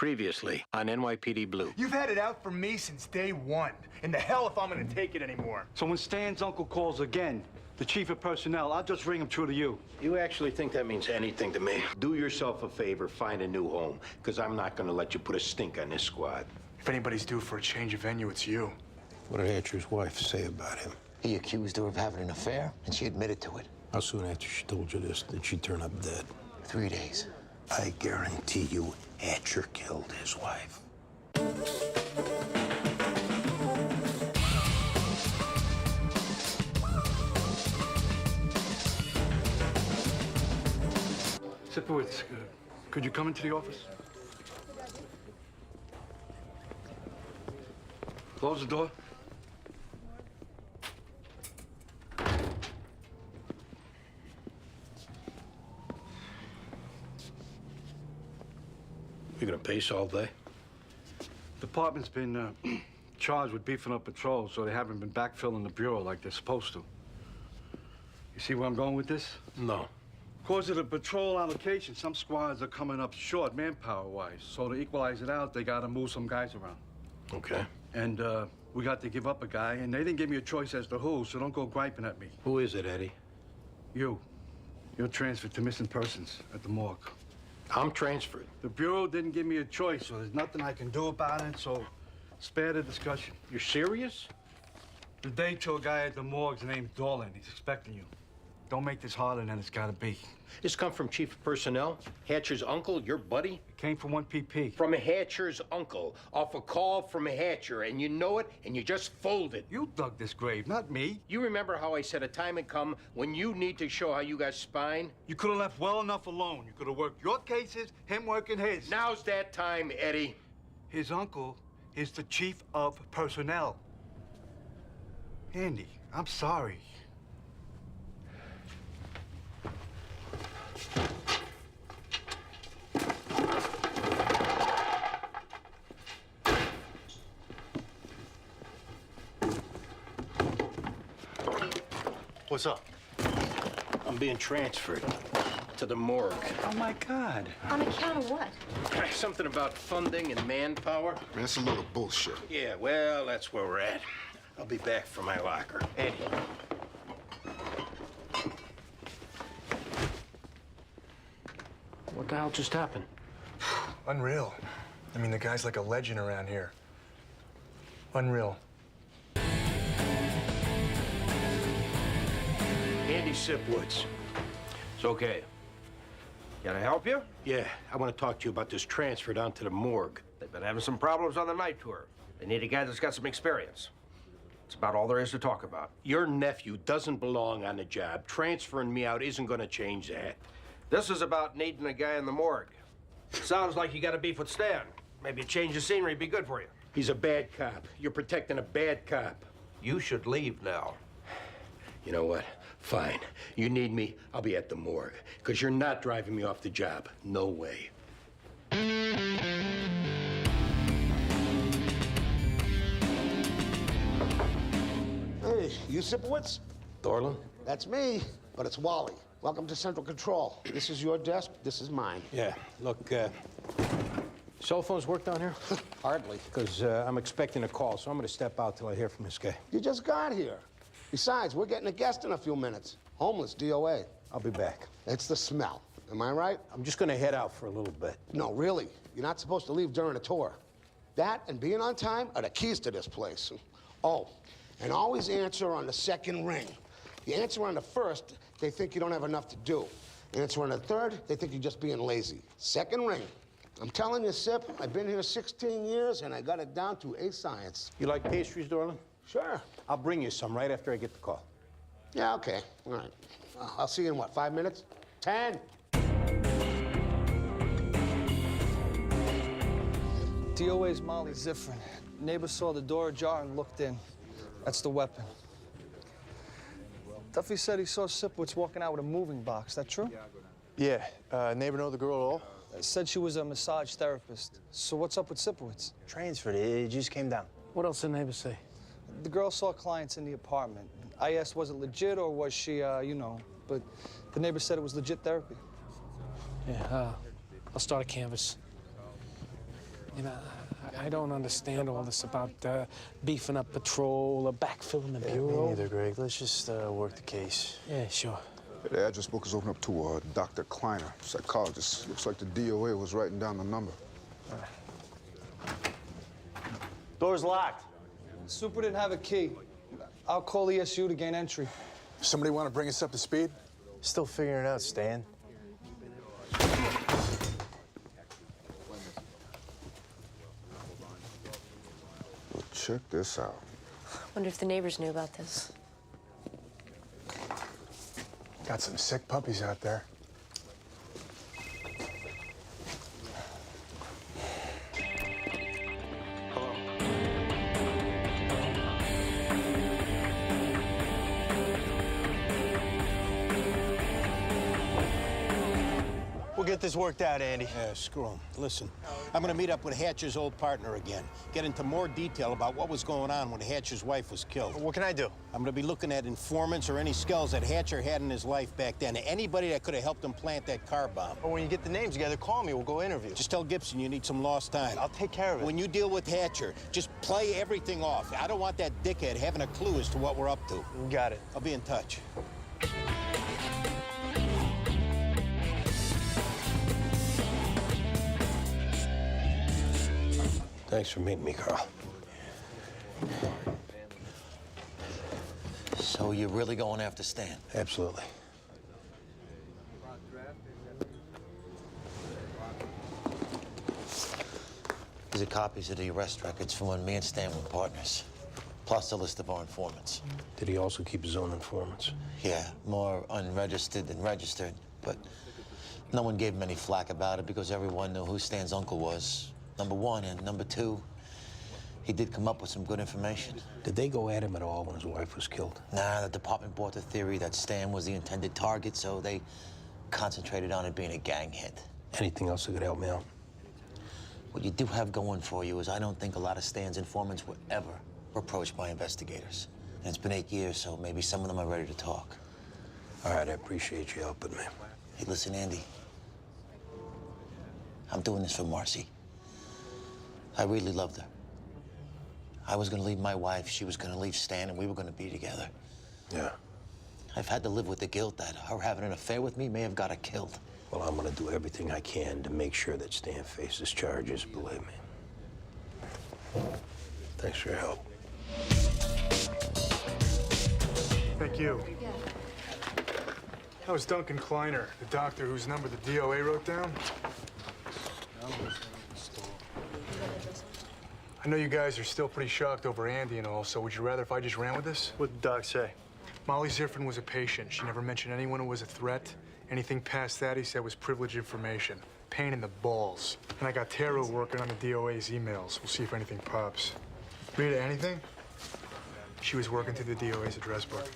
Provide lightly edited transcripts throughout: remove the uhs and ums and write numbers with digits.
Previously on NYPD Blue. You've had it out for me since day one. And the hell if I'm gonna take it anymore. So when Stan's uncle calls again, the chief of personnel, I'll just ring him through to you. You actually think that means anything to me? Do yourself a favor, find a new home, because I'm not going to let you put a stink on this squad. If anybody's due for a change of venue, it's you. What did Hatcher's wife say about him? He accused her of having an affair, and she admitted to it. How soon after she told you this did she turn up dead? 3 days. I guarantee you Hatcher killed his wife. Sipowicz, could you come into the office? Close the door. You gonna pace all day? Department's been charged with beefing up patrols, so they haven't been backfilling the bureau like they're supposed to. You see where I'm going with this? No. Because of the patrol allocation, some squads are coming up short manpower-wise. So to equalize it out, they gotta move some guys around. Okay. And we got to give up a guy, and they didn't give me a choice as to who, so don't go griping at me. Who is it, Eddie? You. You're transferred to missing persons at the morgue. I'm transferred. The Bureau didn't give me a choice, so there's nothing I can do about it, so spare the discussion. You're serious? The day to a guy at the morgue's named Dolan. He's expecting you. Don't make this harder than it's gotta be. This come from Chief of Personnel? Hatcher's uncle, your buddy? It came from 1PP. From a Hatcher's uncle, off a call from a Hatcher, and you know it, and you just folded. You dug this grave, not me. You remember how I said a time had come when you need to show how you got spine? You could have left well enough alone. You could have worked your cases, him working his. Now's that time, Eddie. His uncle is the Chief of Personnel. Andy, I'm sorry. What's up? I'm being transferred to the morgue. Oh, my God. On account of what? Something about funding and manpower. Man, that's a load of bullshit. Yeah, well, that's where we're at. I'll be back from my locker. Eddie. What the hell just happened? Unreal. I mean, the guy's like a legend around here. Unreal. Andy Sipowicz. It's okay. Can I help you? Yeah, I want to talk to you about this transfer down to the morgue. They've been having some problems on the night tour. They need a guy that's got some experience. It's about all there is to talk about. Your nephew doesn't belong on the job. Transferring me out isn't going to change that. This is about needing a guy in the morgue. Sounds like you got a beef with Stan. Maybe a change of scenery would be good for you. He's a bad cop. You're protecting a bad cop. You should leave now. You know what? Fine. You need me, I'll be at the morgue. Because you're not driving me off the job. No way. Hey, you Sipowicz? Thorlin? That's me, but it's Wally. Welcome to Central Control. This is your desk, this is mine. Yeah, look, cell phones work down here? Hardly. Because I'm expecting a call, so I'm going to step out till I hear from this guy. You just got here. Besides, we're getting a guest in a few minutes. Homeless, DOA. I'll be back. It's the smell. Am I right? I'm just going to head out for a little bit. No, really. You're not supposed to leave during a tour. That and being on time are the keys to this place. Oh, and always answer on the second ring. You answer on the first, they think you don't have enough to do. Answer on the third, they think you're just being lazy. Second ring. I'm telling you, Sip, I've been here 16 years, and I got it down to a science. You like pastries, Dorlin? Sure. I'll bring you some right after I get the call. Yeah, okay. All right. I'll see you in, what, 5 minutes? 10. DOA's Molly's different. Neighbor saw the door ajar and looked in. That's the weapon. Duffy said he saw Sipowicz walking out with a moving box. That true? Yeah. Neighbor know the girl at all? Said she was a massage therapist. So what's up with Sipowicz? Transferred. It just came down. What else did the neighbor say? The girl saw clients in the apartment. I asked, was it legit or was she, you know, but the neighbor said it was legit therapy. Yeah, I'll start a canvas. You know, I don't understand all this about beefing up patrol or backfilling the bureau. Me neither, Greg. Let's just work the case. Yeah, sure. The address book is open up to Dr. Kleiner, psychologist. Looks like the DOA was writing down the number. Door's locked. Super didn't have a key. I'll call ESU to gain entry. Somebody want to bring us up to speed? Still figuring it out, Stan. Well, check this out. Wonder if the neighbors knew about this. Got some sick puppies out there. We'll get this worked out, Andy. Yeah, screw him. Listen, I'm gonna meet up with Hatcher's old partner again. Get into more detail about what was going on when Hatcher's wife was killed. What can I do? I'm gonna be looking at informants or any skills that Hatcher had in his life back then. Anybody that could have helped him plant that car bomb. Or when you get the names together, call me. We'll go interview. Just tell Gibson you need some lost time. I'll take care of it. When you deal with Hatcher, just play everything off. I don't want that dickhead having a clue as to what we're up to. You got it. I'll be in touch. Thanks for meeting me, Carl. So you're really going after Stan? Absolutely. These are copies of the arrest records from when me and Stan were partners, plus a list of our informants. Did he also keep his own informants? Yeah, more unregistered than registered, but no one gave him any flack about it because everyone knew who Stan's uncle was, number one, and number two, he did come up with some good information. Did they go at him at all when his wife was killed? Nah, the department bought the theory that Stan was the intended target, so they concentrated on it being a gang hit. Anything else that could help me out? What you do have going for you is I don't think a lot of Stan's informants were ever approached by investigators. And it's been 8 years, so maybe some of them are ready to talk. All right, I appreciate you helping me. Hey, listen, Andy. I'm doing this for Marcy. I really loved her. I was gonna leave my wife, she was gonna leave Stan, and we were gonna be together. Yeah. I've had to live with the guilt that her having an affair with me may have got her killed. Well, I'm gonna do everything I can to make sure that Stan faces charges, believe me. Thanks for your help. Thank you. That was Duncan Kleiner, the doctor whose number the DOA wrote down. I know you guys are still pretty shocked over Andy and all, so would you rather if I just ran with this? What'd the doc say? Molly Ziffrin was a patient. She never mentioned anyone who was a threat. Anything past that, he said, was privileged information. Pain in the balls. And I got Taro working on the DOA's emails. We'll see if anything pops. Rita, anything? She was working through the DOA's address book.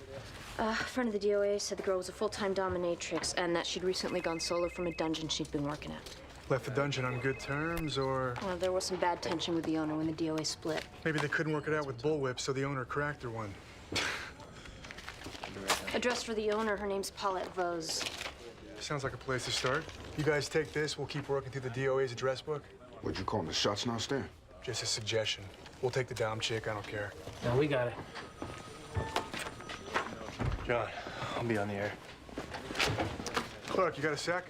A friend of the DOA said the girl was a full-time dominatrix and that she'd recently gone solo from a dungeon she'd been working at. Left the dungeon on good terms, or There was some bad tension with the owner when the DOA split. maybe they couldn't work it out with bullwhips, so the owner cracked her one. Address for the owner, her name's Paulette Vose. Sounds like a place to start. You guys take this, we'll keep working through the DOA's address book. What'd you call them, the shots now, Stan? Just a suggestion. We'll take the dom chick, I don't care. No, we got it. John, I'll be on the air. Clerk, you got a sec?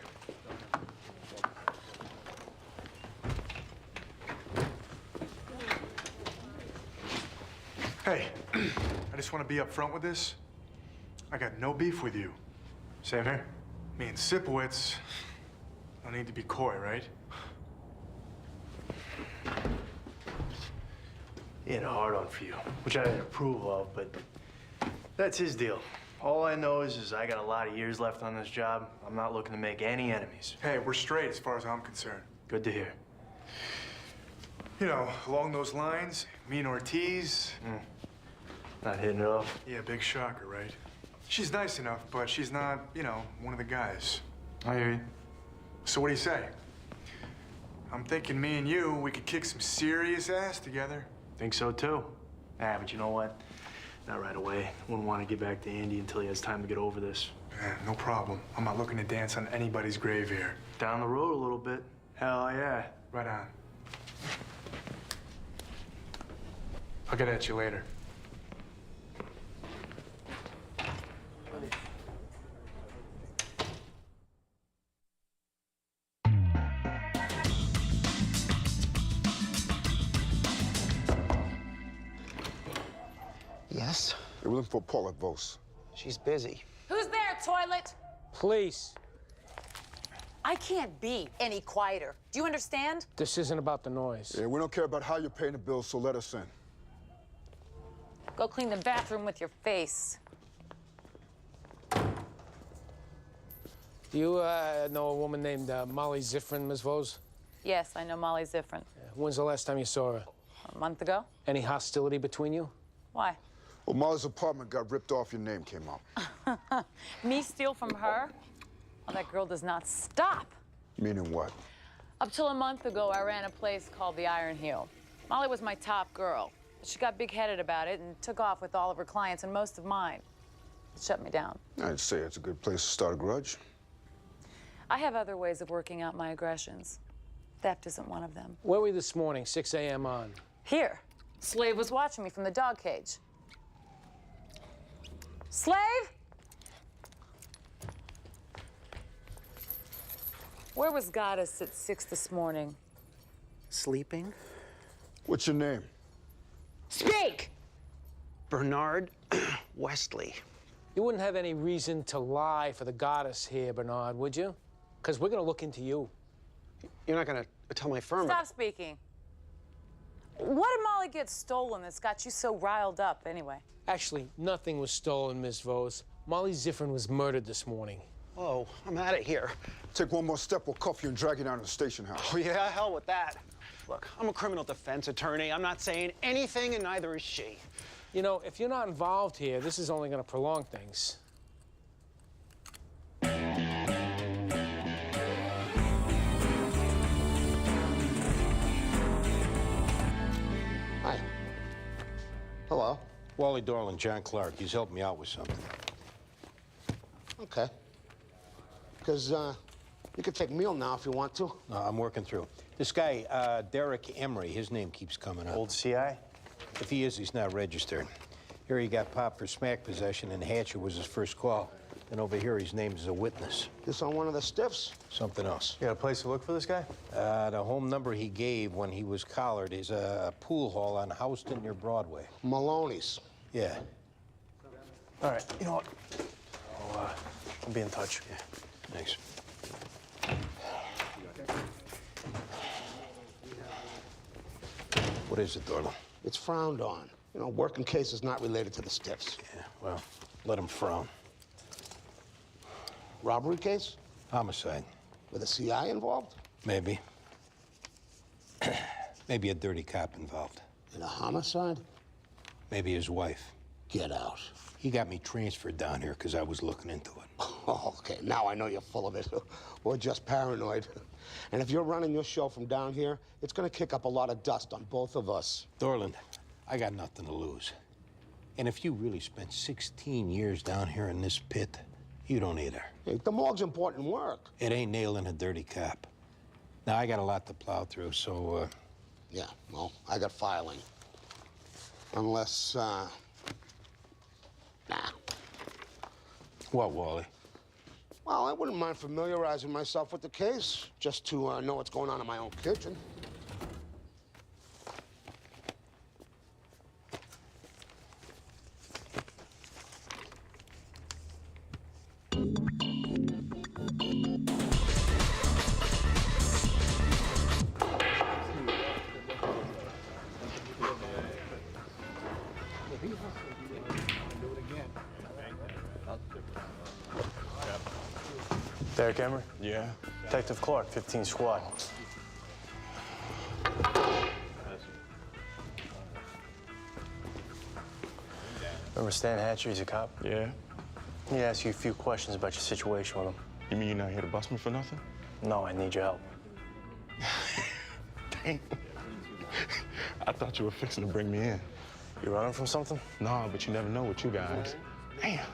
Hey, I just want to be up front with this. I got no beef with you. Same here. Me and Sipowicz don't need to be coy, right? He had a hard-on for you, which I didn't approve of, but that's his deal. All I know is I got a lot of years left on this job. I'm not looking to make any enemies. Hey, we're straight as far as I'm concerned. Good to hear. You know, along those lines, me and Ortiz. Not hitting it off. Yeah, big shocker, right? She's nice enough, but she's not, you know, one of the guys. I hear you. So what do you say? I'm thinking me and you, we could kick some serious ass together. Think so, too. But you know what? Not right away. Wouldn't want to get back to Andy until he has time to get over this. Yeah, no problem. I'm not looking to dance on anybody's grave here. Down the road a little bit. Hell yeah. Right on. I'll get at you later. Yes? We're looking for Paula Vos. She's busy. Who's there, toilet? Police. I can't be any quieter. Do you understand? This isn't about the noise. Yeah, we don't care about how you're paying the bills, so let us in. Go clean the bathroom with your face. Do you know a woman named Molly Ziffrin, Ms. Vos? Yes, I know Molly Ziffrin. When's the last time you saw her? A month ago? Any hostility between you? Why? Well, Molly's apartment got ripped off, your name came out. Me steal from her? Well, that girl does not stop. Meaning what? Up till a month ago, I ran a place called the Iron Heel. Molly was my top girl. But she got big-headed about it and took off with all of her clients and most of mine. It shut me down. I'd say it's a good place to start a grudge. I have other ways of working out my aggressions. Theft isn't one of them. Where were you this morning, 6 a.m. on? Here. Slave was watching me from the dog cage. Slave? Where was Goddess at 6 this morning? Sleeping? What's your name? Speak! Bernard Wesley. You wouldn't have any reason to lie for the goddess here, Bernard, would you? Because we're going to look into you. You're not gonna tell my firm? Stop speaking. What did Molly get stolen that's got you so riled up, anyway? Actually, nothing was stolen, Miss Vos. Molly Ziffrin was murdered this morning. Oh, I'm out of here. Take one more step, we'll cuff you and drag you down to the station house. Oh, yeah, hell with that. Look, I'm a criminal defense attorney. I'm not saying anything, and neither is she. You know, if you're not involved here, this is only going to prolong things. Hi. Hello. Wally Dorland, John Clark. He's helped me out with something. Okay. Because you could take meal now if you want to. No, I'm working through. This guy, Derek Emery, his name keeps coming up. Old CI? If he is, he's not registered. Here he got popped for smack possession, and Hatcher was his first call. And over here, his name is a witness. This on one of the stiffs? Something else. You got a place to look for this guy? The home number he gave when he was collared is a pool hall on Houston near Broadway. Maloney's. Yeah. All right, you know what? I'll be in touch. Yeah, thanks. What is it, Dorland? It's frowned on. You know, working case is not related to the stiffs. Yeah, well, let him frown. Robbery case? Homicide. With a CI involved? Maybe. Maybe a dirty cop involved. In a homicide? Maybe his wife. Get out. He got me transferred down here because I was looking into it. Oh, okay, now I know you're full of it. Or just paranoid. And if you're running your show from down here, it's gonna kick up a lot of dust on both of us. Dorland, I got nothing to lose. And if you really spent 16 years down here in this pit, you don't either. Hey, the morgue's important work. It ain't nailing a dirty cop. Now, I got a lot to plow through, so, Yeah, well, I got filing. Unless, nah. What, Wally? Well, I wouldn't mind familiarizing myself with the case, just to know what's going on in my own kitchen. Derek Emery? Yeah? Detective Clark, 15 Squad. Remember Stan Hatcher? He's a cop. Yeah? I need to ask you a few questions about your situation with him. You mean you're not here to bust me for nothing? No, I need your help. Dang. I thought you were fixing to bring me in. You running from something? Nah, but you never know with you guys. Damn.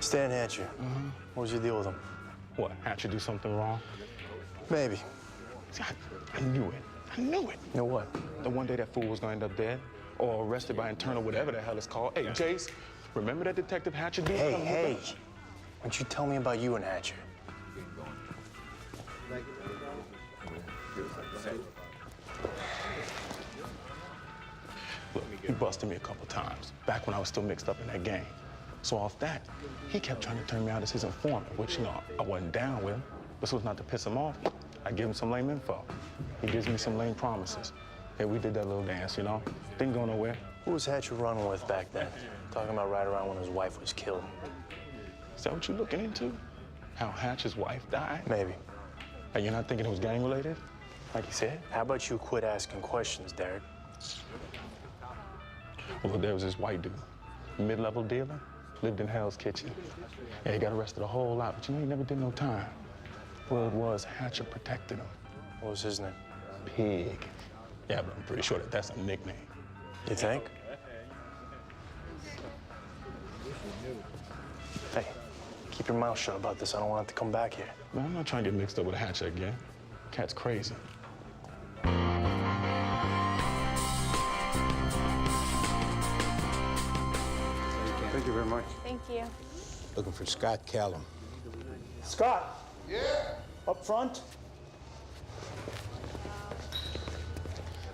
Stan Hatcher. What was your deal with him? What, Hatcher do something wrong? Maybe. See, I knew it. I knew it. You know what? The one day that fool was gonna end up dead, or arrested by internal, whatever the hell it's called. Hey, Jace, remember that Detective Hatcher dude? Hey, why don't you tell me about you and Hatcher? Look, he busted me a couple times, back when I was still mixed up in that gang. So off that, he kept trying to turn me out as his informant, which, you know, I wasn't down with him. But so as not to piss him off, I give him some lame info. He gives me some lame promises. Hey, we did that little dance, you know? Didn't go nowhere. Who was Hatcher running with back then? Talking about right around when his wife was killed. Is that what you're looking into? How Hatcher's wife died? Maybe. Hey, you're not thinking it was gang-related? Like you said, how about you quit asking questions, Derek? Well, look, there was this white dude, mid-level dealer, lived in Hell's Kitchen. Yeah, he got arrested a whole lot, but you know, he never did no time. Word was Hatcher protected him. What was his name? Pig. Yeah, but I'm pretty sure that that's a nickname. You think? Hey, keep your mouth shut about this. I don't want it to come back here. Man, I'm not trying to get mixed up with Hatcher again. Cat's crazy. Thank you very much. Thank you. Looking for Scott Callum. Scott. Yeah. Up front.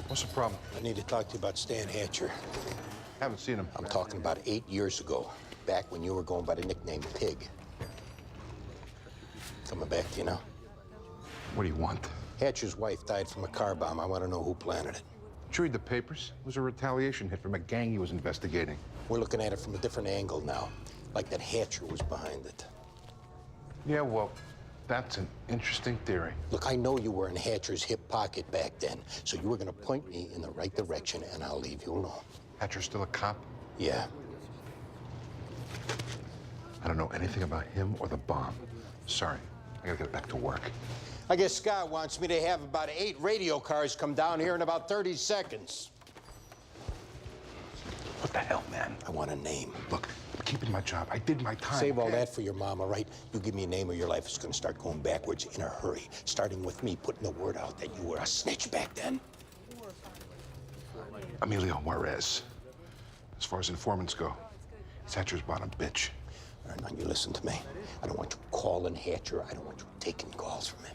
What's the problem? I need to talk to you about Stan Hatcher. Haven't seen him. I'm talking about 8 years ago, back when you were going by the nickname Pig. Coming back to you now. What do you want? Hatcher's wife died from a car bomb. I want to know who planted it. Did you read the papers? It was a retaliation hit from a gang he was investigating. We're looking at it from a different angle now, like that Hatcher was behind it. Yeah, well, that's an interesting theory. Look, I know you were in Hatcher's hip pocket back then, so you were going to point me in the right direction, and I'll leave you alone. Hatcher's still a cop? Yeah. I don't know anything about him or the bomb. Sorry, I gotta get back to work. I guess Scott wants me to have about 8 radio cars come down here in about 30 seconds. What the hell, man? I want a name. Look, I'm keeping my job. I did my time. Save all that for your mom, all right? You give me a name or your life is going to start going backwards in a hurry, starting with me putting the word out that you were a snitch back then. Emilio Juarez. As far as informants go, he's Hatcher's bottom bitch. All right, now you listen to me. I don't want you calling Hatcher. I don't want you taking calls from him.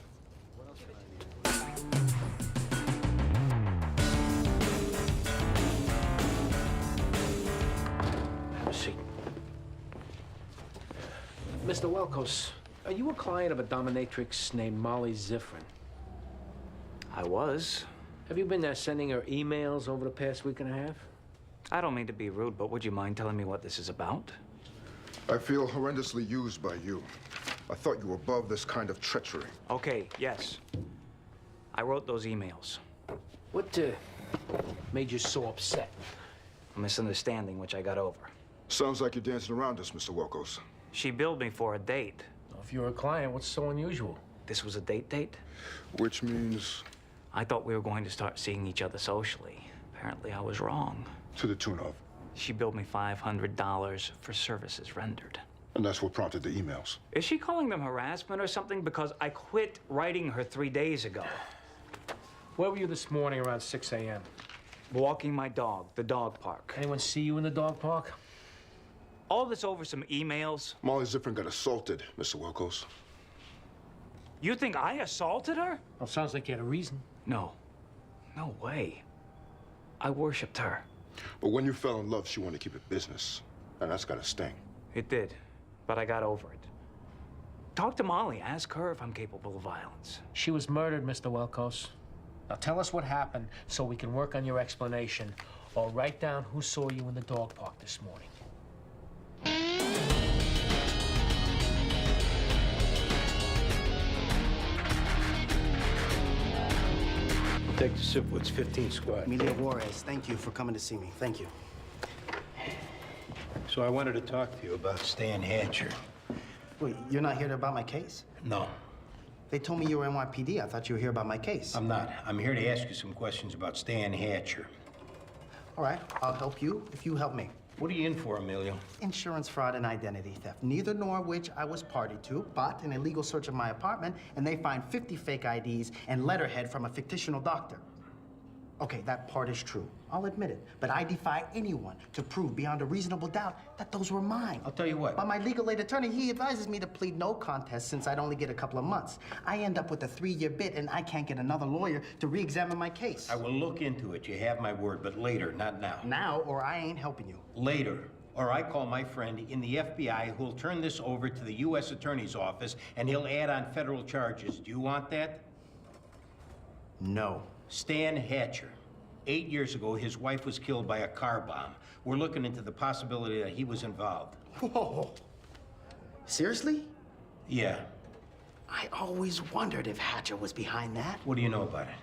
Have a seat. Mr. Welkos, are you a client of a dominatrix named Molly Ziffrin? I was. Have you been sending her emails over the past week and a half? I don't mean to be rude, but would you mind telling me what this is about? I feel horrendously used by you. I thought you were above this kind of treachery. Okay, yes. I wrote those emails. What made you so upset? A misunderstanding, which I got over. Sounds like you're dancing around us, Mr. Wilkos. She billed me for a date. Well, if you're a client, what's so unusual? This was a date? Which means? I thought we were going to start seeing each other socially. Apparently, I was wrong. To the tune of? She billed me $500 for services rendered. And that's what prompted the emails. Is she calling them harassment or something? Because I quit writing her 3 days ago. Where were you this morning around 6 a.m.? Walking my dog, the dog park. Anyone see you in the dog park? All this over some emails? Molly Ziffrin got assaulted, Mr. Wilkos. You think I assaulted her? Well, sounds like you had a reason. No. No way. I worshipped her. But when you fell in love, she wanted to keep it business. And that's gotta sting. It did, but I got over it. Talk to Molly. Ask her if I'm capable of violence. She was murdered, Mr. Welkos. Now tell us what happened so we can work on your explanation, or write down who saw you in the dog park this morning. Detective Sipwood's 15 squad. Emilio Juarez, thank you for coming to see me. Thank you. So I wanted to talk to you about Stan Hatcher. Wait, you're not here about my case? No, They told me you were NYPD. I thought you were here about my case. I'm not. I'm here to ask you some questions about Stan Hatcher. All right, I'll help you if you help me. What are you in for, Emilio? Insurance fraud and identity theft. Neither nor which I was party to, but an illegal search of my apartment, and they find 50 fake IDs and letterhead from a fictional doctor. Okay, that part is true. I'll admit it. But I defy anyone to prove beyond a reasonable doubt that those were mine. I'll tell you what. By my legal aid attorney, he advises me to plead no contest since I'd only get a couple of months. I end up with a 3-year bid, and I can't get another lawyer to re-examine my case. I will look into it. You have my word, but later, not now. Now, or I ain't helping you. Later. Or I call my friend in the FBI who'll turn this over to the U.S. Attorney's Office, and he'll add on federal charges. Do you want that? No. Stan Hatcher. 8 years ago, his wife was killed by a car bomb. We're looking into the possibility that he was involved. Whoa. Seriously? Yeah. I always wondered if Hatcher was behind that. What do you know about it?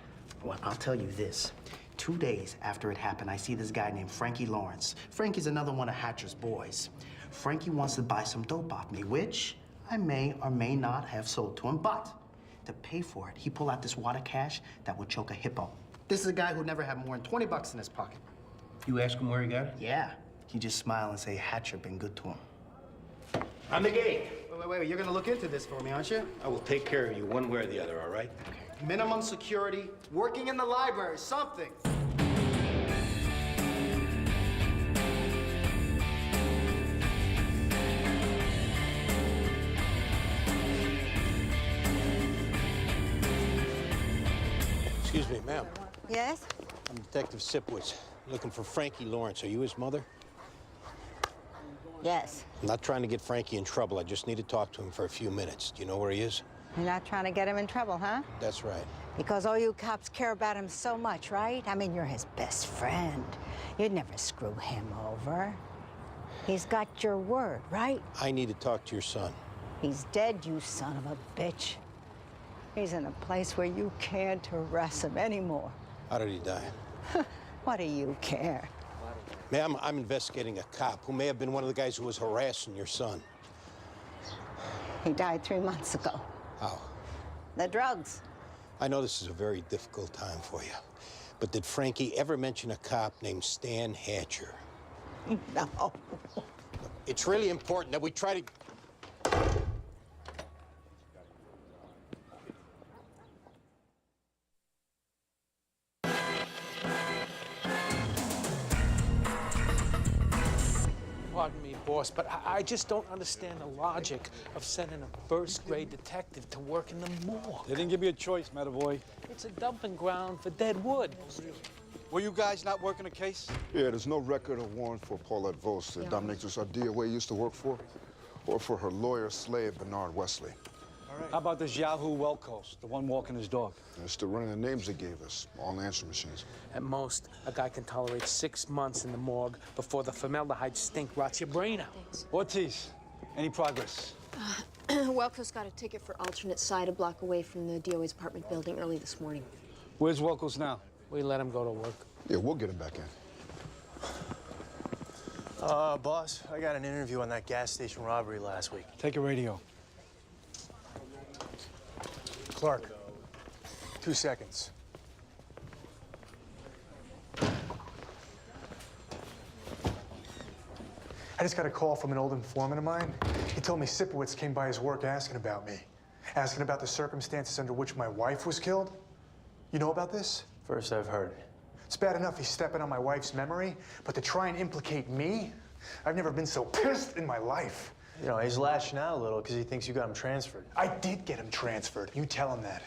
Well, I'll tell you this. 2 days after it happened, I see this guy named Frankie Lawrence. Frankie's another one of Hatcher's boys. Frankie wants to buy some dope off me, which I may or may not have sold to him, but to pay for it, he pulled out this wad of cash that would choke a hippo. This is a guy who never had more than 20 bucks in his pocket. You ask him where he got it? Yeah. He just smile and say Hatcher been good to him. On the gate. Wait. You're gonna look into this for me, aren't you? I will take care of you one way or the other, all right? Okay. Minimum security, working in the library, something. Excuse me, ma'am. Yes? I'm Detective Sipowicz, looking for Frankie Lawrence. Are you his mother? Yes. I'm not trying to get Frankie in trouble. I just need to talk to him for a few minutes. Do you know where he is? You're not trying to get him in trouble, huh? That's right. Because all you cops care about him so much, right? I mean, you're his best friend. You'd never screw him over. He's got your word, right? I need to talk to your son. He's dead, you son of a bitch. He's in a place where you can't harass him anymore. How did he die? What do you care? Ma'am, I'm investigating a cop who may have been one of the guys who was harassing your son. He died 3 months ago. How? The drugs. I know this is a very difficult time for you, but did Frankie ever mention a cop named Stan Hatcher? No. It's really important that we try to... Pardon me, boss, but I just don't understand the logic of sending a first-grade detective to work in the morgue. They didn't give me a choice, Boy. It's a dumping ground for dead wood. Were you guys not working a case? Yeah, there's no record or warrant for Paulette Vos, the dominatrix our DOA used to work for, or for her lawyer slave, Bernard Wesley. How about this Yahoo Welkos, the one walking his dog? They're still running the names they gave us, all answer machines. At most, a guy can tolerate 6 months in the morgue before the formaldehyde stink rots your brain out. Ortiz, any progress? Welco's got a ticket for alternate side a block away from the DOA's apartment building early this morning. Where's Welkos now? We let him go to work. Yeah, we'll get him back in. Boss, I got an interview on that gas station robbery last week. Take a radio. Clark, 2 seconds. I just got a call from an old informant of mine. He told me Sipowicz came by his work asking about me, asking about the circumstances under which my wife was killed. You know about this? First I've heard. It's bad enough he's stepping on my wife's memory, but to try and implicate me? I've never been so pissed in my life. You know, he's lashing out a little because he thinks you got him transferred. I did get him transferred. You tell him that.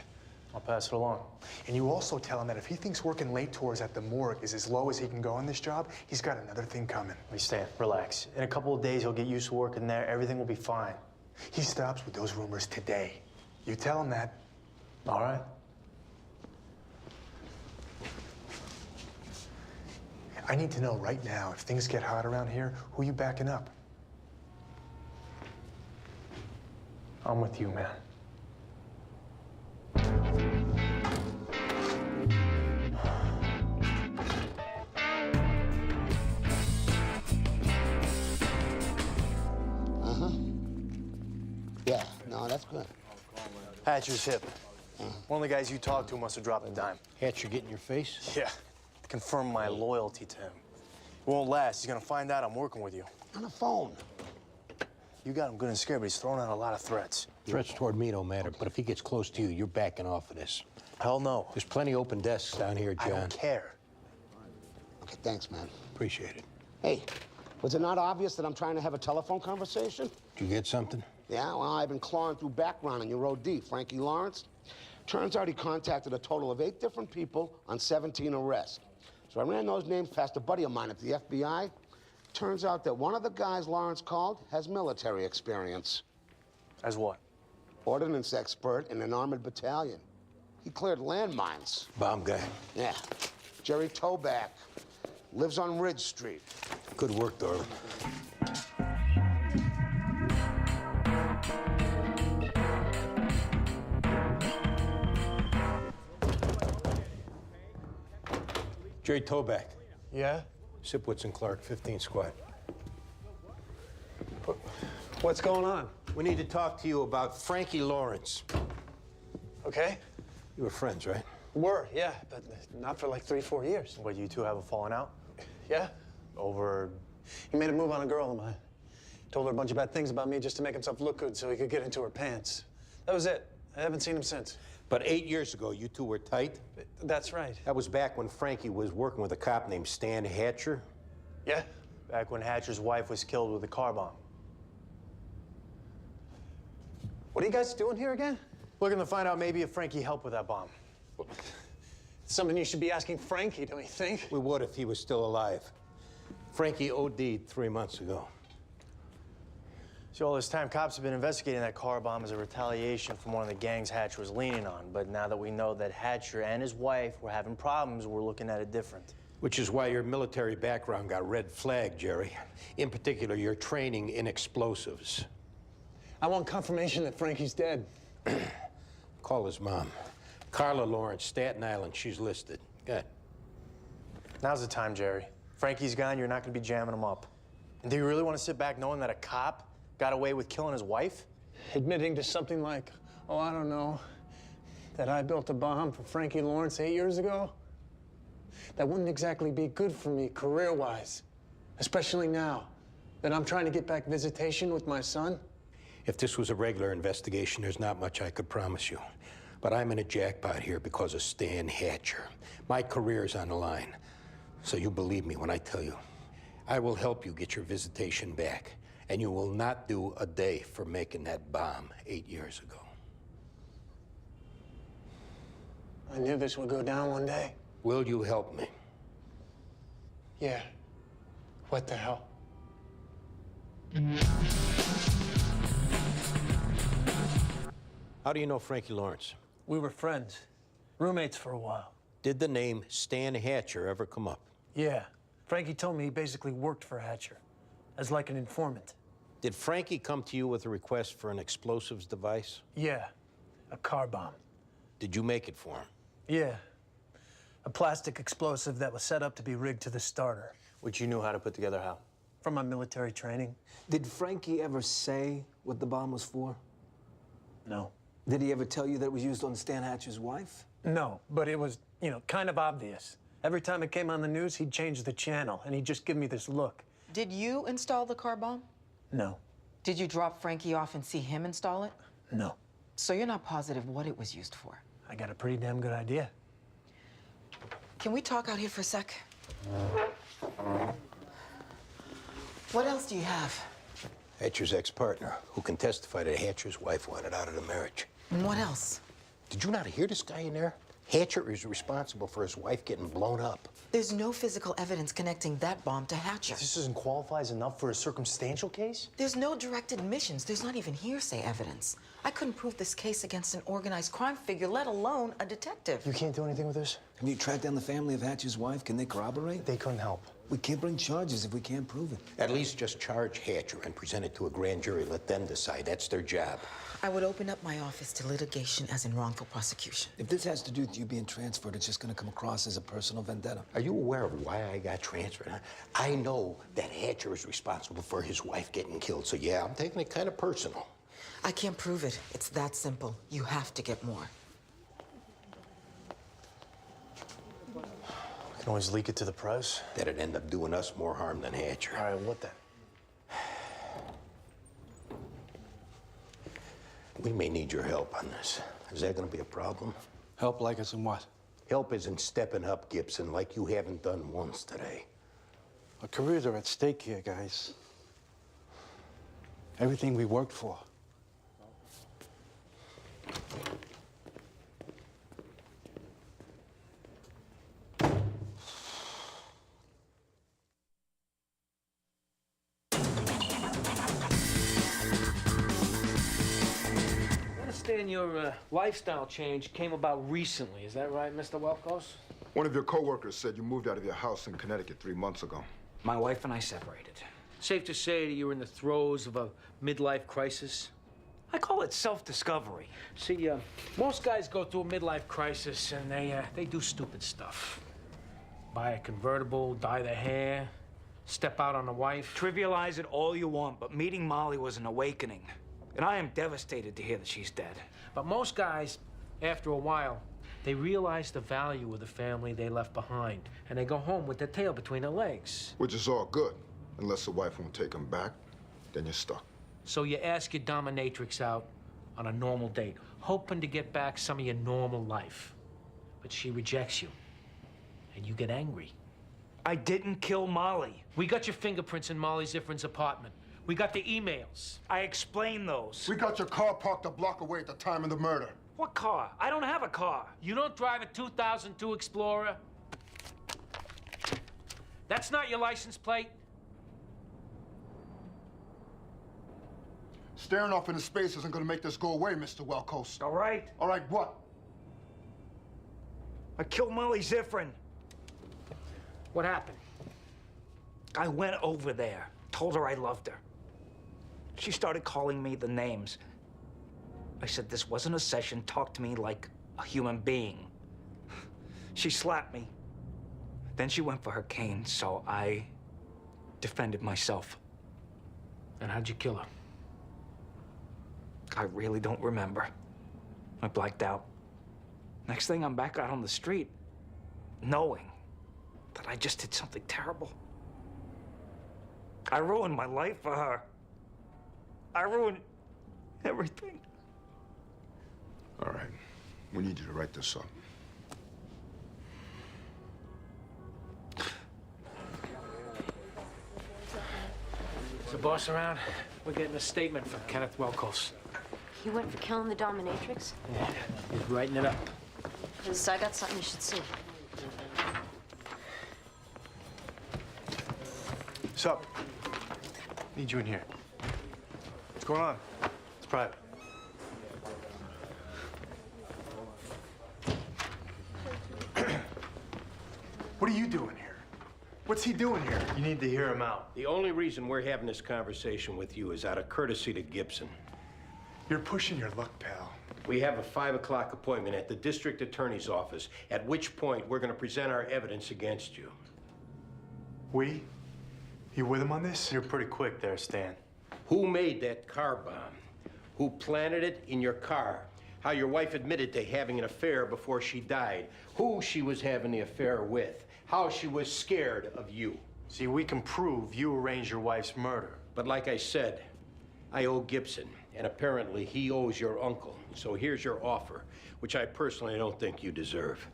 I'll pass it along. And you also tell him that if he thinks working late tours at the morgue is as low as he can go on this job, he's got another thing coming. Stan, relax. In a couple of days, he'll get used to working there. Everything will be fine. He stops with those rumors today. You tell him that. All right. I need to know right now, if things get hot around here, who you backing up? I'm with you, man. Yeah, no, that's good. Hatcher's hip. One of the guys you talked to must have dropped a dime. Hatcher get in your face? Yeah, to confirm my loyalty to him. It won't last. He's gonna find out I'm working with you. On the phone. You got him good and scared, but he's throwing out a lot of threats. Threats toward me don't matter, but if he gets close to you, you're backing off of this. Hell no. There's plenty of open desks down here, John. I don't care. Okay, thanks, man. Appreciate it. Hey, was it not obvious that I'm trying to have a telephone conversation? Did you get something? Yeah, well, I've been clawing through background on your OD, Frankie Lawrence. Turns out he contacted a total of 8 different people on 17 arrests. So I ran those names past a buddy of mine at the FBI. Turns out that one of the guys Lawrence called has military experience. As what? Ordnance expert in an armored battalion. He cleared landmines. Bomb guy. Yeah. Jerry Toback. Lives on Ridge Street. Good work, darling. Jerry Toback. Yeah? Sipwitz and Clark, 15 Squad. What's going on? We need to talk to you about Frankie Lawrence. Okay. You were friends, right? Were, yeah, but not for like 3-4 years. What, you two have a falling out? Yeah. Over? He made a move on a girl of mine. Told her a bunch of bad things about me just to make himself look good so he could get into her pants. That was it. I haven't seen him since. But 8 years ago, you two were tight? That's right. That was back when Frankie was working with a cop named Stan Hatcher? Yeah. Back when Hatcher's wife was killed with a car bomb. What are you guys doing here again? Looking to find out maybe if Frankie helped with that bomb. It's something you should be asking Frankie, don't you think? We would if he was still alive. Frankie OD'd 3 months ago. See, all this time, cops have been investigating that car bomb as a retaliation from one of the gangs Hatcher was leaning on. But now that we know that Hatcher and his wife were having problems, we're looking at it different. Which is why your military background got red flagged, Jerry. In particular, your training in explosives. I want confirmation that Frankie's dead. Call his mom. Carla Lawrence, Staten Island. She's listed. Good. Now's the time, Jerry. Frankie's gone, you're not gonna be jamming him up. And do you really want to sit back knowing that a cop got away with killing his wife? Admitting to something like, oh, I don't know, that I built a bomb for Frankie Lawrence 8 years ago? That wouldn't exactly be good for me career-wise, especially now that I'm trying to get back visitation with my son. If this was a regular investigation, there's not much I could promise you. But I'm in a jackpot here because of Stan Hatcher. My career's on the line. So you believe me when I tell you, I will help you get your visitation back. And you will not do a day for making that bomb 8 years ago. I knew this would go down one day. Will you help me? Yeah. What the hell? How do you know Frankie Lawrence? We were friends, roommates for a while. Did the name Stan Hatcher ever come up? Yeah. Frankie told me he basically worked for Hatcher, as like an informant. Did Frankie come to you with a request for an explosives device? Yeah, a car bomb. Did you make it for him? Yeah, a plastic explosive that was set up to be rigged to the starter. Which you knew how to put together how? From my military training. Did Frankie ever say what the bomb was for? No. Did he ever tell you that it was used on Stan Hatcher's wife? No, but it was, kind of obvious. Every time it came on the news, he'd change the channel, and he'd just give me this look. Did you install the car bomb? No. Did you drop Frankie off and see him install it? No. So you're not positive what it was used for? I got a pretty damn good idea. Can we talk out here for a sec? What else do you have? Hatcher's ex-partner, who can testify that Hatcher's wife wanted out of the marriage. And what else? Did you not hear this guy in there? Hatcher is responsible for his wife getting blown up. There's no physical evidence connecting that bomb to Hatcher. This doesn't qualify as enough for a circumstantial case? There's no direct admissions. There's not even hearsay evidence. I couldn't prove this case against an organized crime figure, let alone a detective. You can't do anything with this? Have you tracked down the family of Hatcher's wife? Can they corroborate? They couldn't help. We can't bring charges if we can't prove it. At least just charge Hatcher and present it to a grand jury. Let them decide. That's their job. I would open up my office to litigation as in wrongful prosecution. If this has to do with you being transferred, it's just gonna come across as a personal vendetta. Are you aware of why I got transferred? Huh? I know that Hatcher is responsible for his wife getting killed, so yeah, I'm taking it kind of personal. I can't prove it. It's that simple. You have to get more. We can always leak it to the press. That'd end up doing us more harm than Hatcher. All right, what then? We may need your help on this. Is that going to be a problem? Help like us in what? Help isn't stepping up, Gibson, like you haven't done once today. Our careers are at stake here, guys. Everything we worked for. I understand your lifestyle change came about recently. Is that right, Mr. Welkos? One of your coworkers said you moved out of your house in Connecticut 3 months ago. My wife and I separated. Safe to say that you're in the throes of a midlife crisis? I call it self-discovery. See, most guys go through a midlife crisis and they do stupid stuff. Buy a convertible, dye their hair, step out on a wife. Trivialize it all you want, but meeting Molly was an awakening. And I am devastated to hear that she's dead. But most guys, after a while, they realize the value of the family they left behind, and they go home with their tail between their legs. Which is all good, unless the wife won't take them back, then you're stuck. So you ask your dominatrix out on a normal date, hoping to get back some of your normal life. But she rejects you, and you get angry. I didn't kill Molly. We got your fingerprints in Molly Ziffrin's apartment. We got the emails. I explained those. We got your car parked a block away at the time of the murder. What car? I don't have a car. You don't drive a 2002 Explorer? That's not your license plate? Staring off into space isn't gonna make this go away, Mr. Welkos. All right. All right, what? I killed Molly Ziffrin. What happened? I went over there, told her I loved her. She started calling me the names. I said this wasn't a session. Talk to me like a human being. She slapped me. Then she went for her cane, so I defended myself. And how'd you kill her? I really don't remember. I blacked out. Next thing, I'm back out on the street, knowing that I just did something terrible. I ruined my life for her. I ruined everything. All right. We need you to write this up. Is the boss around? We're getting a statement from Kenneth Welkos. He went for killing the dominatrix? Yeah, he's writing it up. Because I got something you should see. What's up? Need you in here. What's going on? It's private. What are you doing here? What's he doing here? You need to hear him out. The only reason we're having this conversation with you is out of courtesy to Gibson. You're pushing your luck, pal. We have a 5 o'clock appointment at the district attorney's office, at which point we're going to present our evidence against you. We? You with him on this? You're pretty quick there, Stan. Who made that car bomb? Who planted it in your car? How your wife admitted to having an affair before she died? Who she was having the affair with? How she was scared of you? See, we can prove you arranged your wife's murder. But like I said, I owe Gibson, and apparently he owes your uncle. So here's your offer, which I personally don't think you deserve.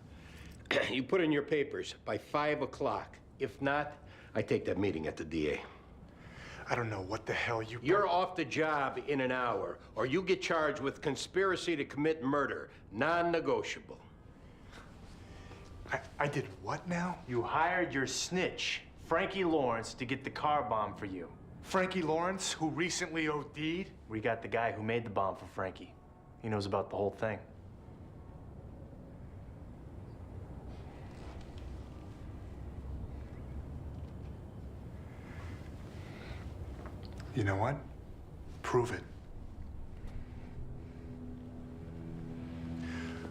You put in your papers by 5 o'clock. If not, I take that meeting at the DA. I don't know what the hell you... You're off the job in an hour, or you get charged with conspiracy to commit murder, non-negotiable. I did what now? You hired your snitch, Frankie Lawrence, to get the car bomb for you. Frankie Lawrence, who recently OD'd? We got the guy who made the bomb for Frankie. He knows about the whole thing. You know what? Prove it.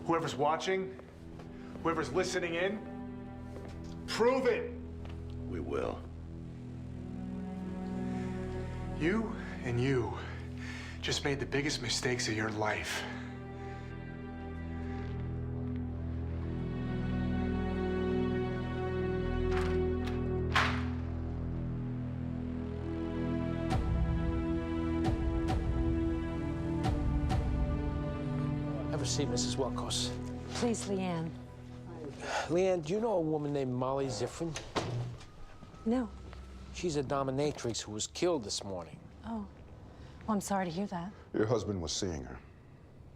Whoever's watching, whoever's listening in, prove it! We will. You and you just made the biggest mistakes of your life. Have a seat, Mrs. Welkos. Please, Leanne. Leanne, do you know a woman named Molly Ziffrin? No. She's a dominatrix who was killed this morning. Oh. Well, I'm sorry to hear that. Your husband was seeing her.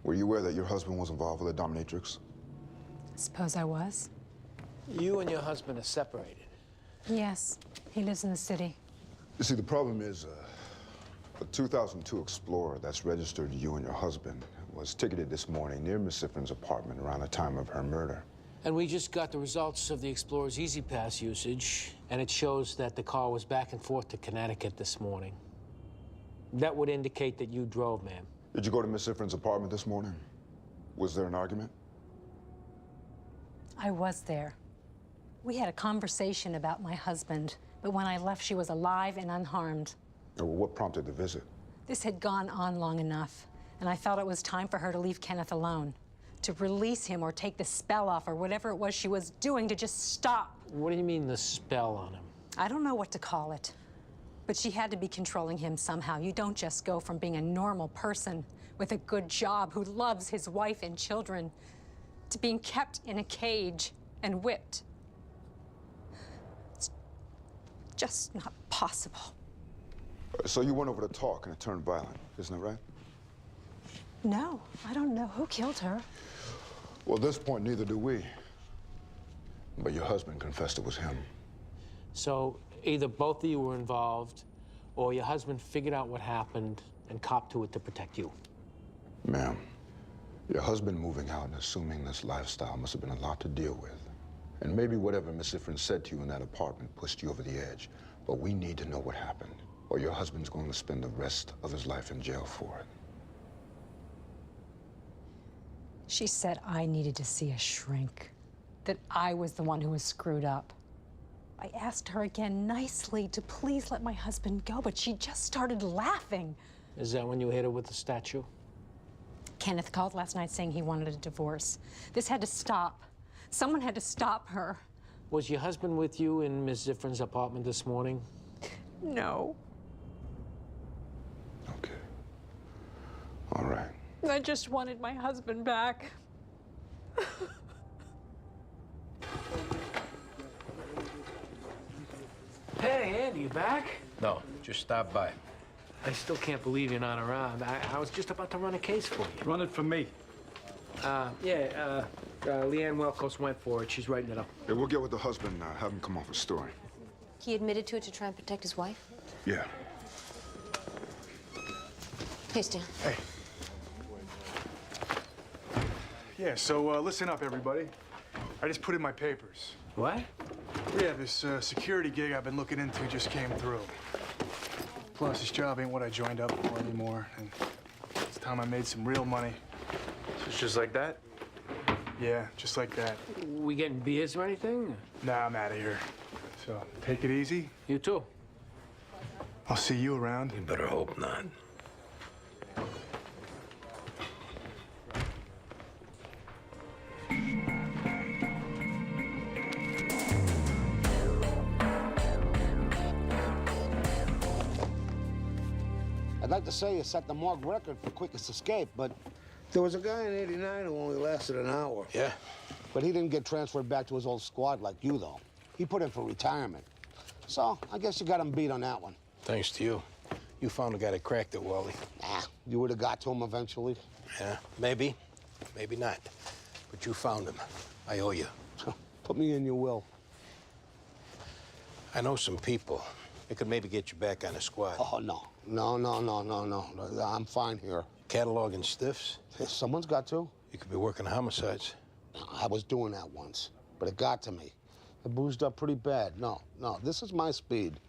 Were you aware that your husband was involved with a dominatrix? Suppose I was. You and your husband are separated. Yes. He lives in the city. You see, the problem is a 2002 Explorer that's registered to you and your husband was ticketed this morning near Miss Ziffrin's apartment around the time of her murder. And we just got the results of the Explorer's Easy Pass usage, and it shows that the car was back and forth to Connecticut this morning. That would indicate that you drove, ma'am. Did you go to Miss Ziffrin's apartment this morning? Was there an argument? I was there. We had a conversation about my husband, but when I left, she was alive and unharmed. Well, what prompted the visit? This had gone on long enough, and I felt it was time for her to leave Kenneth alone, to release him or take the spell off or whatever it was she was doing to just stop. What do you mean, the spell on him? I don't know what to call it, but she had to be controlling him somehow. You don't just go from being a normal person with a good job who loves his wife and children to being kept in a cage and whipped. It's just not possible. So you went over to talk and it turned violent, isn't that right? No, I don't know who killed her. Well, at this point, neither do we. But your husband confessed it was him. So either both of you were involved, or your husband figured out what happened and copped to it to protect you. Ma'am, your husband moving out and assuming this lifestyle must have been a lot to deal with. And maybe whatever Miss Ziffrin said to you in that apartment pushed you over the edge. But we need to know what happened, or your husband's going to spend the rest of his life in jail for it. She said I needed to see a shrink, that I was the one who was screwed up. I asked her again nicely to please let my husband go, but she just started laughing. Is that when you hit her with the statue? Kenneth called last night saying he wanted a divorce. This had to stop. Someone had to stop her. Was your husband with you in Miss Ziffrin's apartment this morning? No. Okay. All right. I just wanted my husband back. Hey, Andy, you back? No, just stop by. I still can't believe you're not around. I was just about to run a case for you. Run it for me. Leanne Welkos went for it. She's writing it up. Yeah, we'll get with the husband, have him come off his story. He admitted to it to try and protect his wife? Yeah. Hey, Stan. Hey. Yeah, so listen up, everybody. I just put in my papers. What? Yeah, this security gig I've been looking into just came through. Plus, this job ain't what I joined up for anymore, and it's time I made some real money. So it's just like that? Yeah, just like that. We getting beers or anything? Nah, I'm out of here. So, take it easy. You too. I'll see you around. You better hope not. I'd like to say you set the morgue record for quickest escape, but there was a guy in '89 who only lasted an hour. Yeah? But he didn't get transferred back to his old squad like you, though. He put in for retirement. So I guess you got him beat on that one. Thanks to you. You found a guy that cracked it, Wally. Ah, you would have got to him eventually. Yeah, maybe. Maybe not. But you found him. I owe you. Put me in your will. I know some people. They could maybe get you back on the squad. Oh, no. No. I'm fine here. Cataloging stiffs? Someone's got to. You could be working homicides. I was doing that once, but it got to me. It boozed up pretty bad. No, this is my speed.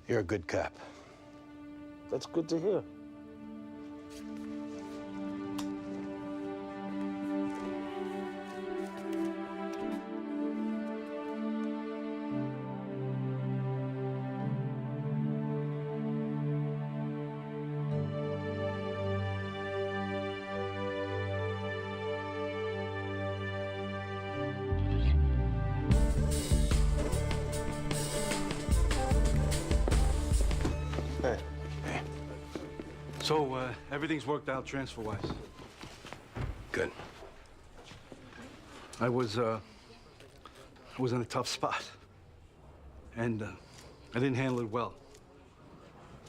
You're a good cop. That's good to hear. So, everything's worked out transfer-wise? I was in a tough spot. And I didn't handle it well.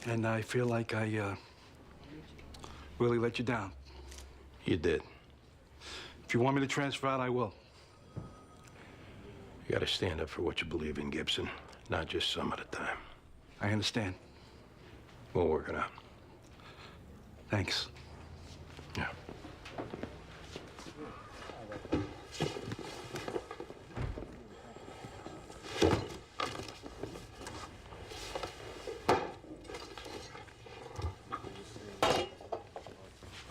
And I feel like I really let you down. You did. If you want me to transfer out, I will. You gotta stand up for what you believe in, Gibson. Not just some at a time. I understand. We'll work it out. Thanks. Yeah.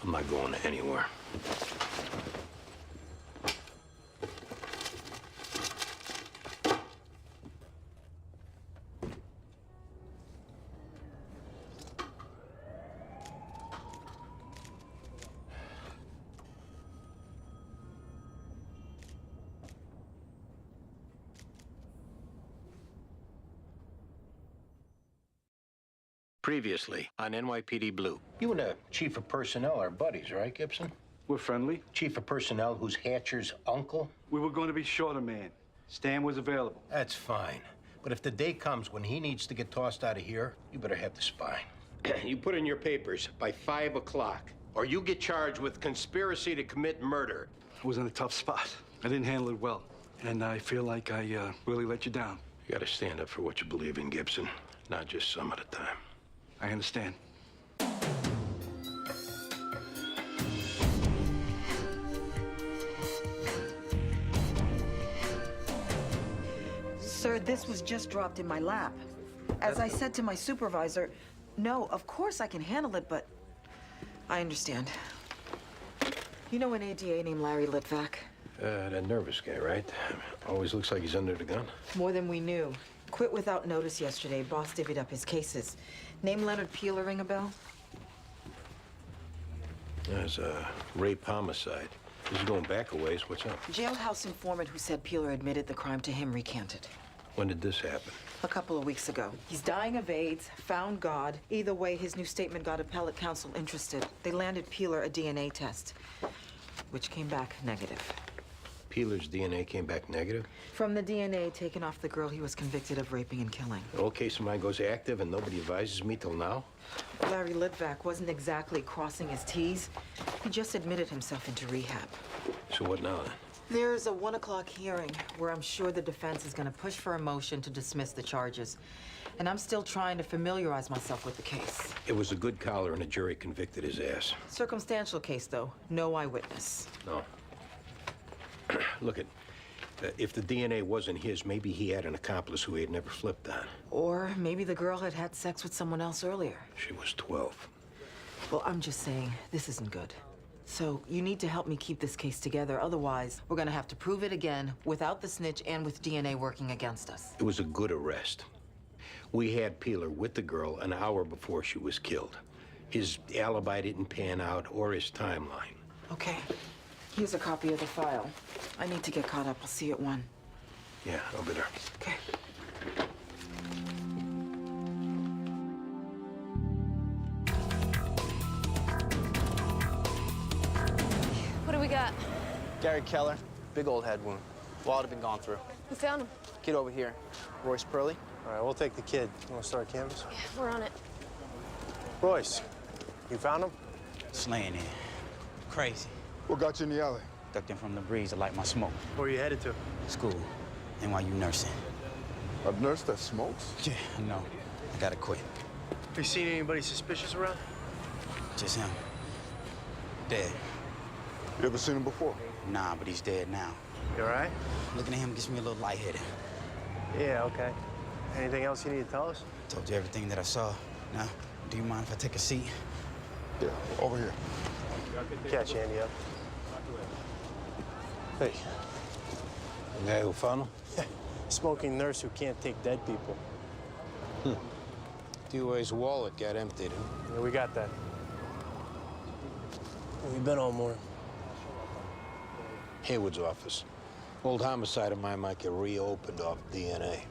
I'm not going anywhere. Previously on NYPD Blue. You and the chief of personnel are buddies, right, Gibson? We're friendly. Chief of personnel who's Hatcher's uncle? We were going to be short a man. Stan was available. That's fine. But if the day comes when he needs to get tossed out of here, you better have the spine. You put in your papers by 5 o'clock, or you get charged with conspiracy to commit murder. I was in a tough spot. I didn't handle it well. And I feel like I really let you down. You gotta stand up for what you believe in, Gibson. Not just some at a time. I understand. Sir, this was just dropped in my lap. As I said to my supervisor, no, of course I can handle it, but I understand. You know an ADA named Larry Litvak? That nervous guy, right? Always looks like he's under the gun. More than we knew. Quit without notice yesterday. Boss divvied up his cases. Name Leonard Peeler ring a bell? There's a rape homicide. This is going back a ways. What's up? Jailhouse informant who said Peeler admitted the crime to him recanted. When did this happen? A couple of weeks ago. He's dying of AIDS, found God. Either way, his new statement got appellate counsel interested. They landed Peeler a DNA test, which came back negative. Peeler's DNA came back negative? From the DNA taken off the girl he was convicted of raping and killing. The whole case of mine goes active and nobody advises me till now? Larry Litvak wasn't exactly crossing his T's. He just admitted himself into rehab. So what now then? There's a 1 o'clock hearing where I'm sure the defense is going to push for a motion to dismiss the charges. And I'm still trying to familiarize myself with the case. It was a good collar and a jury convicted his ass. Circumstantial case, though. No eyewitness. No. Look, if the DNA wasn't his, maybe he had an accomplice who he had never flipped on. Or maybe the girl had had sex with someone else earlier. She was 12. Well, I'm just saying, this isn't good. So you need to help me keep this case together. Otherwise, we're gonna have to prove it again without the snitch and with DNA working against us. It was a good arrest. We had Peeler with the girl an hour before she was killed. His alibi didn't pan out or his timeline. Okay. Here's a copy of the file. I need to get caught up. I'll see you at 1. Yeah, I'll be there. Okay. What do we got? Gary Keller, big old head wound. Wallet had been gone through. Who found him? Kid over here, Royce Purley. All right, we'll take the kid. You want to start canvas? Yeah, we're on it. Royce, you found him? Just laying there. Crazy. What got you in the alley? Ducked in from the breeze to light my smoke. Where are you headed to? School. NYU nursing. A nurse that smokes? Yeah, I know. I gotta quit. You seen anybody suspicious around? Just him. Dead. You ever seen him before? Nah, but he's dead now. You all right? Looking at him gets me a little lightheaded. Yeah, okay. Anything else you need to tell us? Told you everything that I saw. Now, do you mind if I take a seat? Yeah, over here. Catch Andy up. Hey. The guy who found him? Smoking nurse who can't take dead people. DOA's wallet got emptied, huh? Yeah, we got that. Where you been all morning? Haywood's office. Old homicide of mine might get reopened off DNA.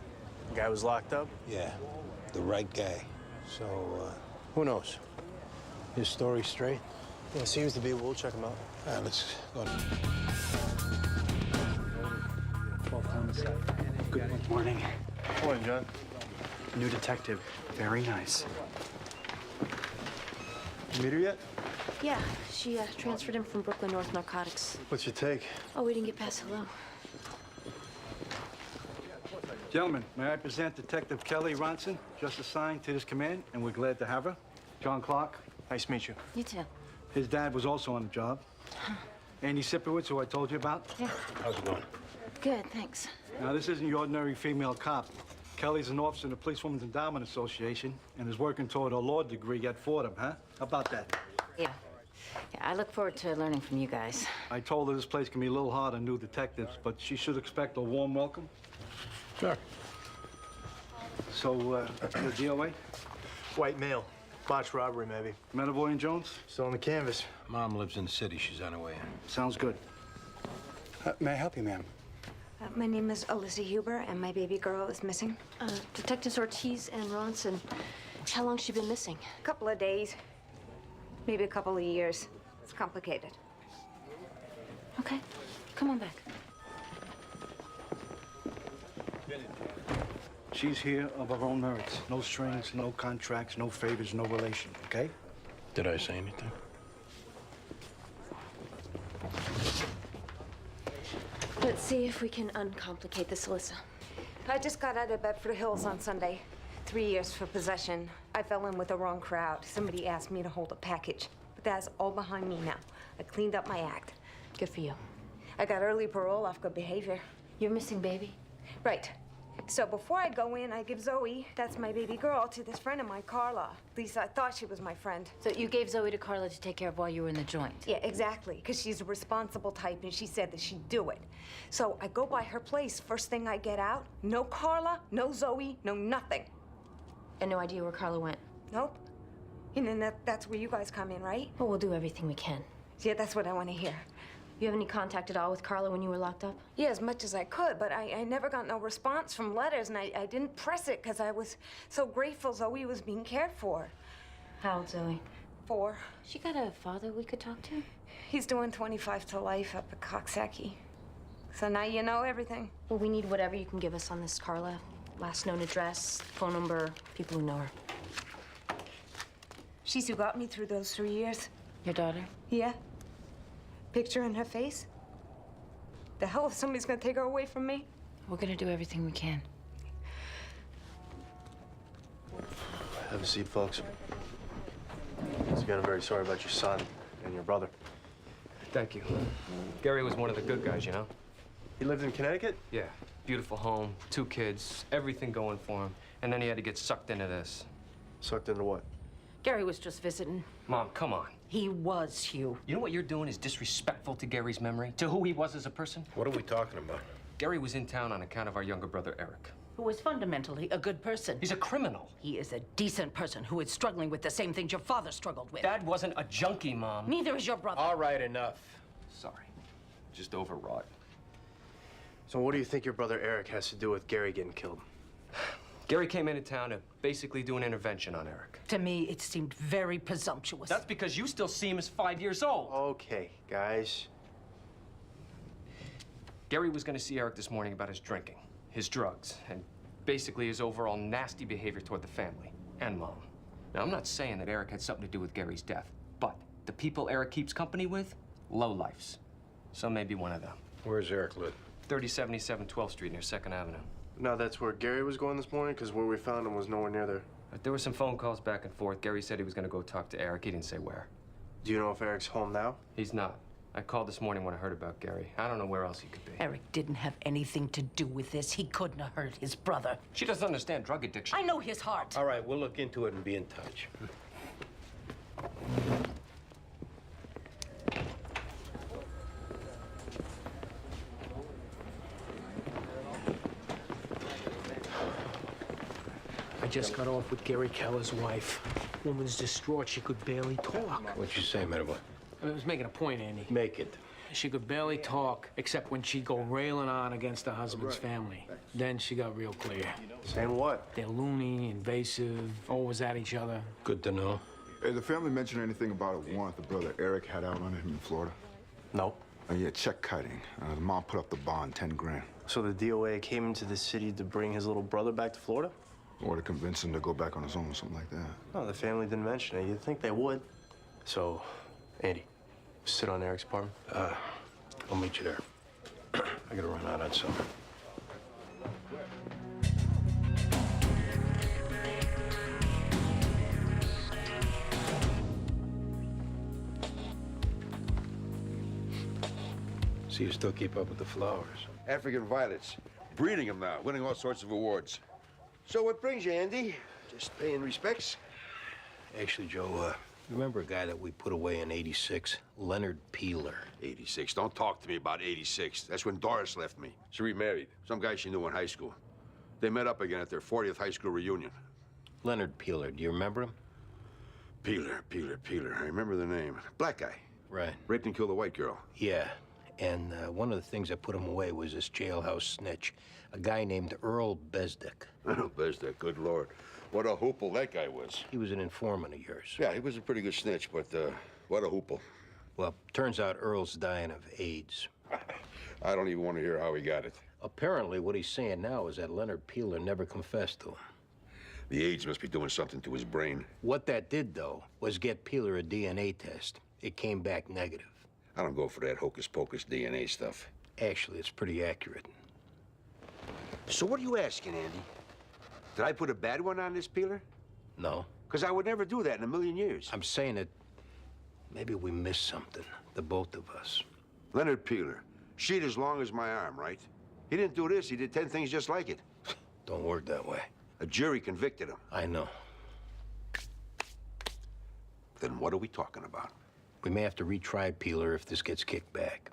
The guy was locked up? Yeah, the right guy. So, who knows? His story straight? Yeah, seems to be. We'll check him out. Let's go. Morning. Morning, John. New detective. Very nice. You meet her yet? Yeah, she transferred in from Brooklyn North Narcotics. What's your take? Oh, we didn't get past hello. Gentlemen, may I present Detective Kelly Ronson, just assigned to this command, and we're glad to have her. John Clark. Nice to meet you. You too. His dad was also on the job. Andy Sipowicz, who I told you about. Yeah. How's it going? Good, thanks. Now, this isn't your ordinary female cop. Kelly's an officer in the Policewomen's Endowment Association and is working toward a law degree at Fordham, huh? How about that? Yeah. Yeah, I look forward to learning from you guys. I told her this place can be a little hard on new detectives, but she should expect a warm welcome. Sure. So, your DOA? White male. Botched robbery, maybe. Medavoy and Jones? Still on the canvas. Mom lives in the city. She's on her way in. Sounds good. May I help you, ma'am? My name is Alyssa Huber, and my baby girl is missing. Detectives Ortiz and Ronson. How long's she been missing? A couple of days, maybe a couple of years. It's complicated. Okay, come on back. She's here of her own merits. No strings, no contracts, no favors, no relation, okay? Did I say anything? Let's see if we can uncomplicate this, Alyssa. I just got out of Bedford Hills on Sunday. 3 years for possession. I fell in with the wrong crowd. Somebody asked me to hold a package. But that's all behind me now. I cleaned up my act. Good for you. I got early parole off good behavior. Your missing baby? Right. So before I go in, I give Zoe, that's my baby girl, to this friend of mine, Carla. At least I thought she was my friend. So you gave Zoe to Carla to take care of while you were in the joint? Yeah, exactly, because she's a responsible type, and she said that she'd do it. So I go by her place, first thing I get out, no Carla, no Zoe, no nothing. And no idea where Carla went? Nope. And then that's where you guys come in, right? Well, we'll do everything we can. Yeah, that's what I want to hear. You have any contact at all with Carla when you were locked up? Yeah, as much as I could, but I never got no response from letters, and I didn't press it because I was so grateful Zoe was being cared for. How old, Zoe? 4. She got a father we could talk to? He's doing 25 to life up at Coxsackie. So now you know everything. Well, we need whatever you can give us on this Carla. Last known address, phone number, people who know her. She's who got me through those 3 years. Your daughter? Yeah. Picture in her face. The hell if somebody's gonna take her away from me? We're gonna do everything we can. Have a seat, folks. Once again, I'm very sorry about your son and your brother. Thank you. Gary was one of the good guys, you know? He lived in Connecticut? Yeah. Beautiful home, 2 kids, everything going for him. And then he had to get sucked into this. Sucked into what? Gary was just visiting. Mom, come on. He was, Hugh. You know what you're doing is disrespectful to Gary's memory, to who he was as a person? What are we talking about? Gary was in town on account of our younger brother, Eric. Who was fundamentally a good person. He's a criminal. He is a decent person who is struggling with the same things your father struggled with. Dad wasn't a junkie, Mom. Neither is your brother. All right, enough. Sorry. Just overwrought. So what do you think your brother Eric has to do with Gary getting killed? Gary came into town to basically do an intervention on Eric. To me, it seemed very presumptuous. That's because you still see him as 5 years old. Okay, guys. Gary was going to see Eric this morning about his drinking, his drugs, and basically his overall nasty behavior toward the family and Mom. Now, I'm not saying that Eric had something to do with Gary's death, but the people Eric keeps company with, lowlifes. So maybe one of them. Where's Eric live? 3077 12th Street near 2nd Avenue. No, that's where Gary was going this morning, because where we found him was nowhere near there. There were some phone calls back and forth. Gary said he was going to go talk to Eric. He didn't say where. Do you know if Eric's home now? He's not. I called this morning when I heard about Gary. I don't know where else he could be. Eric didn't have anything to do with this. He couldn't have hurt his brother. She doesn't understand drug addiction. I know his heart. All right, we'll look into it and be in touch. I just got off with Gary Keller's wife. Woman's distraught. She could barely talk. What'd you say, Medavoy? I was making a point, Andy. Make it. She could barely talk, except when she'd go railing on against her husband's family. Then she got real clear. Saying what? They're loony, invasive, always at each other. Good to know. Hey, the family mention anything about a warrant the brother Eric had out on him in Florida? No. Yeah, check kiting. The mom put up the bond, 10 grand. So the DOA came into the city to bring his little brother back to Florida? Or to convince him to go back on his own or something like that. No, the family didn't mention it. You'd think they would. So, Andy, sit on Eric's apartment. I'll meet you there. I gotta run out on something. So you still keep up with the flowers? African violets. Breeding them now, winning all sorts of awards. So what brings you, Andy? Just paying respects? Actually, Joe, remember a guy that we put away in '86? Leonard Peeler. 86. Don't talk to me about 86. That's when Doris left me. She remarried. Some guy she knew in high school. They met up again at their 40th high school reunion. Leonard Peeler, do you remember him? Peeler. I remember the name. Black guy. Right. Raped and killed a white girl. Yeah. And one of the things that put him away was this jailhouse snitch, a guy named Earl Besdick. Oh, Besdick, good Lord. What a hoople that guy was. He was an informant of yours. Yeah, he was a pretty good snitch, but what a hoople. Well, turns out Earl's dying of AIDS. I don't even want to hear how he got it. Apparently, what he's saying now is that Leonard Peeler never confessed to him. The AIDS must be doing something to his brain. What that did, though, was get Peeler a DNA test. It came back negative. I don't go for that hocus-pocus DNA stuff. Actually, it's pretty accurate. So what are you asking, Andy? Did I put a bad one on this Peeler? No. Because I would never do that in a million years. I'm saying that maybe we missed something, the both of us. Leonard Peeler, sheet as long as my arm, right? He didn't do this, he did 10 things just like it. Don't work that way. A jury convicted him. I know. Then what are we talking about? We may have to retry Peeler if this gets kicked back.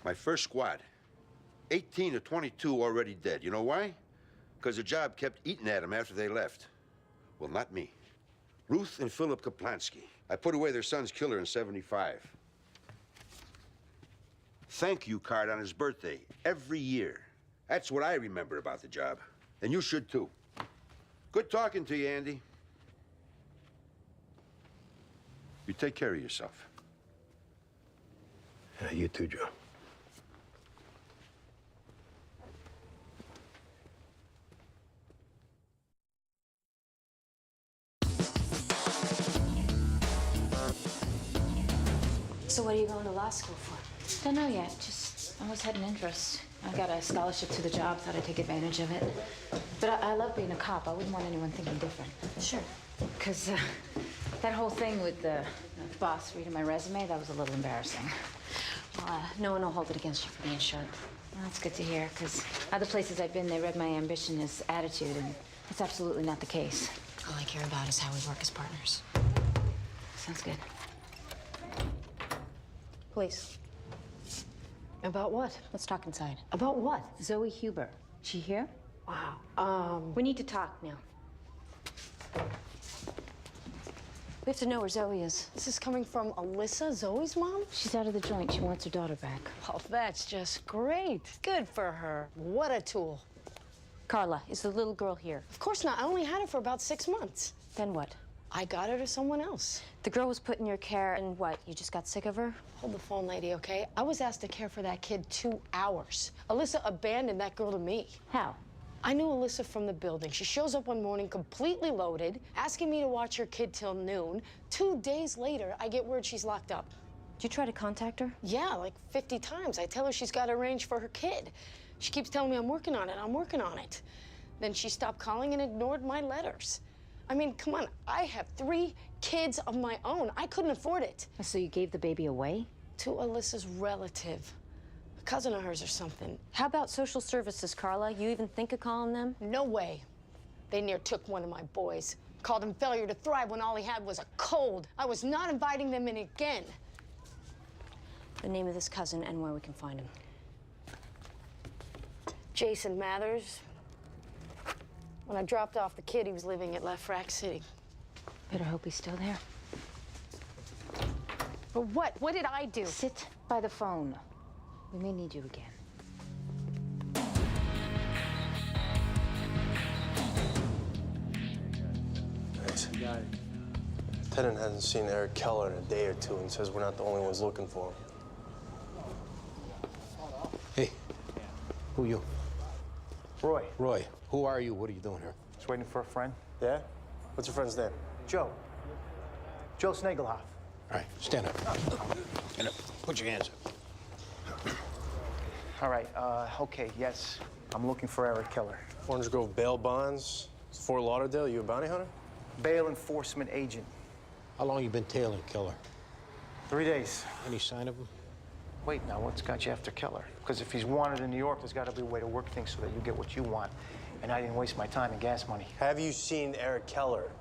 My first squad, 18 to 22 already dead. You know why? Because the job kept eating at them after they left. Well, not me. Ruth and Philip Kaplansky. I put away their son's killer in '75. Thank you card on his birthday every year. That's what I remember about the job. And you should too. Good talking to you, Andy. You take care of yourself. You too, Joe. So what are you going to law school for? Don't know yet. Just always had an interest. I got a scholarship to the job, thought I'd take advantage of it. But I love being a cop. I wouldn't want anyone thinking different. Sure. Because that whole thing with the boss reading my resume, that was a little embarrassing. Well, no one will hold it against you for being short. Well, that's good to hear, because other places I've been, they read my ambition as attitude, and that's absolutely not the case. All I care about is how we work as partners. Sounds good. Police. About what? Let's talk inside. About what? Zoe Huber. She here? Wow. We need to talk now. We have to know where Zoe is. This is coming from Alyssa, Zoe's mom? She's out of the joint. She wants her daughter back. Oh, that's just great. Good for her. What a tool. Carla, is the little girl here? Of course not. I only had her for about 6 months. Then what? I got her to someone else. The girl was put in your care, and what? You just got sick of her? Hold the phone, lady, okay? I was asked to care for that kid 2 hours. Alyssa abandoned that girl to me. How? I knew Alyssa from the building. She shows up one morning completely loaded, asking me to watch her kid till noon. 2 days later, I get word she's locked up. Did you try to contact her? Yeah, like 50 times. I tell her she's got to arrange for her kid. She keeps telling me I'm working on it. Then she stopped calling and ignored my letters. I mean, come on, I have 3 kids of my own. I couldn't afford it. So you gave the baby away? To Alyssa's relative. A cousin of hers or something. How about social services, Carla? You even think of calling them? No way. They near took one of my boys. Called him failure to thrive when all he had was a cold. I was not inviting them in again. The name of this cousin and where we can find him. Jason Mathers. When I dropped off the kid, he was living at Lafrac City. Better hope he's still there. But what? What did I do? Sit by the phone. We may need you again. Guys, got it. Lieutenant hasn't seen Eric Keller in a day or two and says we're not the only ones looking for him. Hey, who you? Roy. Roy, who are you? What are you doing here? Just waiting for a friend. Yeah? What's your friend's name? Joe. Joe Snagelhoff. All right, stand up. Stand up. Put your hands up. All right, okay, yes. I'm looking for Eric Keller. Orange Grove bail bonds. Fort Lauderdale, you a bounty hunter? Bail enforcement agent. How long you been tailing Keller? 3 days. Any sign of him? Wait, now what's got you after Keller? Because if he's wanted in New York, there's got to be a way to work things so that you get what you want. And I didn't waste my time and gas money. Have you seen Eric Keller?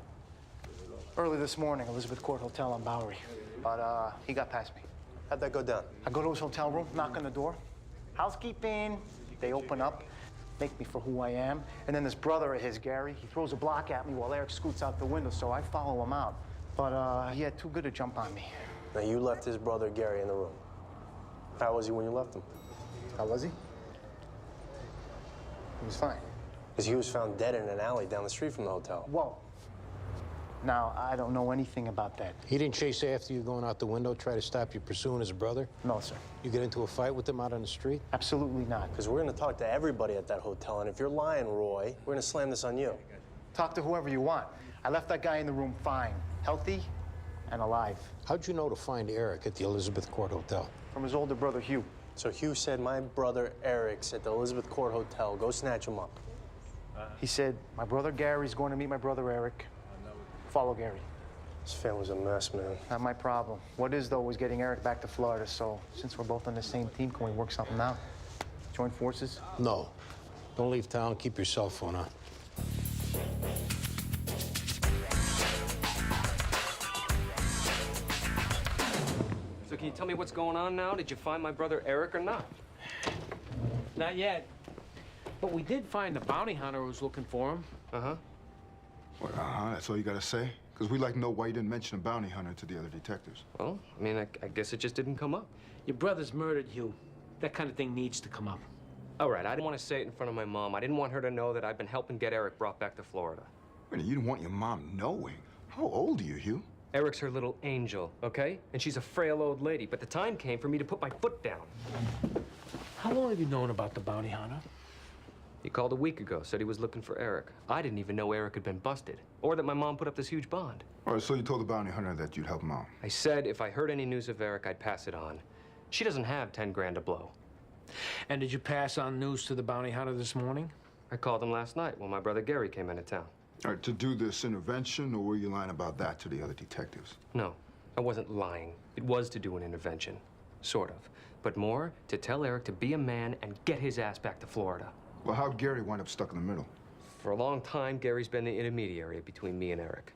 Early this morning, Elizabeth Court Hotel on Bowery. But he got past me. How'd that go down? I go to his hotel room, knock on the door. Housekeeping. They open up, make me for who I am. And then this brother of his, Gary, he throws a block at me while Eric scoots out the window, so I follow him out. But he had too good a jump on me. Now, you left his brother Gary in the room. How was he when you left him? How was he? He was fine. Because he was found dead in an alley down the street from the hotel. Whoa. Now, I don't know anything about that. He didn't chase after you going out the window, try to stop you pursuing his brother? No, sir. You get into a fight with him out on the street? Absolutely not. Because we're going to talk to everybody at that hotel, and if you're lying, Roy, we're going to slam this on you. Talk to whoever you want. I left that guy in the room fine, healthy, and alive. How'd you know to find Eric at the Elizabeth Court Hotel? From his older brother, Hugh. So Hugh said, my brother Eric's at the Elizabeth Court Hotel. Go snatch him up. He said, my brother Gary's going to meet my brother Eric. Follow Gary. This family's a mess, man. Not my problem. What is, though, is getting Eric back to Florida. So since we're both on the same team, can we work something out? Join forces? No. Don't leave town. Keep your cell phone on. So can you tell me what's going on now? Did you find my brother Eric or not? Not yet. But we did find the bounty hunter who was looking for him. Uh-huh. Well, that's all you gotta say? Because we'd like to know why you didn't mention a bounty hunter to the other detectives. Well, I mean, I guess it just didn't come up. Your brother's murdered, Hugh. That kind of thing needs to come up. All right, I didn't want to say it in front of my mom. I didn't want her to know that I've been helping get Eric brought back to Florida. Wait, you didn't want your mom knowing? How old are you, Hugh? Eric's her little angel, okay? And she's a frail old lady, but the time came for me to put my foot down. How long have you known about the bounty hunter? He called a week ago, said he was looking for Eric. I didn't even know Eric had been busted, or that my mom put up this huge bond. All right, so you told the bounty hunter that you'd help him out. I said if I heard any news of Eric, I'd pass it on. She doesn't have 10 grand to blow. And did you pass on news to the bounty hunter this morning? I called him last night when my brother Gary came into town. All right, to do this intervention, or were you lying about that to the other detectives? No, I wasn't lying. It was to do an intervention, sort of. But more, to tell Eric to be a man and get his ass back to Florida. Well, how'd Gary wind up stuck in the middle? For a long time, Gary's been the intermediary between me and Eric.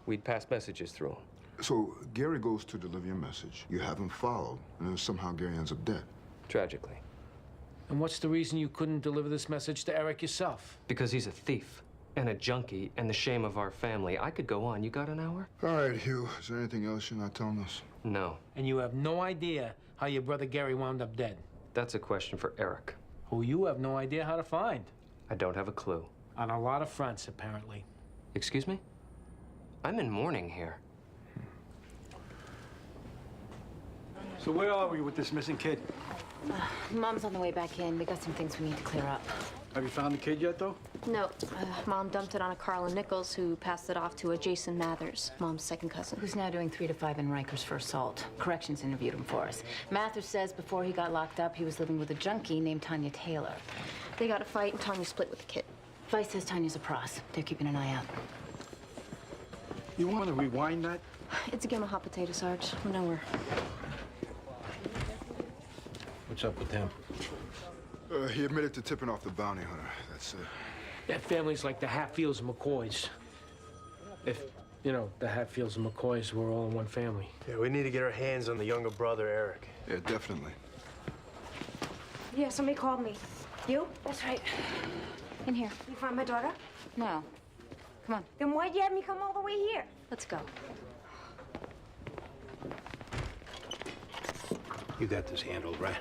We'd pass messages through him. So Gary goes to deliver your message. You have him followed, and then somehow Gary ends up dead. Tragically. And what's the reason you couldn't deliver this message to Eric yourself? Because he's a thief and a junkie and the shame of our family. I could go on. You got an hour? All right, Hugh. Is there anything else you're not telling us? No. And you have no idea how your brother Gary wound up dead? That's a question for Eric. Who you have no idea how to find. I don't have a clue. On a lot of fronts, apparently. Excuse me? I'm in mourning here. So where are we with this missing kid? Mom's on the way back in. We got some things we need to clear up. Have you found the kid yet, though? No. Mom dumped it on a Carlin Nichols, who passed it off to a Jason Mathers, Mom's second cousin. Who's now doing 3 to 5 in Rikers for assault. Corrections interviewed him for us. Mathers says before he got locked up, he was living with a junkie named Tanya Taylor. They got a fight, and Tanya split with the kid. Vice says Tanya's a pros. They're keeping an eye out. You want to rewind that? It's a game of hot potato, Sarge. We're nowhere. What's up with him? He admitted to tipping off the bounty hunter. That's it. That family's like the Hatfields and McCoys. If, you know, the Hatfields and McCoys were all in one family. Yeah, we need to get our hands on the younger brother, Eric. Yeah, definitely. Yeah, somebody called me. You? That's right. In here. You find my daughter? No. Come on. Then why'd you have me come all the way here? Let's go. You got this handled, right?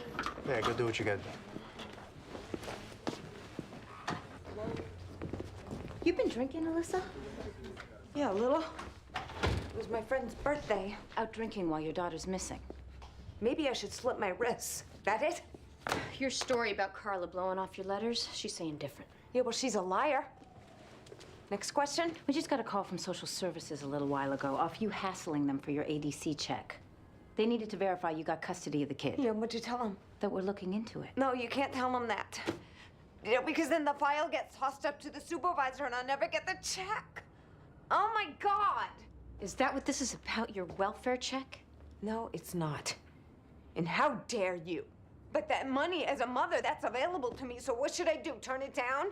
Yeah, go do what you gotta do. You been drinking, Alyssa? Yeah, a little. It was was my friend's birthday. Out drinking while your daughter's missing. Maybe I should slit my wrists. That it? Your story about Carla blowing off your letters, she's saying different. Yeah, well, she's a liar. Next question? We just got a call from social services a little while ago off you hassling them for your ADC check. They needed to verify you got custody of the kid. Yeah, what'd you tell them? That we're looking into it. No, you can't tell them that. You know, because then the file gets tossed up to the supervisor and I'll never get the check. Oh my God! Is that what this is about, your welfare check? No, it's not. And how dare you? But that money, as a mother, that's available to me, so what should I do, turn it down?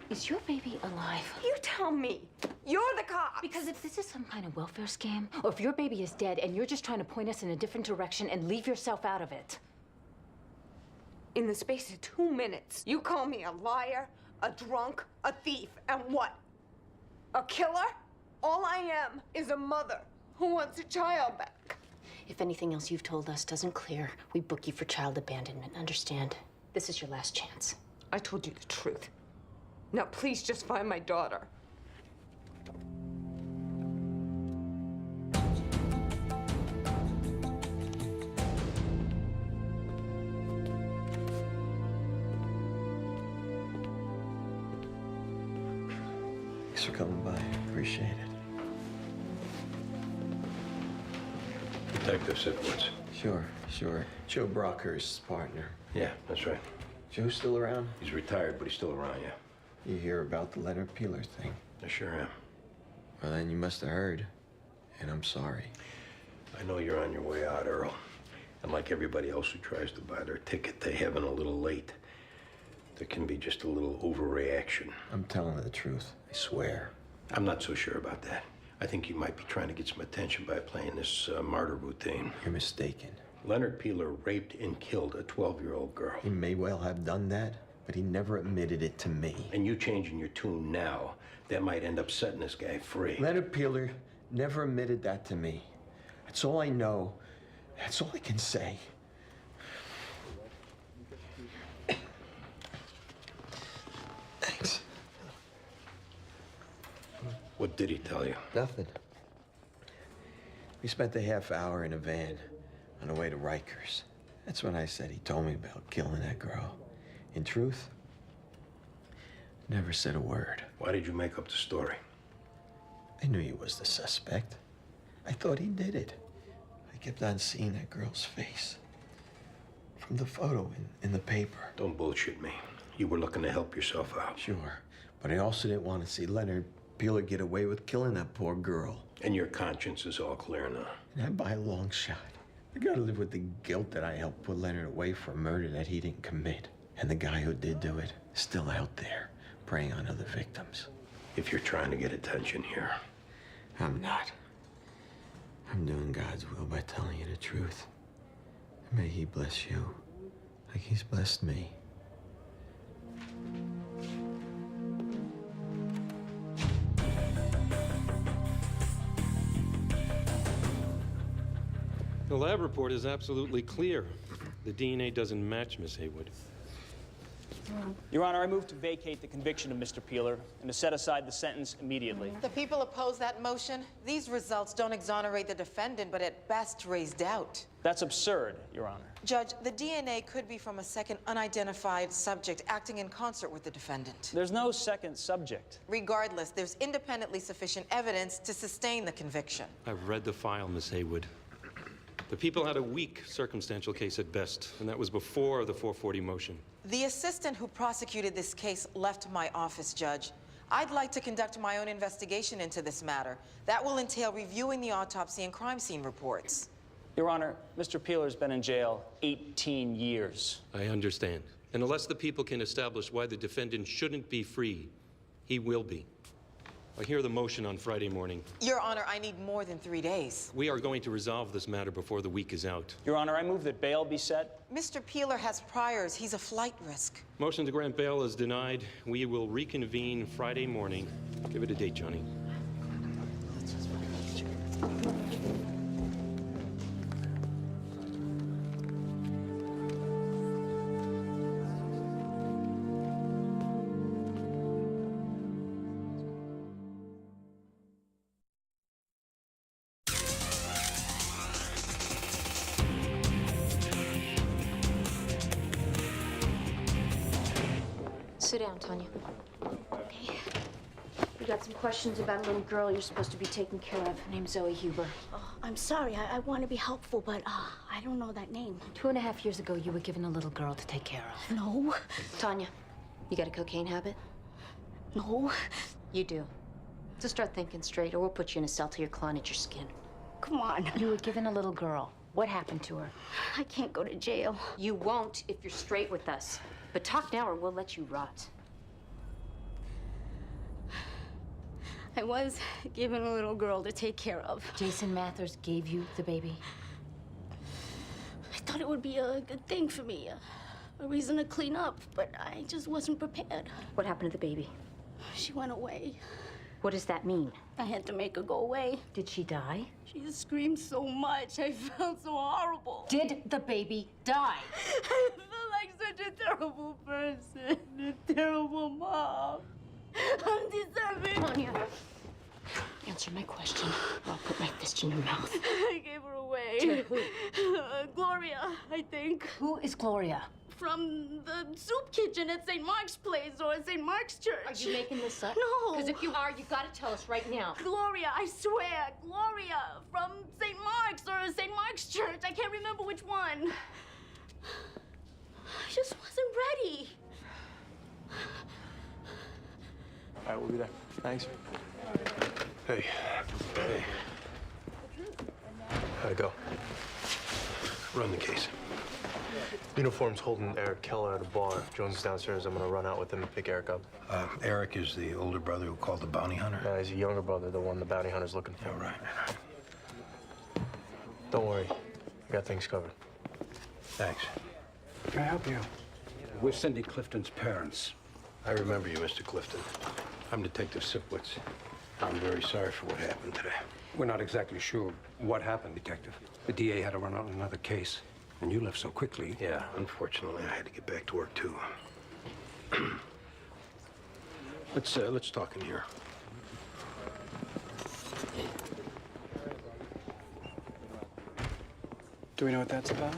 Is your baby alive? You tell me. You're the cop. Because if this is some kind of welfare scam, or if your baby is dead and you're just trying to point us in a different direction and leave yourself out of it. In the space of 2 minutes, you call me a liar, a drunk, a thief, and what? A killer? All I am is a mother who wants a child back. If anything else you've told us doesn't clear, we book you for child abandonment. Understand? This is your last chance. I told you the truth. Now please just find my daughter. Thanks for coming by. Appreciate it. Detective Sipowicz. Sure. Joe Brockhurst's partner. Yeah, that's right. Joe still around? He's retired, but he's still around, yeah. You hear about the Leonard Peeler thing? I sure am. Well, then you must have heard. And I'm sorry. I know you're on your way out, Earl. And like everybody else who tries to buy their ticket to heaven a little late, there can be just a little overreaction. I'm telling the truth. I swear. I'm not so sure about that. I think you might be trying to get some attention by playing this martyr routine. You're mistaken. Leonard Peeler raped and killed a 12-year-old girl. He may well have done that, but he never admitted it to me. And you changing your tune now, that might end up setting this guy free. Leonard Peeler never admitted that to me. That's all I know. That's all I can say. Thanks. What did he tell you? Nothing. We spent a half hour in a van on the way to Rikers. That's when I said he told me about killing that girl. In truth, never said a word. Why did you make up the story? I knew he was the suspect. I thought he did it. I kept on seeing that girl's face. From the photo in the paper. Don't bullshit me. You were looking to help yourself out. Sure, but I also didn't want to see Leonard Peeler get away with killing that poor girl. And your conscience is all clear now. Not by a long shot. I gotta live with the guilt that I helped put Leonard away for a murder that he didn't commit. And the guy who did do it is still out there, preying on other victims. If you're trying to get attention here. I'm not. I'm doing God's will by telling you the truth. May He bless you like He's blessed me. The lab report is absolutely clear. The DNA doesn't match, Miss Haywood. Your Honor, I move to vacate the conviction of Mr. Peeler and to set aside the sentence immediately. The people oppose that motion. These results don't exonerate the defendant, but at best raise doubt. That's absurd, Your Honor. Judge, the DNA could be from a second unidentified subject acting in concert with the defendant. There's no second subject. Regardless, there's independently sufficient evidence to sustain the conviction. I've read the file, Miss Haywood. The people had a weak circumstantial case at best, and that was before the 440 motion. The assistant who prosecuted this case left my office, Judge. I'd like to conduct my own investigation into this matter. That will entail reviewing the autopsy and crime scene reports. Your Honor, Mr. Peeler's been in jail 18 years. I understand. And unless the people can establish why the defendant shouldn't be free, he will be. I hear the motion on Friday morning. Your Honor, I need more than 3 days. We are going to resolve this matter before the week is out. Your Honor, I move that bail be set. Mr. Peeler has priors. He's a flight risk. Motion to grant bail is denied. We will reconvene Friday morning. Give it a date, Johnny. Sit down, Tanya. Okay. We got some questions about a little girl you're supposed to be taking care of, named Zoe Huber. Oh, I'm sorry. I want to be helpful, but I don't know that name. 2.5 years ago, you were given a little girl to take care of. No. Tanya, you got a cocaine habit? No. You do. So start thinking straight, or we'll put you in a cell till you're clawing at your skin. Come on. You were given a little girl. What happened to her? I can't go to jail. You won't if you're straight with us. But talk now or we'll let you rot. I was given a little girl to take care of. Jason Mathers gave you the baby? I thought it would be a good thing for me, a reason to clean up, but I just wasn't prepared. What happened to the baby? She went away. What does that mean? I had to make her go away. Did she die? She screamed so much. I felt so horrible. Did the baby die? I felt like such a terrible person, a terrible mom. Undeserving. Tanya, answer my question, or I'll put my fist in your mouth. I gave her away. To who? Gloria, I think. Who is Gloria? From the soup kitchen at St. Mark's Place or St. Mark's Church. Are you making this up? No. Because if you are, you gotta tell us right now. Gloria, I swear. Gloria from St. Mark's or St. Mark's Church. I can't remember which one. I just wasn't ready. All right, we'll be there. Thanks. Hey. Hey. How'd it go? Run the case. Uniform's holding Eric Keller at a bar. Jones is downstairs. I'm gonna run out with him and pick Eric up. Eric is the older brother who called the bounty hunter? No, he's a younger brother, the one the bounty hunter's looking for. All right. Don't worry. I got things covered. Thanks. Can I help you? We're Cindy Clifton's parents. I remember you, Mr. Clifton. I'm Detective Sipwitz. I'm very sorry for what happened today. We're not exactly sure what happened, Detective. The DA had to run out on another case, and you left so quickly. Yeah, unfortunately, I had to get back to work, too. Let's talk in here. Do we know what that's about?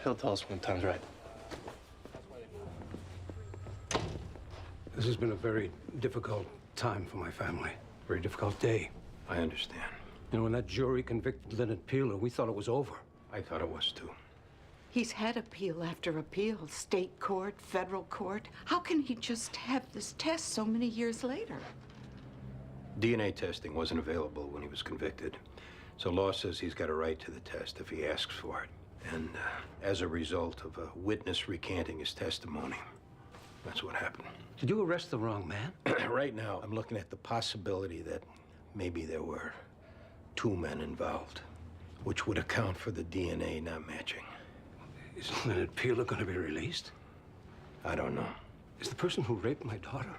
He'll tell us when time's right. This has been a very difficult time for my family. Very difficult day. I understand. You know, when that jury convicted Leonard Peeler, we thought it was over. I thought it was, too. He's had appeal after appeal, state court, federal court. How can he just have this test so many years later? DNA testing wasn't available when he was convicted. So law says he's got a right to the test if he asks for it. And as a result of a witness recanting his testimony, that's what happened. Did you arrest the wrong man? Right now, I'm looking at the possibility that maybe there were 2 men involved, which would account for the DNA not matching. Is Leonard Peeler going to be released? I don't know. Is the person who raped my daughter,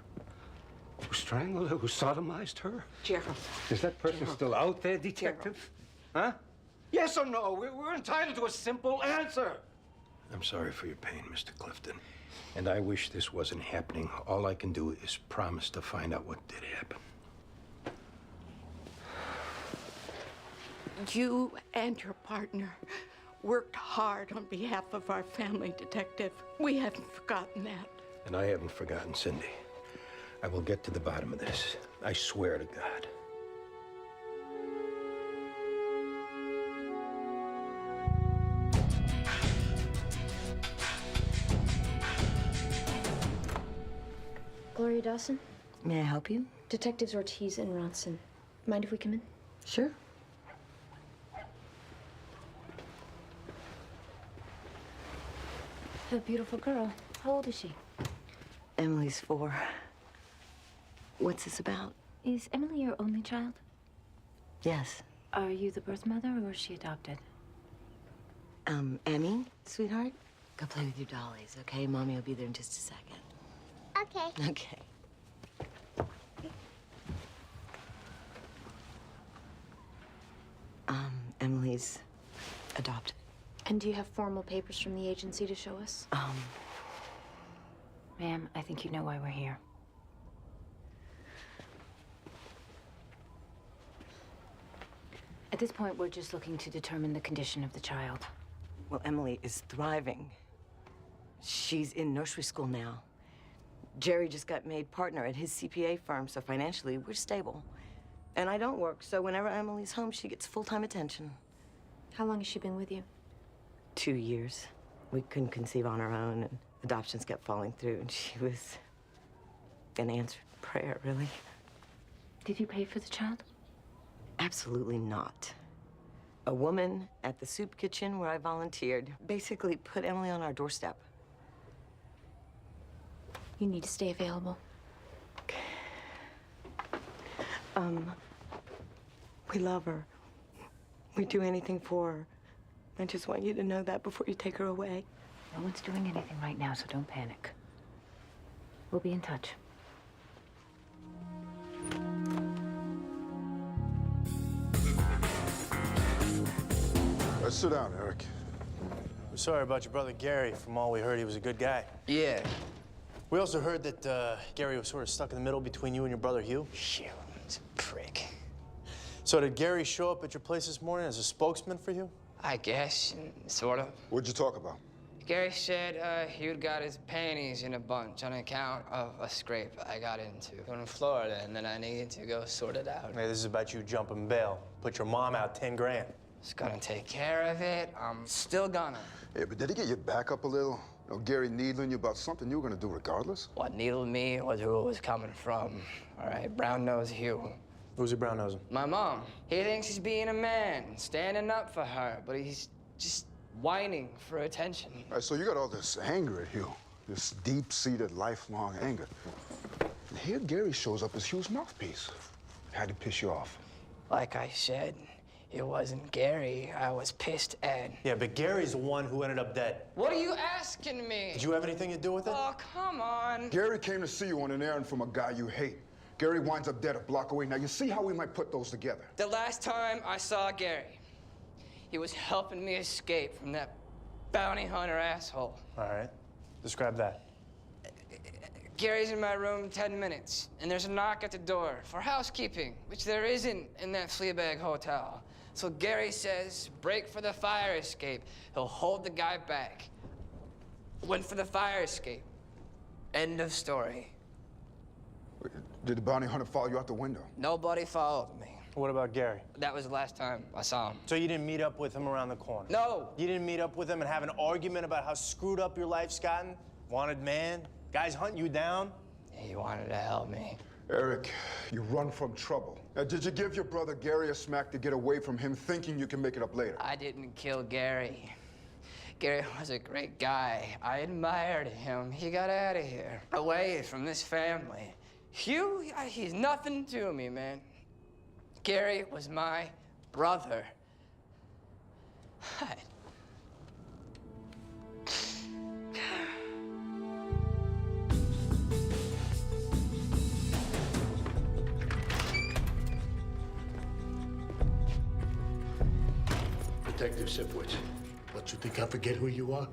who strangled her, who sodomized her? Gerald. Is that person still out there, Detective? Huh? Yes or no? We're entitled to a simple answer. I'm sorry for your pain, Mr. Clifton. And I wish this wasn't happening. All I can do is promise to find out what did happen. You and your partner worked hard on behalf of our family, Detective. We haven't forgotten that. And I haven't forgotten Cindy. I will get to the bottom of this. I swear to God. Gloria Dawson? May I help you? Detectives Ortiz and Ronson. Mind if we come in? Sure. A beautiful girl. How old is she? Emily's 4. What's this about? Is Emily your only child? Yes. Are you the birth mother or is she adopted? Emmy, sweetheart, go play with your dollies, okay? Mommy will be there in just a second. Okay. Okay. Emily's adopted. And do you have formal papers from the agency to show us? Ma'am, I think you know why we're here. At this point, we're just looking to determine the condition of the child. Well, Emily is thriving. She's in nursery school now. Jerry just got made partner at his CPA firm, so financially, we're stable. And I don't work, so whenever Emily's home, she gets full-time attention. How long has she been with you? 2 years. We couldn't conceive on our own, and adoptions kept falling through, and she was an answered prayer, really. Did you pay for the child? Absolutely not. A woman at the soup kitchen where I volunteered basically put Emily on our doorstep. You need to stay available. We love her. We'd do anything for her. I just want you to know that before you take her away. No one's doing anything right now, so don't panic. We'll be in touch. Sit down, Eric. We're sorry about your brother Gary. From all we heard, he was a good guy. Yeah. We also heard that Gary was sort of stuck in the middle between you and your brother Hugh. Hugh, he's a prick. So did Gary show up at your place this morning as a spokesman for you? I guess, sort of. What'd you talk about? Gary said Hugh got his panties in a bunch on account of a scrape I got into in Florida, and then I needed to go sort it out. Hey, this is about you jumping bail. Put your mom out 10 grand. Just gonna take care of it. I'm still gonna. Yeah, but did he get your back up a little? You know, Gary needling you about something you were gonna do regardless? What needled me was who it was coming from. All right, brown-nosed Hugh. Who's he brown-nosing? My mom. He thinks he's being a man, standing up for her, but he's just whining for attention. All right, so you got all this anger at Hugh, this deep-seated, lifelong anger. And here Gary shows up as Hugh's mouthpiece. How'd he piss you off? Like I said, it wasn't Gary I was pissed at. Yeah, but Gary's the one who ended up dead. What are you asking me? Did you have anything to do with it? Oh, come on. Gary came to see you on an errand from a guy you hate. Gary winds up dead a block away. Now, you see how we might put those together? The last time I saw Gary, he was helping me escape from that bounty hunter asshole. All right. Describe that. Gary's in my room 10 minutes, and there's a knock at the door for housekeeping, which there isn't in that Fleabag hotel. So Gary says, break for the fire escape. He'll hold the guy back. Went for the fire escape. End of story. Did the bounty hunter follow you out the window? Nobody followed me. What about Gary? That was the last time I saw him. So you didn't meet up with him around the corner? No. You didn't meet up with him and have an argument about how screwed up your life's gotten? Wanted man? Guys hunting you down? He wanted to help me. Eric, you run from trouble. Now, did you give your brother Gary a smack to get away from him, thinking you can make it up later? I didn't kill Gary. Gary was a great guy. I admired him. He got out of here, away from this family. Hugh, he's nothing to me, man. Gary was my brother. What? Detective Sipwitz. What, you think I forget who you are?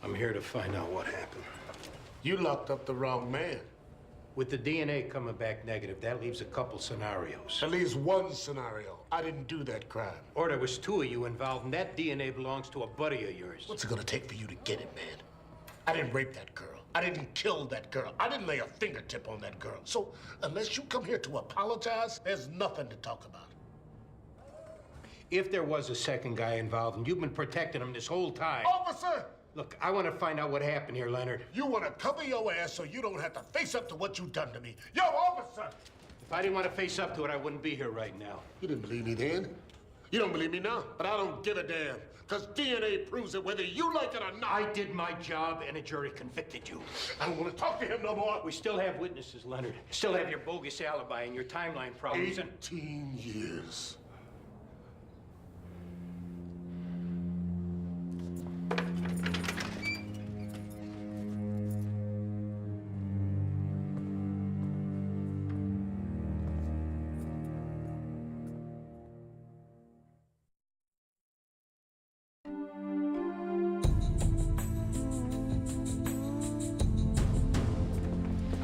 I'm here to find out what happened. You locked up the wrong man. With the DNA coming back negative, that leaves a couple scenarios. At least one scenario. I didn't do that crime. Or there was two of you involved, and that DNA belongs to a buddy of yours. What's it gonna take for you to get it, man? I didn't rape that girl. I didn't kill that girl. I didn't lay a fingertip on that girl. So unless you come here to apologize, there's nothing to talk about. If there was a second guy involved, and you've been protecting him this whole time... Officer! Look, I want to find out what happened here, Leonard. You want to cover your ass so you don't have to face up to what you've done to me. Yo, officer! If I didn't want to face up to it, I wouldn't be here right now. You didn't believe me then. You don't believe me now. But I don't give a damn. Because DNA proves it whether you like it or not. I did my job, and a jury convicted you. I don't want to talk to him no more. We still have witnesses, Leonard. Still have your bogus alibi and your timeline problems. 18 years.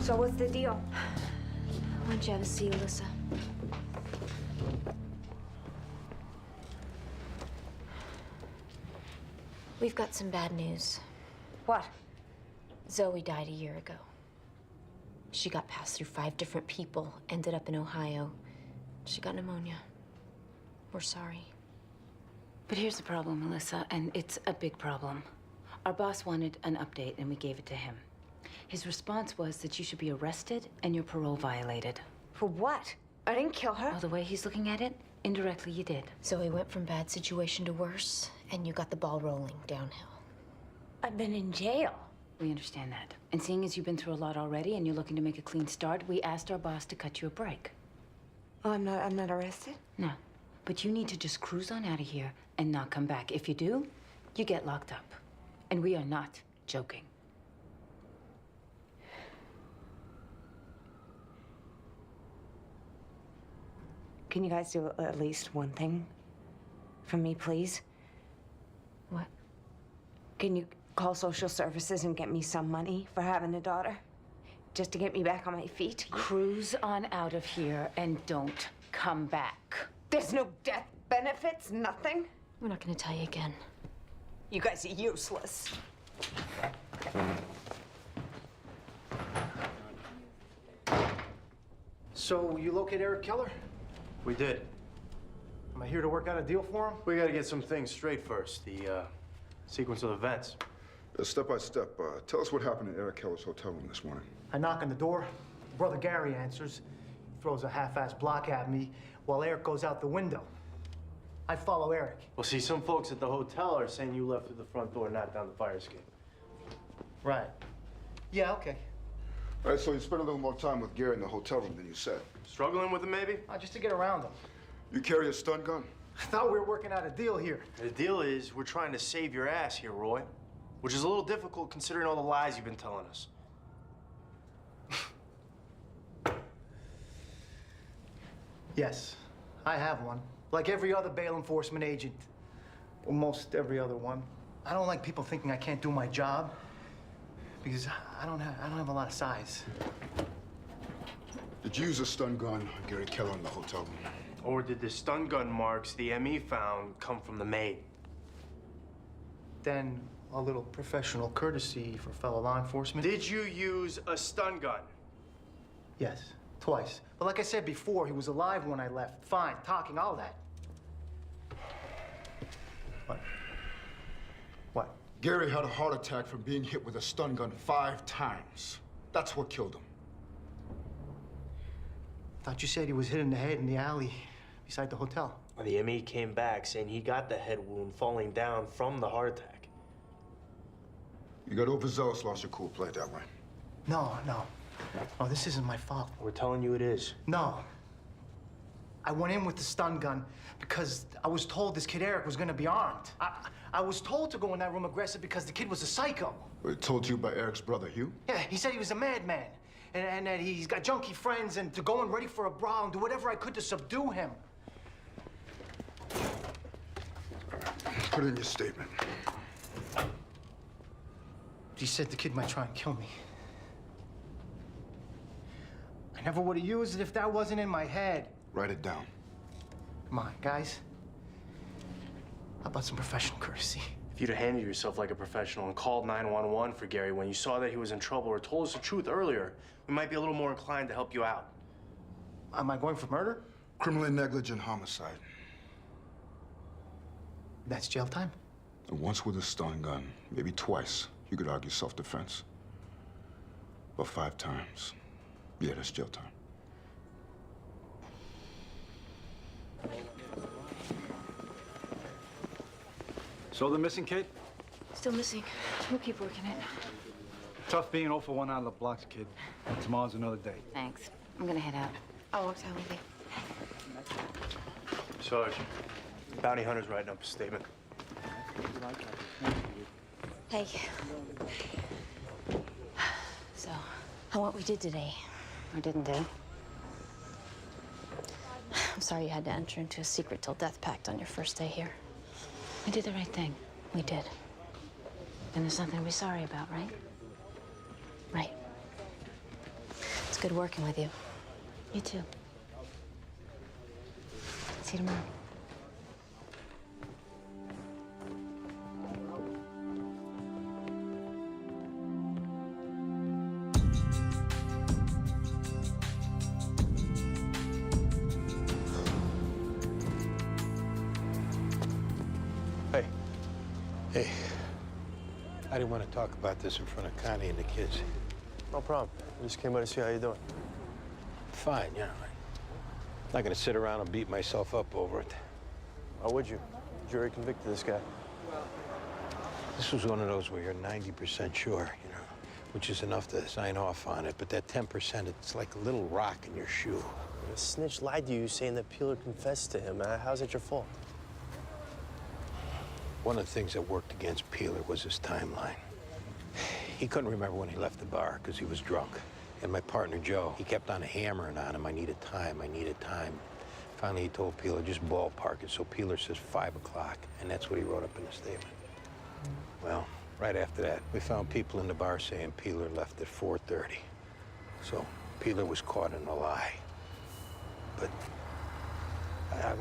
So what's the deal? Why don't you have a seat, Alyssa? We've got some bad news. What? Zoe died a year ago. She got passed through 5 different people, ended up in Ohio. She got pneumonia. We're sorry. But here's the problem, Melissa, and it's a big problem. Our boss wanted an update, and we gave it to him. His response was that you should be arrested and your parole violated. For what? I didn't kill her. Well, the way he's looking at it, indirectly you did. So he went from bad situation to worse, and you got the ball rolling downhill. I've been in jail. We understand that. And seeing as you've been through a lot already and you're looking to make a clean start, we asked our boss to cut you a break. Oh, I'm not arrested? No. But you need to just cruise on out of here and not come back. If you do, you get locked up. And we are not joking. Can you guys do at least one thing for me, please? What? Can you call social services and get me some money for having a daughter? Just to get me back on my feet? Cruise on out of here and don't come back. There's no death benefits, nothing? We're not gonna tell you again. You guys are useless. So, you locate Eric Keller? We did. Am I here to work out a deal for him? We gotta get some things straight first. The sequence of events. Step by step, tell us what happened in Eric Keller's hotel room this morning. I knock on the door. Brother Gary answers. He throws a half-assed block at me while Eric goes out the window. I follow Eric. Well, see, some folks at the hotel are saying you left through the front door, not down the fire escape. Right. Yeah, okay. All right, so you spent a little more time with Gary in the hotel room than you said. Struggling with him, maybe? Just to get around him. You carry a stun gun? I thought we were working out a deal here. The deal is we're trying to save your ass here, Roy. Which is a little difficult considering all the lies you've been telling us. Yes, I have one. Like every other bail enforcement agent. Or most every other one. I don't like people thinking I can't do my job. Because I don't have a lot of size. Did you use a stun gun on Gary Keller in the hotel room? Or did the stun gun marks the ME found come from the maid? Then a little professional courtesy for fellow law enforcement. Did you use a stun gun? Yes, twice. But like I said before, he was alive when I left. Fine, talking, all that. What? What? Gary had a heart attack from being hit with a stun gun 5 times. That's what killed him. Thought you said he was hit in the head in the alley beside the hotel. Well, the ME came back saying he got the head wound falling down from the heart attack. You got overzealous, lost your cool, play it that way. No. Oh, this isn't my fault. We're telling you it is. No. I went in with the stun gun because I was told this kid Eric was gonna be armed. I was told to go in that room aggressive because the kid was a psycho. Were it told you by Eric's brother, Hugh? Yeah, he said he was a madman. And that he's got junkie friends and to go in ready for a brawl and do whatever I could to subdue him. Put in your statement. He said the kid might try and kill me. I never would have used it if that wasn't in my head. Write it down. Come on, guys. How about some professional courtesy? If you'd have handled yourself like a professional and called 911 for Gary when you saw that he was in trouble or told us the truth earlier, we might be a little more inclined to help you out. Am I going for murder? Criminally negligent homicide. That's jail time? And once with a stun gun, maybe twice, you could argue self-defense. But 5 times, yeah, that's jail time. So the missing kid? Still missing. We'll keep working it. Tough being 0 for 1 out of the blocks, kid. Tomorrow's another day. Thanks. I'm gonna head out. I'll walk down with you. Sarge, bounty hunter's writing up a statement. Hey. So, how what we did today, or didn't do? I'm sorry you had to enter into a secret till death pact on your first day here. We did the right thing. We did. And there's nothing to be sorry about, right? Right. It's good working with you. You too. See you tomorrow. Hey, I didn't want to talk about this in front of Connie and the kids. No problem. I just came by to see how you're doing. Fine, you know. I'm not going to sit around and beat myself up over it. Why would you? Jury convicted this guy. This was one of those where you're 90% sure, you know, which is enough to sign off on it. But that 10%, it's like a little rock in your shoe. The snitch lied to you saying that Peeler confessed to him. How's that your fault? One of the things that worked against Peeler was his timeline. He couldn't remember when he left the bar because he was drunk. And my partner, Joe, he kept on hammering on him. I needed time, I needed time. Finally, he told Peeler, just ballpark it. So Peeler says 5 o'clock, and that's what he wrote up in the statement. Well, right after that, we found people in the bar saying Peeler left at 4:30. So Peeler was caught in a lie. But I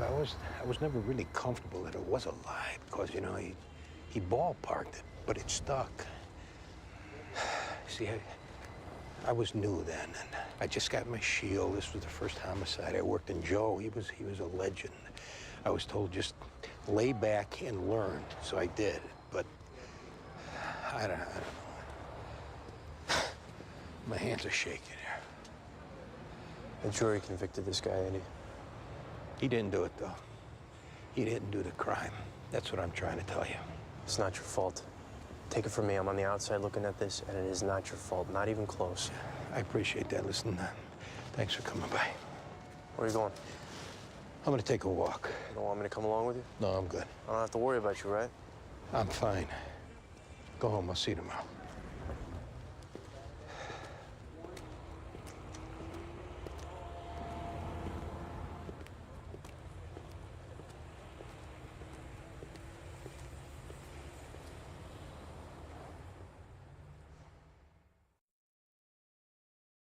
was never really comfortable that it was a lie because, you know, he ballparked it, but it stuck. See, I was new then, and I just got my shield. This was the first homicide I worked in. Joe, he was a legend. I was told just lay back and learn, so I did. But I don't know. My hands are shaking here. The jury convicted this guy, Andy. He didn't do it, though. He didn't do the crime. That's what I'm trying to tell you. It's not your fault. Take it from me, I'm on the outside looking at this, and it is not your fault, not even close. I appreciate that. Listen, thanks for coming by. Where are you going? I'm gonna take a walk. You don't want me to come along with you? No, I'm good. I don't have to worry about you, right? I'm fine. Go home, I'll see you tomorrow.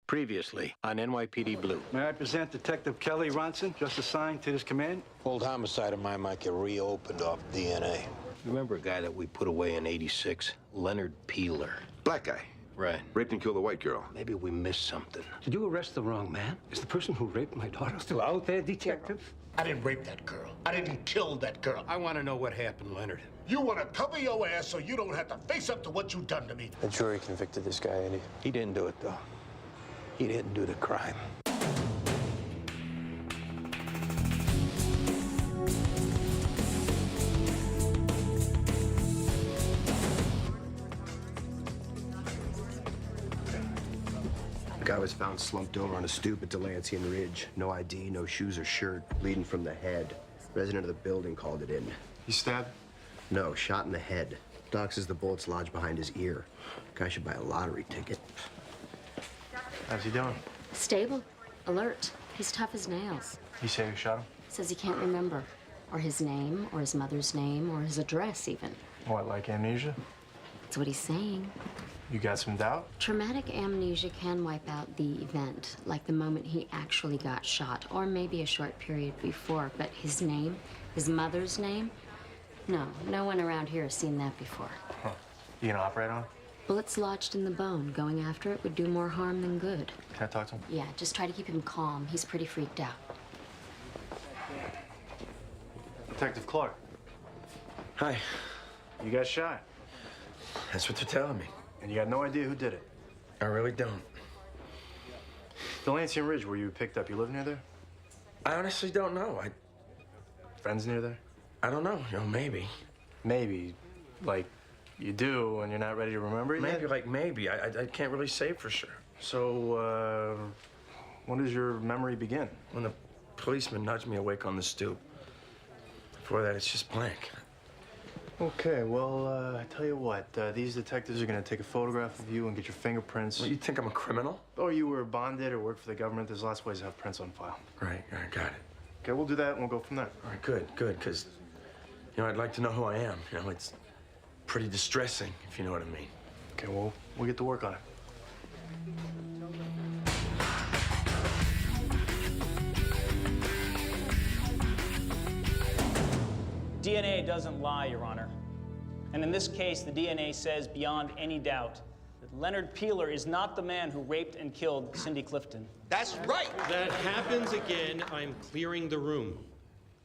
Previously on NYPD Blue. May I present Detective Kelly Ronson, just assigned to this command? Old homicide of mine might get reopened off DNA. Remember a guy that we put away in '86? Leonard Peeler. Black guy. Right. Raped and killed a white girl. Maybe we missed something. Did you arrest the wrong man? Is the person who raped my daughter still out there, detective? I didn't rape that girl. I didn't kill that girl. I want to know what happened, Leonard. You want to cover your ass so you don't have to face up to what you've done to me. The jury convicted this guy, Andy. He didn't do it, though. He didn't do the crime. The guy was found slumped over on a stoop at Delancey Ridge. No ID, no shoes or shirt, bleeding from the head. Resident of the building called it in. He stabbed? No, shot in the head. Doc says the bullet's lodged behind his ear. Guy should buy a lottery ticket. How's he doing? Stable, alert. He's tough as nails. You say who shot him? Says he can't remember, or his name, or his mother's name, or his address even. What, like amnesia? That's what he's saying. You got some doubt? Traumatic amnesia can wipe out the event, like the moment he actually got shot, or maybe a short period before. But his name, his mother's name, no one around here has seen that before. Huh. You gonna operate on him? Bullets lodged in the bone. Going after it would do more harm than good. Can I talk to him? Yeah, just try to keep him calm. He's pretty freaked out. Detective Clark. Hi. You got shot. That's what they're telling me. And you got no idea who did it. I really don't. Delancey Ridge, where you picked up, you live near there? I honestly don't know. Friends near there? I don't know. You know, maybe. Maybe. Like, you do, and you're not ready to remember it Maybe, yet? like maybe. I can't really say for sure. So, when does your memory begin? When the policeman nudged me awake on the stoop. Before that, it's just blank. Okay, well, I tell you what. These detectives are gonna take a photograph of you and get your fingerprints. Well, you think I'm a criminal? Or you were bonded or worked for the government. There's lots of ways to have prints on file. Right, got it. Okay, we'll do that and we'll go from there. All right, good, because, you know, I'd like to know who I am. You know, it's pretty distressing, if you know what I mean. Okay, well, we'll get to work on it. DNA doesn't lie, Your Honor. And in this case, the DNA says beyond any doubt that Leonard Peeler is not the man who raped and killed Cindy Clifton. That's right. If that happens again, I'm clearing the room.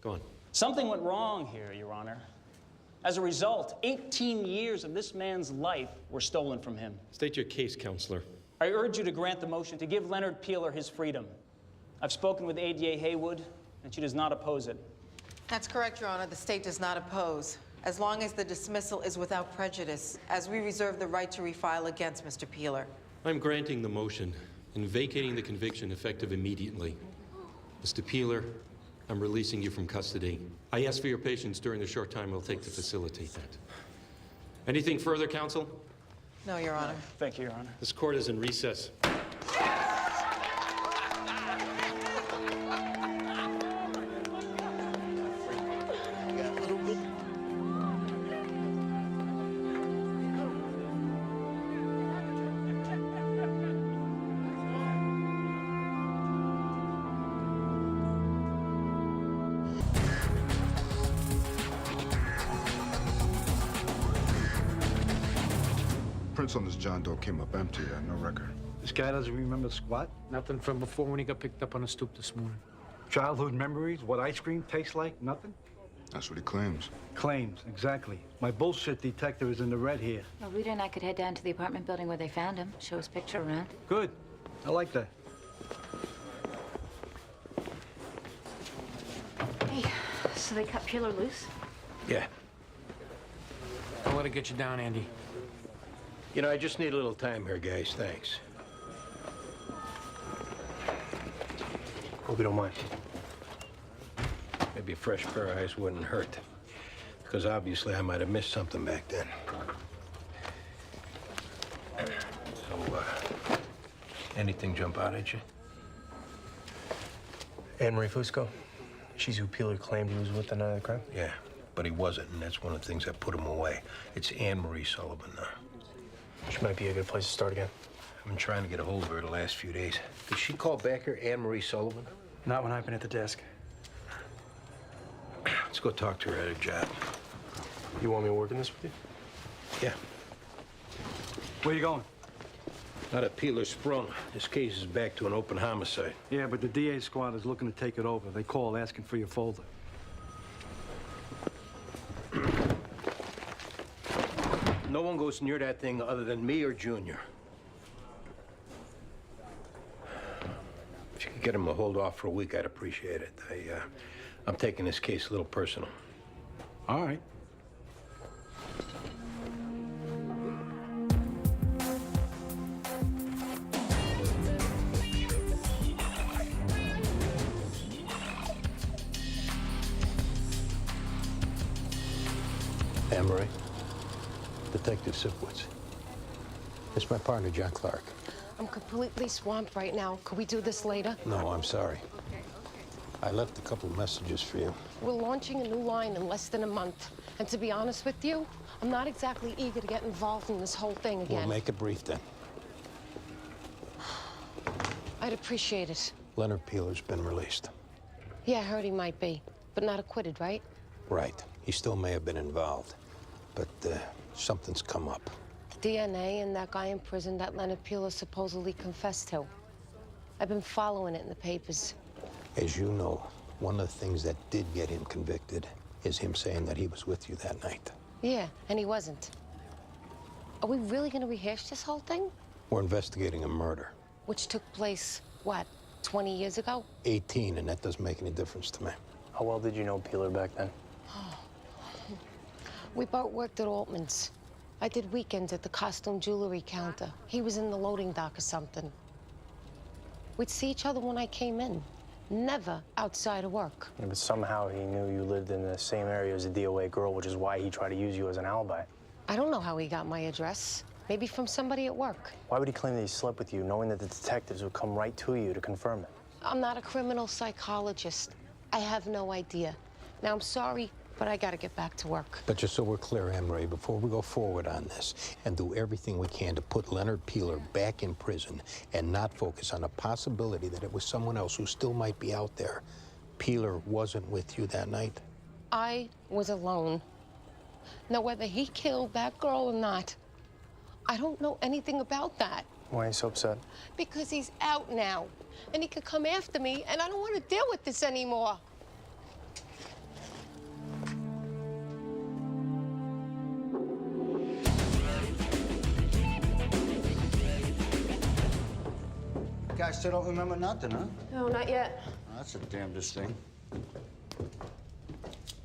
Go on. Something went wrong here, Your Honor. As a result, 18 years of this man's life were stolen from him. State your case, counselor. I urge you to grant the motion to give Leonard Peeler his freedom. I've spoken with ADA Haywood, and she does not oppose it. That's correct, Your Honor. The state does not oppose, as long as the dismissal is without prejudice, as we reserve the right to refile against Mr. Peeler. I'm granting the motion and vacating the conviction effective immediately. Mr. Peeler, I'm releasing you from custody. I ask for your patience during the short time it'll take to facilitate that. Anything further, counsel? No, Your Honor. Thank you, Your Honor. This court is in recess. Prints on this John Doe came up empty. No record. This guy doesn't remember squat? Nothing from before when he got picked up on the stoop this morning. Childhood memories? What ice cream tastes like? Nothing? That's what he claims. Claims, exactly. My bullshit detector is in the red here. Well, Rita and I could head down to the apartment building where they found him, show his picture around. Good. I like that. Hey, so they cut Peeler loose? Yeah. Don't let it get you down, Andy. You know, I just need a little time here, guys. Thanks. Hope you don't mind. Maybe a fresh pair of eyes wouldn't hurt. Because obviously I might have missed something back then. So, anything jump out at you? Anne-Marie Fusco. She's who Peeler claimed he was with the night of the crime? Yeah, but he wasn't, and that's one of the things that put him away. It's Anne-Marie Sullivan now. Which might be a good place to start again. I've been trying to get a hold of her the last few days. Did she call back here Anne-Marie Sullivan? Not when I've been at the desk. Let's go talk to her at her job. You want me working this with you? Yeah. Where you going? Now that Peeler's sprung, this case is back to an open homicide. Yeah, but the DA squad is looking to take it over. They called asking for your folder. No one goes near that thing other than me or Junior. If you could get him to hold off for a week, I'd appreciate it. I'm taking this case a little personal. All right. Anne-Marie, Detective Sipwitz. It's my partner, John Clark. I'm completely swamped right now. Could we do this later? No, I'm sorry. I left a couple messages for you. We're launching a new line in less than a month. And to be honest with you, I'm not exactly eager to get involved in this whole thing again. We'll make it brief then. I'd appreciate it. Leonard Peeler's been released. Yeah, I heard he might be, but not acquitted, right? Right. He still may have been involved, but something's come up. The DNA and that guy in prison that Leonard Peeler supposedly confessed to. I've been following it in the papers. As you know, one of the things that did get him convicted is him saying that he was with you that night. Yeah, and he wasn't. Are we really gonna rehash this whole thing? We're investigating a murder. Which took place, what, 20 years ago? 18, and that doesn't make any difference to me. How well did you know Peeler back then? We both worked at Altman's. I did weekends at the costume jewelry counter. He was in the loading dock or something. We'd see each other when I came in. Never outside of work. Yeah, but somehow he knew you lived in the same area as a DOA girl, which is why he tried to use you as an alibi. I don't know how he got my address. Maybe from somebody at work. Why would he claim that he slept with you, knowing that the detectives would come right to you to confirm it? I'm not a criminal psychologist. I have no idea. Now, I'm sorry, but I gotta get back to work. But just so we're clear, Anne-Marie, before we go forward on this and do everything we can to put Leonard Peeler back in prison and not focus on the possibility that it was someone else who still might be out there, Peeler wasn't with you that night? I was alone. Now, whether he killed that girl or not, I don't know anything about that. Why are you so upset? Because he's out now, and he could come after me, and I don't want to deal with this anymore. guys still don't remember nothing, huh? No, not yet. That's the damnedest thing.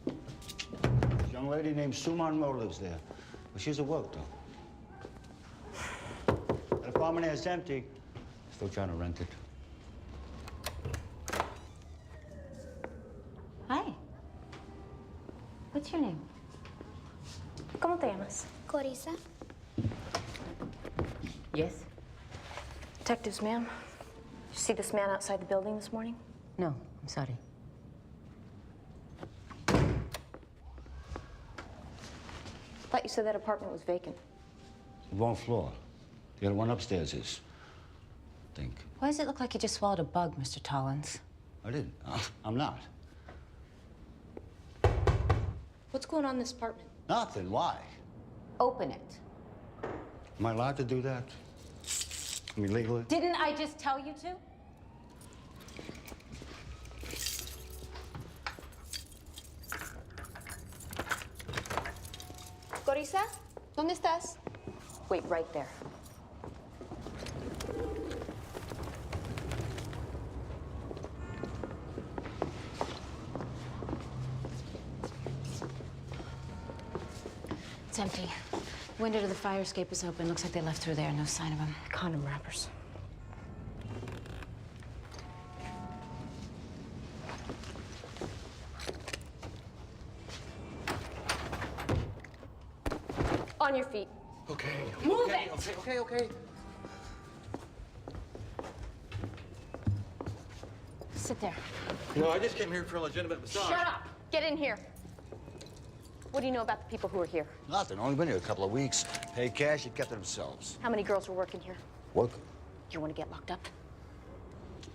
This young lady named Sue Monroe lives there. Well, she's at work, though. That apartment there's empty. Still trying to rent it. Hi. What's your name? ¿Cómo te llamas? Clarissa? Yes? Detectives, ma'am. You see this man outside the building this morning? No, I'm sorry. Thought you said that apartment was vacant. The wrong floor. The other one upstairs is. I think. Why does it look like you just swallowed a bug, Mr. Tollins? I didn't. I'm not. What's going on in this apartment? Nothing. Why? Open it. Am I allowed to do that? I mean, legally? Didn't I just tell you to? Clarissa, ¿dónde estás? Wait, right there. It's empty. Window to the fire escape is open. Looks like they left through there. No sign of them. Condom wrappers. On your feet. Okay. Move okay, it! Okay. Sit there. No, I just came here for a legitimate massage. Shut up! Get in here. What do you know about the people who are here? Nothing. Only been here a couple of weeks. Paid cash and kept to themselves. How many girls were working here? Working. You want to get locked up?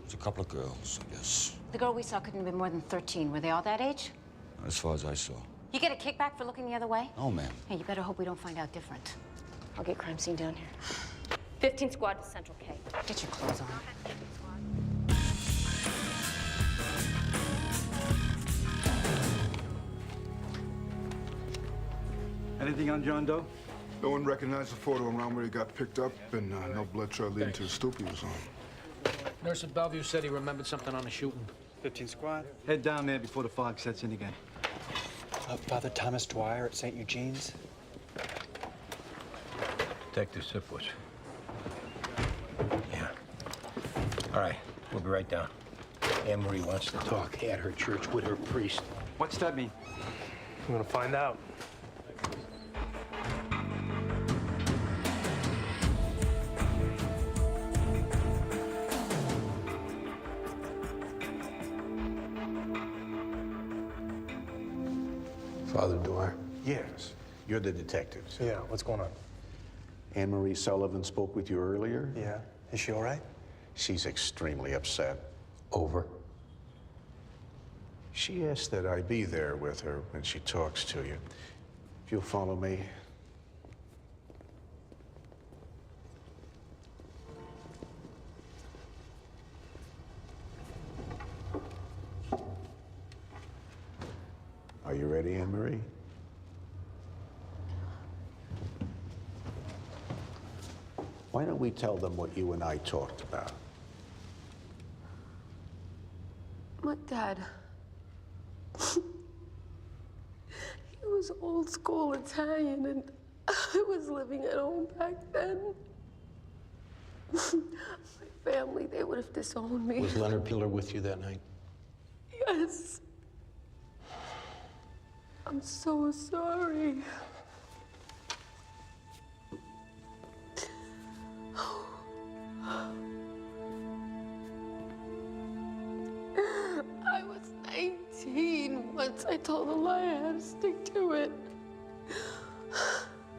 There's a couple of girls, I guess. The girl we saw couldn't have been more than 13. Were they all that age? As far as I saw. You get a kickback for looking the other way? No, ma'am. Hey, you better hope we don't find out different. I'll get crime scene down here. 15 squad to Central K. Get your clothes on. Anything on John Doe? No one recognized the photo around where he got picked up, and no blood trail leading to the stoop he was on. Nurse at Bellevue said he remembered something on the shooting. 15 squad. Head down there before the fog sets in again. Father Thomas Dwyer at St. Eugene's. Detective Sipwith. Yeah. All right, we'll be right down. Anne Marie wants to talk at her church with her priest. What's that mean? I'm gonna find out. Father Dwyer. Yes, you're the detectives. Yeah, what's going on? Anne Marie Sullivan spoke with you earlier. Yeah. Is she all right? She's extremely upset. Over. She asked that I be there with her when she talks to you. If you'll follow me. Are you ready, Anne Marie? Why don't we tell them what you and I talked about? My dad. He was old school Italian, and I was living at home back then. My family, they would have disowned me. Was Leonard Peeler with you that night? Yes. I'm so sorry. I was 19 once I told a lie. I had to stick to it.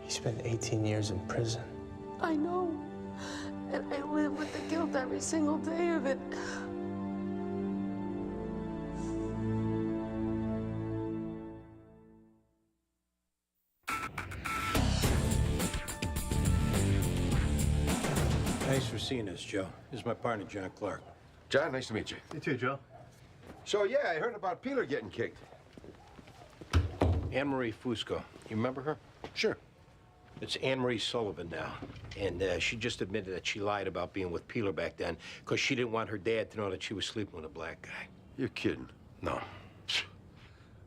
He spent 18 years in prison. I know. And I live with the guilt every single day of it. Thanks for seeing us, Joe. This is my partner, John Clark. John, nice to meet you. You too, Joe. So, yeah, I heard about Peeler getting kicked. Anne Marie Fusco. You remember her? Sure. It's Anne Marie Sullivan now. And she just admitted that she lied about being with Peeler back then because she didn't want her dad to know that she was sleeping with a black guy. You're kidding. No.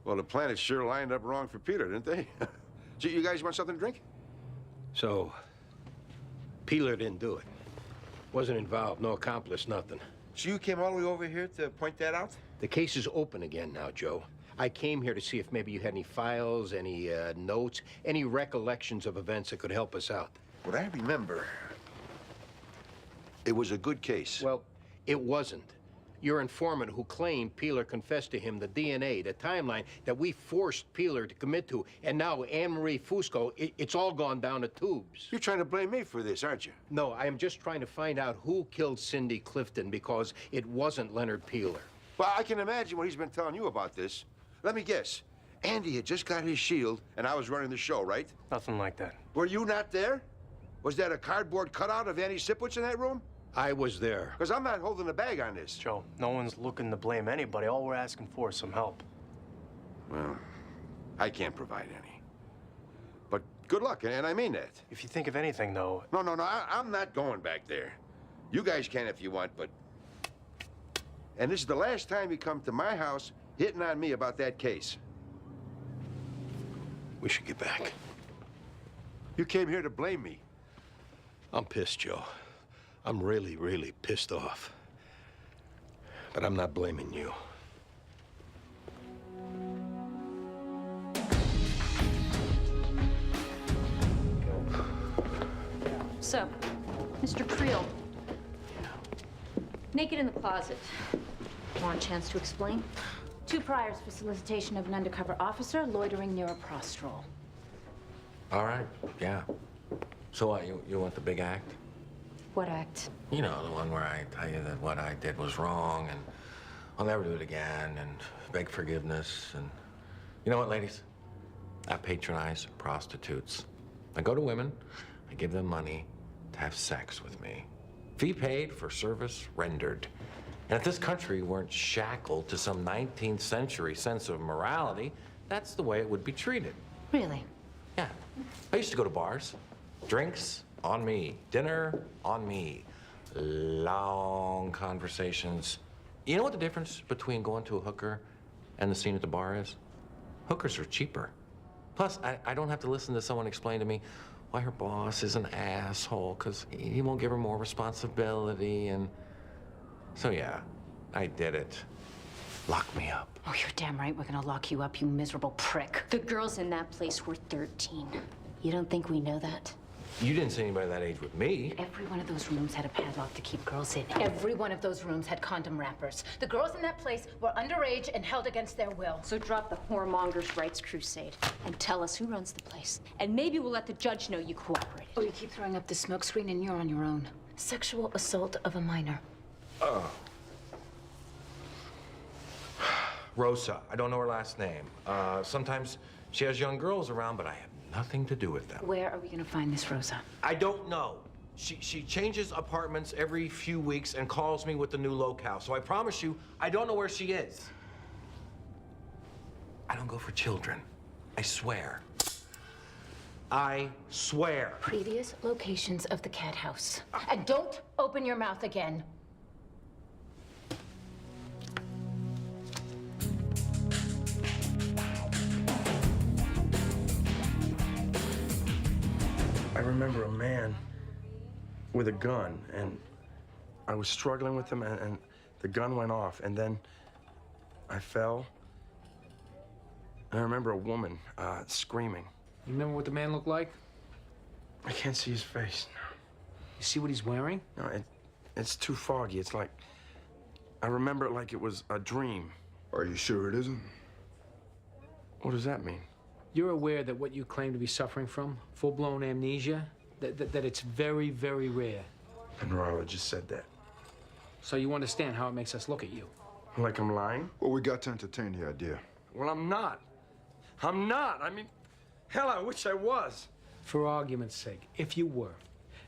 Well, the planets sure lined up wrong for Peter, didn't they? So you guys want something to drink? So, Peeler didn't do it. Wasn't involved, no accomplice, nothing. So you came all the way over here to point that out? The case is open again now, Joe. I came here to see if maybe you had any files, any notes, any recollections of events that could help us out. What I remember, it was a good case. Well, it wasn't. Your informant who claimed Peeler confessed to him the DNA, the timeline that we forced Peeler to commit to, and now Anne-Marie Fusco, it's all gone down the tubes. You're trying to blame me for this, aren't you? No, I am just trying to find out who killed Cindy Clifton because it wasn't Leonard Peeler. Well, I can imagine what he's been telling you about this. Let me guess. Andy had just got his shield, and I was running the show, right? Nothing like that. Were you not there? Was that a cardboard cutout of Andy Sipowicz in that room? I was there. Because I'm not holding the bag on this. Joe, no one's looking to blame anybody. All we're asking for is some help. Well, I can't provide any. But good luck, and I mean that. If you think of anything, though... No, I'm not going back there. You guys can if you want, but... And this is the last time you come to my house hitting on me about that case. We should get back. You came here to blame me. I'm pissed, Joe. I'm really, really pissed off. But I'm not blaming you. So, Mr. Creel, naked in the closet. Want a chance to explain? 2 priors for solicitation of an undercover officer, loitering near a prostrol. All right, yeah. So what, you want the big act? What act? You know, the one where I tell you that what I did was wrong and I'll never do it again and beg forgiveness and... You know what, ladies? I patronize prostitutes. I go to women, I give them money to have sex with me. Fee paid for service rendered. And if this country weren't shackled to some 19th century sense of morality, that's the way it would be treated. Really? Yeah. I used to go to bars. Drinks on me. Dinner on me. Long conversations. You know what the difference between going to a hooker and the scene at the bar is? Hookers are cheaper. Plus, I don't have to listen to someone explain to me why her boss is an asshole, because he won't give her more responsibility, and... So yeah, I did it. Lock me up. Oh, you're damn right we're gonna lock you up, you miserable prick. The girls in that place were 13. You don't think we know that? You didn't see anybody that age with me. Every one of those rooms had a padlock to keep girls in. Every one of those rooms had condom wrappers. The girls in that place were underage and held against their will. So drop the whoremonger's rights crusade and tell us who runs the place. And maybe we'll let the judge know you cooperated. Or you keep throwing up the smokescreen and you're on your own. Sexual assault of a minor. Oh. Rosa. I don't know her last name. Sometimes she has young girls around, but I have nothing to do with them. Where are we gonna find this Rosa? I don't know. She changes apartments every few weeks and calls me with the new locale. So I promise you, I don't know where she is. I don't go for children. I swear. I swear. Previous locations of the cat house. And don't open your mouth again. I remember a man with a gun, and I was struggling with him, and the gun went off, and then I fell. And I remember a woman screaming. You remember what the man looked like? I can't see his face. You see what he's wearing? No, it's too foggy. It's like, I remember it like it was a dream. Are you sure it isn't? What does that mean? You're aware that what you claim to be suffering from, full-blown amnesia, that it's very, very rare. The neurologist said that. So you understand how it makes us look at you. Like I'm lying? Well, we got to entertain the idea. Well, I'm not. I'm not. I mean, hell, I wish I was. For argument's sake, if you were,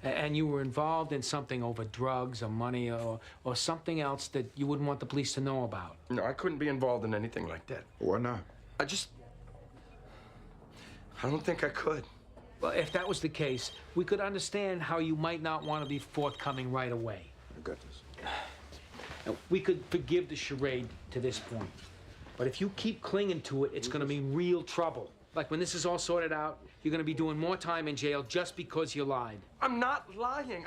and you were involved in something over drugs or money or something else that you wouldn't want the police to know about. No, I couldn't be involved in anything like that. Why not? I don't think I could. Well, if that was the case, we could understand how you might not want to be forthcoming right away. I got this. Now, we could forgive the charade to this point. But if you keep clinging to it, it's going to be real trouble. Like when this is all sorted out, you're going to be doing more time in jail just because you lied. I'm not lying.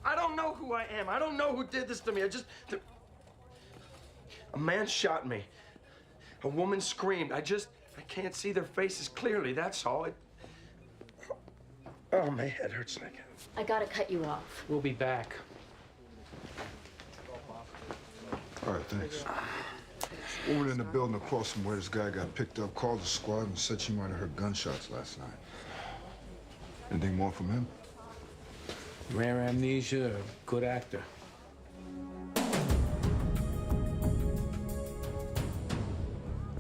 I don't know who I am. I don't know who did this to me. A man shot me. A woman screamed. I can't see their faces clearly, that's all. Oh, my head hurts like hell. I gotta cut you off. We'll be back. All right, thanks. Woman in the building across from where this guy got picked up called the squad and said she might have heard gunshots last night. Anything more from him? Rare amnesia, good actor.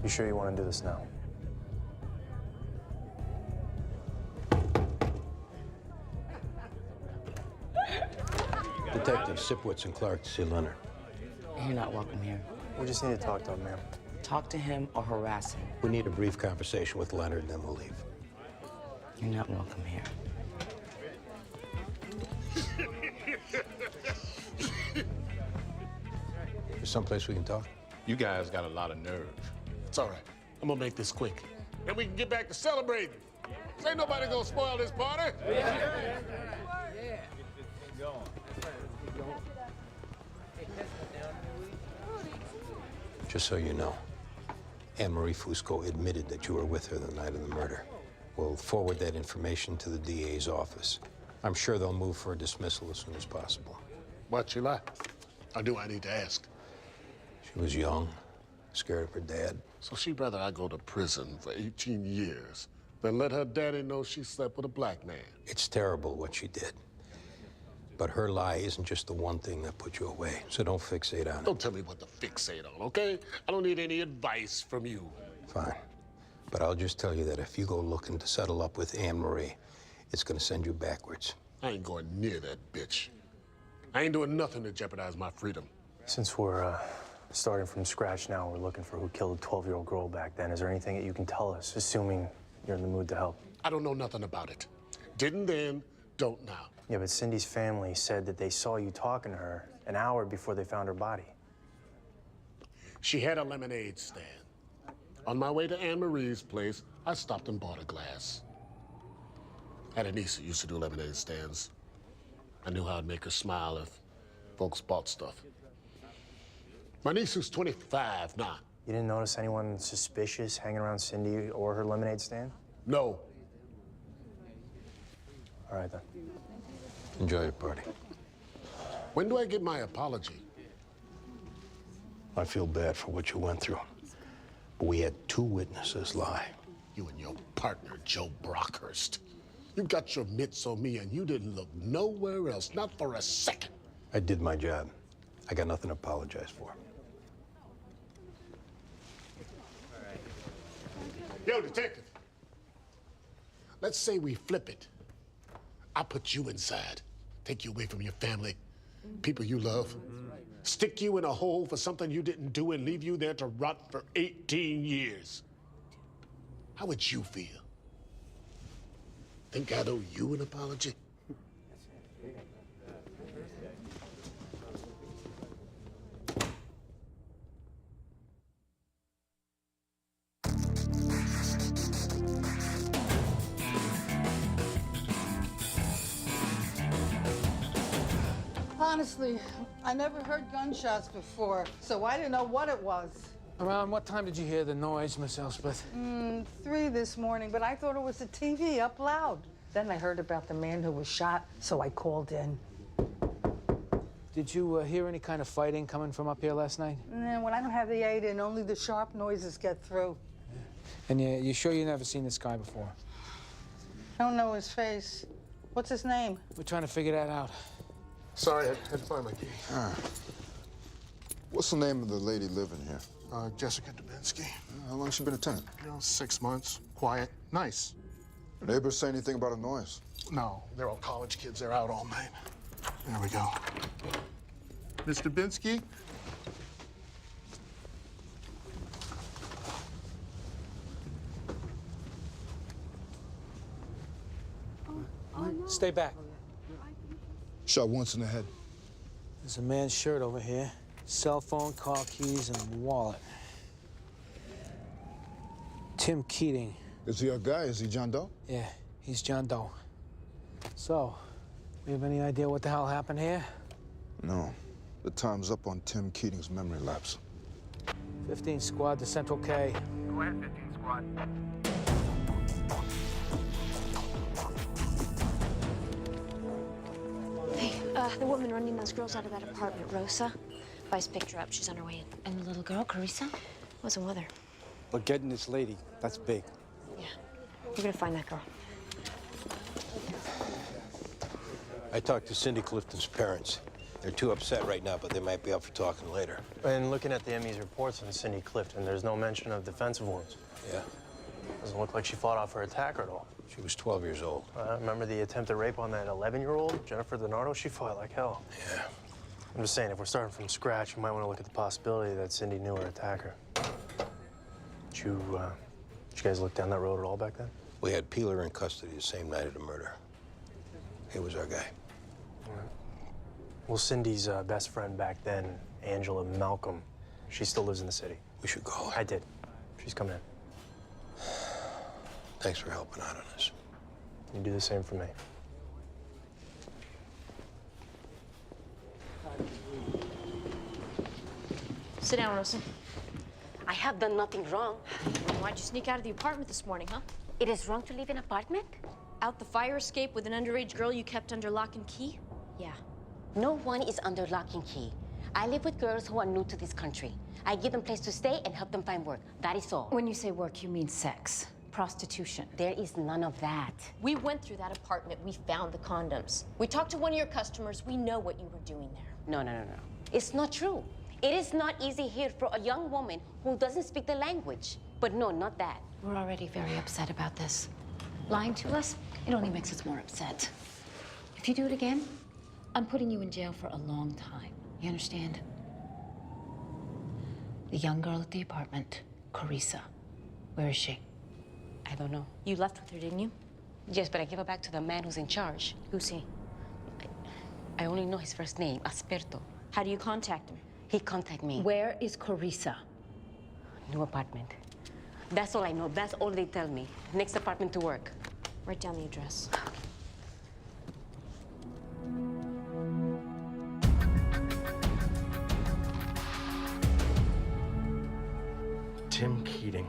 You sure you want to do this now? Detectives Sipowicz and Clark to see Leonard. You're not welcome here. We just need to talk to him, ma'am. Talk to him or harass him. We need a brief conversation with Leonard, and then we'll leave. You're not welcome here. There's someplace we can talk? You guys got a lot of nerve. It's all right. I'm gonna make this quick. And we can get back to celebrating. Ain't nobody gonna spoil this party. Just so you know, Anne-Marie Fusco admitted that you were with her the night of the murder. We'll forward that information to the DA's office. I'm sure they'll move for a dismissal as soon as possible. Why'd she lie? Or do I need to ask? She was young, scared of her dad. So she'd rather I go to prison for 18 years than let her daddy know she slept with a black man. It's terrible what she did. But her lie isn't just the one thing that put you away, so don't fixate on it. Don't tell me what to fixate on, okay? I don't need any advice from you. Fine. But I'll just tell you that if you go looking to settle up with Anne-Marie, it's gonna send you backwards. I ain't going near that bitch. I ain't doing nothing to jeopardize my freedom. Since we're starting from scratch now, we're looking for who killed a 12-year-old girl back then. Is there anything that you can tell us, assuming you're in the mood to help? I don't know nothing about it. Didn't then, don't now. Yeah, but Cindy's family said that they saw you talking to her an hour before they found her body. She had a lemonade stand. On my way to Anne-Marie's place, I stopped and bought a glass. I had a niece who used to do lemonade stands. I knew how I'd make her smile if folks bought stuff. My niece who's 25 now. You didn't notice anyone suspicious hanging around Cindy or her lemonade stand? No. All right, then. Enjoy your party. When do I get my apology? I feel bad for what you went through. But we had 2 witnesses lie. You and your partner, Joe Brockhurst. You got your mitts on me and you didn't look nowhere else, not for a second. I did my job. I got nothing to apologize for. Yo, detective. Let's say we flip it. I put you inside, take you away from your family, people you love, stick you in a hole for something you didn't do and leave you there to rot for 18 years. How would you feel? Think I'd owe you an apology? Honestly, I never heard gunshots before, so I didn't know what it was. Around what time did you hear the noise, Miss Elspeth? 3 this morning, but I thought it was the TV up loud. Then I heard about the man who was shot, so I called in. Did you hear any kind of fighting coming from up here last night? When I don't have the 8 in, only the sharp noises get through. And you sure you never seen this guy before? I don't know his face. What's his name? We're trying to figure that out. Sorry, I had to find my key. What's the name of the lady living here? Jessica Dubinsky. How long she been a tenant? 6 months. Quiet. Nice. Neighbors say anything about a noise? No, they're all college kids. They're out all night. There we go. Miss Dubinsky? Stay back. Shot once in the head. There's a man's shirt over here. Cell phone, car keys, and wallet. Tim Keating. Is he a guy? Is he John Doe? Yeah, he's John Doe. So, we have any idea what the hell happened here? No. The time's up on Tim Keating's memory lapse. 15 squad to Central K. Go ahead, 15 squad. Hey, the woman running those girls out of that apartment, Rosa. Vice picked her up. She's on her way in. And the little girl, Carissa? Wasn't with her. But getting this lady, that's big. Yeah. We're gonna find that girl. I talked to Cindy Clifton's parents. They're too upset right now, but they might be up for talking later. And looking at the ME's reports on Cindy Clifton, there's no mention of defensive wounds. Yeah. Doesn't look like she fought off her attacker at all. She was 12 years old. Remember the attempted rape on that 11-year-old, Jennifer Donardo? She fought like hell. Yeah. I'm just saying, if we're starting from scratch, we might want to look at the possibility that Cindy knew her attacker. Did you guys look down that road at all back then? We had Peeler in custody the same night of the murder. He was our guy. All right. Well, Cindy's best friend back then, Angela Malcolm, she still lives in the city. We should call her. I did. She's coming in. Thanks for helping out on this. You do the same for me. Sit down, Rosa. I have done nothing wrong. Why'd you sneak out of the apartment this morning, huh? It is wrong to leave an apartment? Out the fire escape with an underage girl you kept under lock and key? Yeah. No one is under lock and key. I live with girls who are new to this country. I give them place to stay and help them find work. That is all. When you say work, you mean sex, prostitution. There is none of that. We went through that apartment. We found the condoms. We talked to one of your customers. We know what you were doing there. No. It's not true. It is not easy here for a young woman who doesn't speak the language. But no, not that. We're already very upset about this. Lying to us, it only makes us more upset. If you do it again, I'm putting you in jail for a long time. You understand? The young girl at the apartment, Carissa. Where is she? I don't know. You left with her, didn't you? Yes, but I gave her back to the man who's in charge. Who's he? I only know his first name, Asperto. How do you contact him? He contacted me. Where is Carissa? New apartment. That's all I know. That's all they tell me. Next apartment to work. Write down the address. Tim Keating.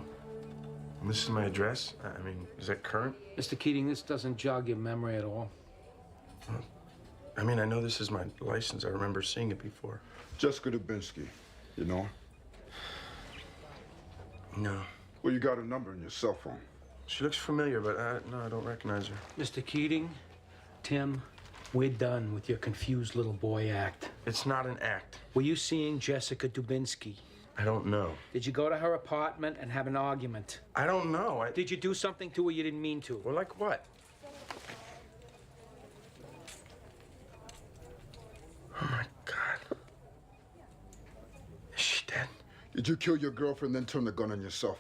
And this is my address? I mean, is that current? Mr. Keating, this doesn't jog your memory at all. I mean, I know this is my license. I remember seeing it before. Jessica Dubinsky. You know her? No. Well, you got her number in your cell phone. She looks familiar, but no, I don't recognize her. Mr. Keating, Tim, we're done with your confused little boy act. It's not an act. Were you seeing Jessica Dubinsky? I don't know. Did you go to her apartment and have an argument? I don't know. Did you do something to her you didn't mean to? Well, like what? Oh, my God. Is she dead? Did you kill your girlfriend, then turn the gun on yourself?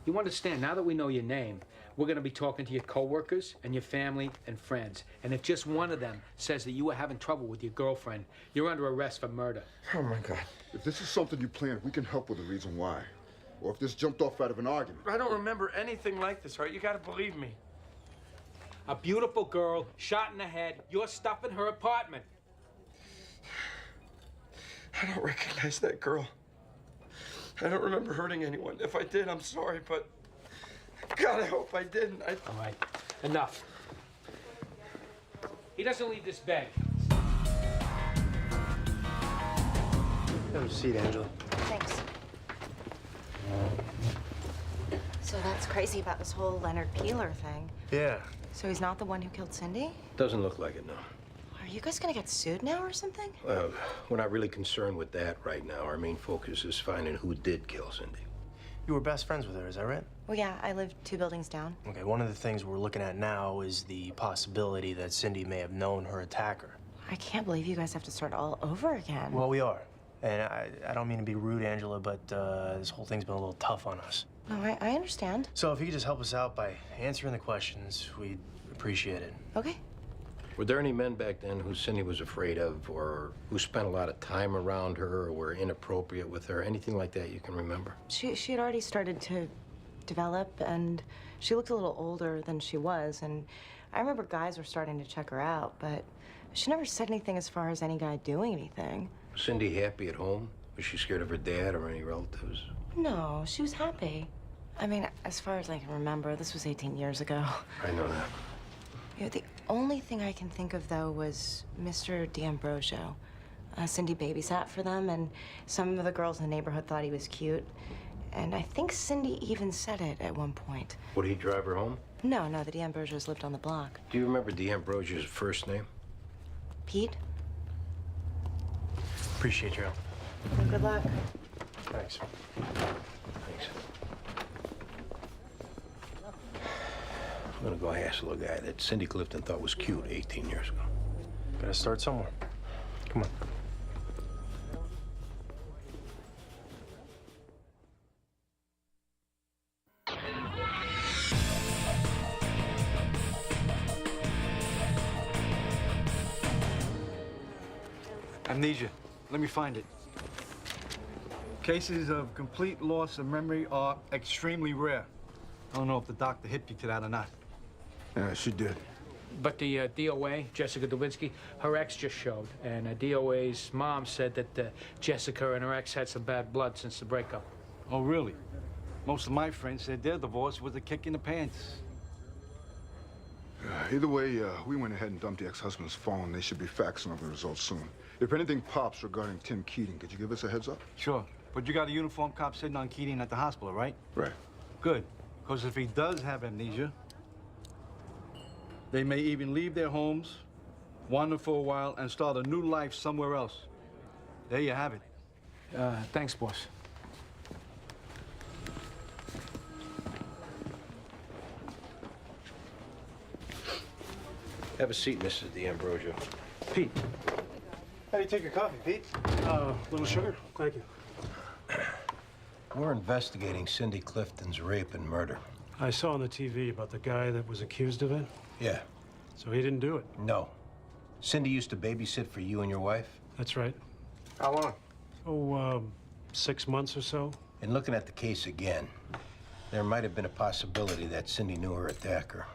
You understand, now that we know your name, we're gonna be talking to your coworkers and your family and friends. And if just one of them says that you were having trouble with your girlfriend, you're under arrest for murder. Oh, my God. If this is something you planned, we can help with the reason why. Or if this jumped off out of an argument. I don't remember anything like this, right? You gotta believe me. A beautiful girl, shot in the head, you're stuff in her apartment. I don't recognize that girl. I don't remember hurting anyone. If I did, I'm sorry, but God, I hope I didn't. All right, enough. He doesn't leave this bed. Have a seat, Angela. Thanks. So that's crazy about this whole Leonard Peeler thing. Yeah. So he's not the one who killed Cindy? Doesn't look like it, no. Are you guys gonna get sued now or something? We're not really concerned with that right now. Our main focus is finding who did kill Cindy. You were best friends with her, is that right? Well, yeah, I live 2 buildings down. Okay, one of the things we're looking at now is the possibility that Cindy may have known her attacker. I can't believe you guys have to start all over again. Well, we are. And I don't mean to be rude, Angela, but this whole thing's been a little tough on us. No, I understand. So if you could just help us out by answering the questions, we'd appreciate it. Okay. Were there any men back then who Cindy was afraid of, or who spent a lot of time around her, or were inappropriate with her? Anything like that you can remember? She had already started to develop, and she looked a little older than she was, and I remember guys were starting to check her out, but she never said anything as far as any guy doing anything. Was Cindy happy at home? Was she scared of her dad or any relatives? No, she was happy. I mean, as far as I can remember, this was 18 years ago. I know that. You know, the only thing I can think of, though, was Mr. D'Ambrosio. Cindy babysat for them, and some of the girls in the neighborhood thought he was cute. And I think Cindy even said it at one point. Would he drive her home? No, the D'Ambrosios lived on the block. Do you remember D'Ambrosio's first name? Pete? Appreciate your help. Well, good luck. Thanks. Thanks. I'm gonna go hassle a guy that Cindy Clifton thought was cute 18 years ago. Gotta start somewhere. Come on. Amnesia. Let me find it. Cases of complete loss of memory are extremely rare. I don't know if the doctor hit you to that or not. Yeah, she did. But the DOA, Jessica Dubinsky, her ex just showed, and DOA's mom said that Jessica and her ex had some bad blood since the breakup. Oh, really? Most of my friends said their divorce was a kick in the pants. Either way, we went ahead and dumped the ex-husband's phone. They should be faxing over the results soon. If anything pops regarding Tim Keating, could you give us a heads up? Sure. But you got a uniformed cop sitting on Keating at the hospital, right? Right. Good. Because if he does have amnesia, they may even leave their homes, wander for a while, and start a new life somewhere else. There you have it. Thanks, boss. Have a seat, Mrs. D'Ambrosio. Pete. How do you take your coffee, Pete? Little sugar? Thank you. We're investigating Cindy Clifton's rape and murder. I saw on the TV about the guy that was accused of it. Yeah. So he didn't do it? No. Cindy used to babysit for you and your wife? That's right. How long? Oh, 6 months or so. In looking at the case again, there might have been a possibility that Cindy knew her attacker.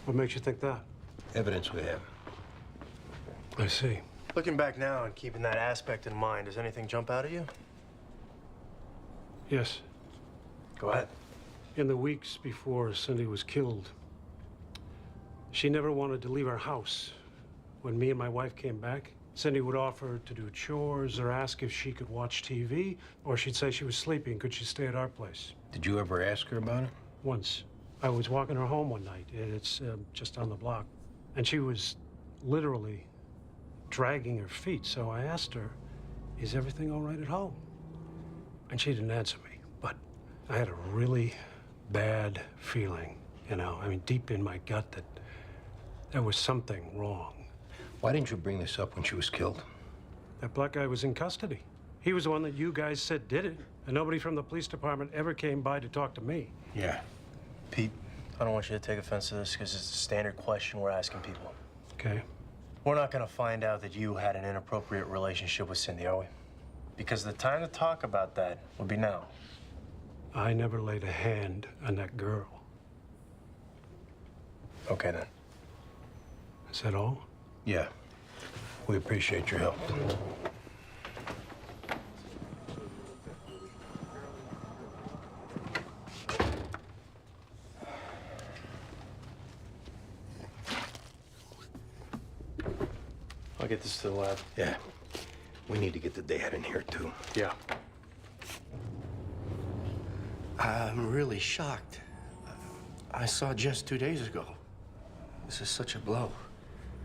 What makes you think that? Evidence we have. I see. Looking back now and keeping that aspect in mind, does anything jump out at you? Yes. Go ahead. In the weeks before Cindy was killed, she never wanted to leave our house. When me and my wife came back, Cindy would offer to do chores or ask if she could watch TV, or she'd say she was sleeping. Could she stay at our place? Did you ever ask her about it? Once. I was walking her home one night. It's just on the block. And she was literally dragging her feet. So I asked her, is everything all right at home? And she didn't answer me. But I had a really bad feeling, you know, I mean, deep in my gut that there was something wrong. Why didn't you bring this up when she was killed? That black guy was in custody. He was the one that you guys said did it. And nobody from the police department ever came by to talk to me. Yeah. Pete, I don't want you to take offense to this because it's a standard question we're asking people. Okay. We're not going to find out that you had an inappropriate relationship with Cindy, are we? Because the time to talk about that would be now. I never laid a hand on that girl. Okay, then. Is that all? Yeah. We appreciate your help. I'll get this to the lab. Yeah. We need to get the dad in here, too. Yeah. I'm really shocked. I saw Jess 2 days ago. This is such a blow.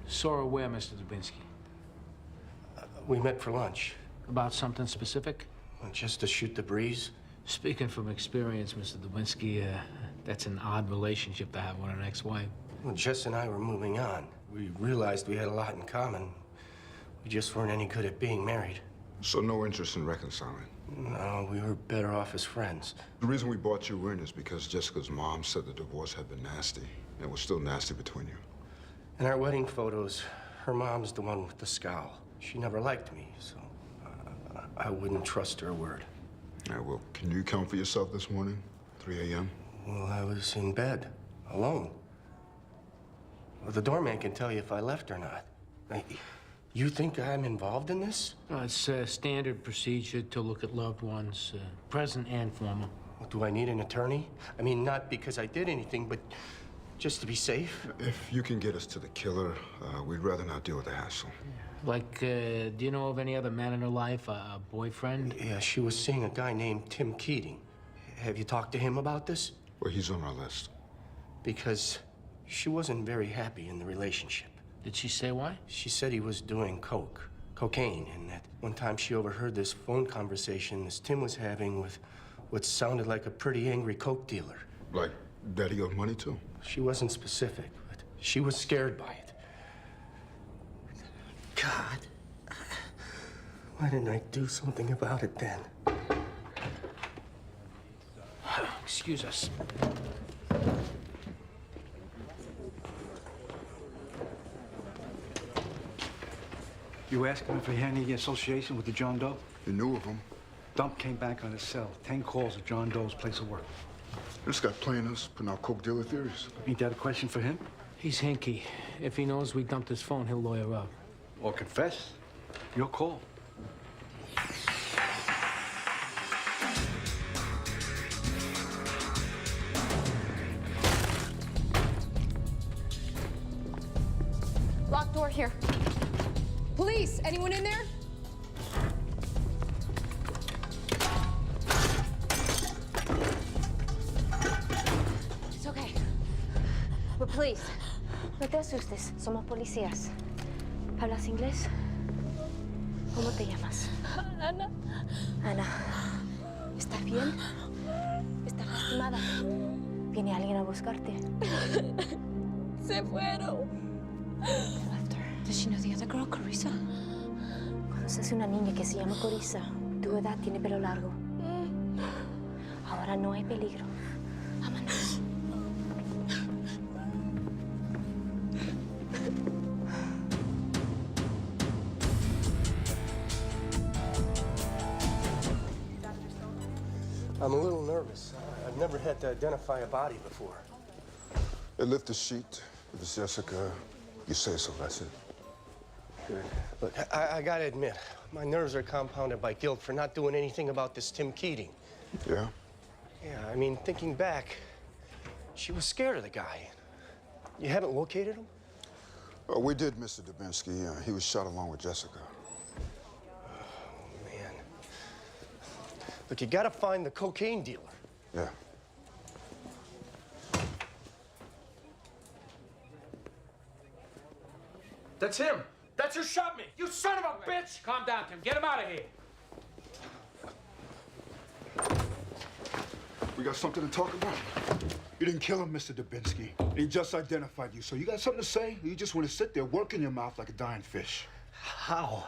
Saw her where, Mr. Dubinsky? We met for lunch. About something specific? Just to shoot the breeze. Speaking from experience, Mr. Dubinsky, that's an odd relationship to have with an ex-wife. Well, Jess and I were moving on. We realized we had a lot in common. We just weren't any good at being married. So no interest in reconciling? No, we were better off as friends. The reason we brought you in is because Jessica's mom said the divorce had been nasty. And it was still nasty between you. In our wedding photos, her mom's the one with the scowl. She never liked me, so I wouldn't trust her word. Yeah, well, can you count for yourself this morning, 3 a.m.? Well, I was in bed, alone. Well, the doorman can tell you if I left or not. You think I'm involved in this? It's standard procedure to look at loved ones, present and former. Well, do I need an attorney? I mean, not because I did anything, but just to be safe? If you can get us to the killer, we'd rather not deal with the hassle. Like, do you know of any other man in her life, a boyfriend? Yeah, she was seeing a guy named Tim Keating. Have you talked to him about this? Well, he's on our list. Because she wasn't very happy in the relationship. Did she say why? She said he was doing cocaine, and that one time she overheard this phone conversation this Tim was having with what sounded like a pretty angry coke dealer. Like that he owed money to? She wasn't specific, but she was scared by it. God, why didn't I do something about it then? Excuse us. You asked him if he had any association with the John Doe? You knew of him. Dump came back on his cell. 10 calls at John Doe's place of work. This guy playing us, putting out coke dealer theories. Ain't that a question for him? He's hinky. If he knows we dumped his phone, he'll lawyer up. Or confess. Your call. Locked door here. Police, anyone in there? It's okay. We're police. No te asustes, somos policías. ¿Hablas inglés? ¿Cómo te llamas? Ana. Ana. ¿Estás bien? ¿Estás lastimada? ¿Viene alguien a buscarte? Se fueron. Left her. Does she know the other girl, Carissa? Conoces una niña que se llama Carissa. Tu edad, tiene pelo largo. Ahora no hay peligro. Vámonos. I'm a little nervous. I've never had to identify a body before. Hey, lift the sheet. If it's Jessica, you say so, that's it. Good. Look, I gotta admit, my nerves are compounded by guilt for not doing anything about this Tim Keating. Yeah? Yeah, I mean, thinking back, she was scared of the guy. You haven't located him? We did, Mr. Dubinsky. He was shot along with Jessica. Oh, man. Look, you gotta find the cocaine dealer. Yeah. That's him. That's who shot me. You son of a bitch! Calm down, Tim. Get him out of here. We got something to talk about. You didn't kill him, Mr. Dubinsky. He just identified you. So you got something to say? Or you just want to sit there working your mouth like a dying fish? How?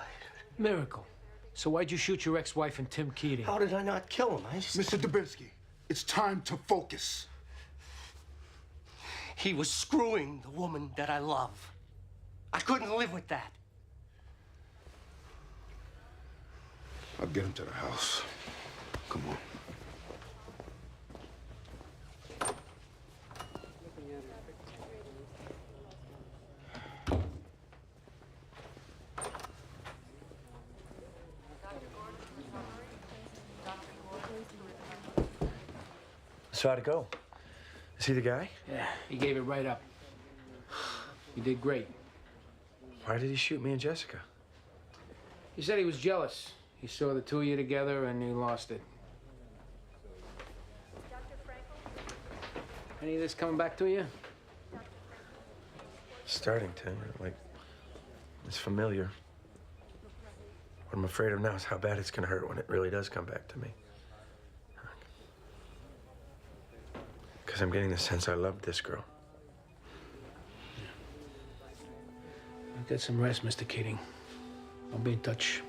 Miracle. So why'd you shoot your ex-wife and Tim Keating? How did I not kill him? Mr. Dubinsky, it's time to focus. He was screwing the woman that I love. I couldn't live with that. I'll get him to the house. Come on. So how'd it go? Is he the guy? Yeah, he gave it right up. You did great. Why did he shoot me and Jessica? He said he was jealous. He saw the two of you together and he lost it. Any of this coming back to you? Starting to, like, it's familiar. What I'm afraid of now is how bad it's gonna hurt when it really does come back to me. Because I'm getting the sense I loved this girl. Get some rest, Mr. Keating. I'll be in touch.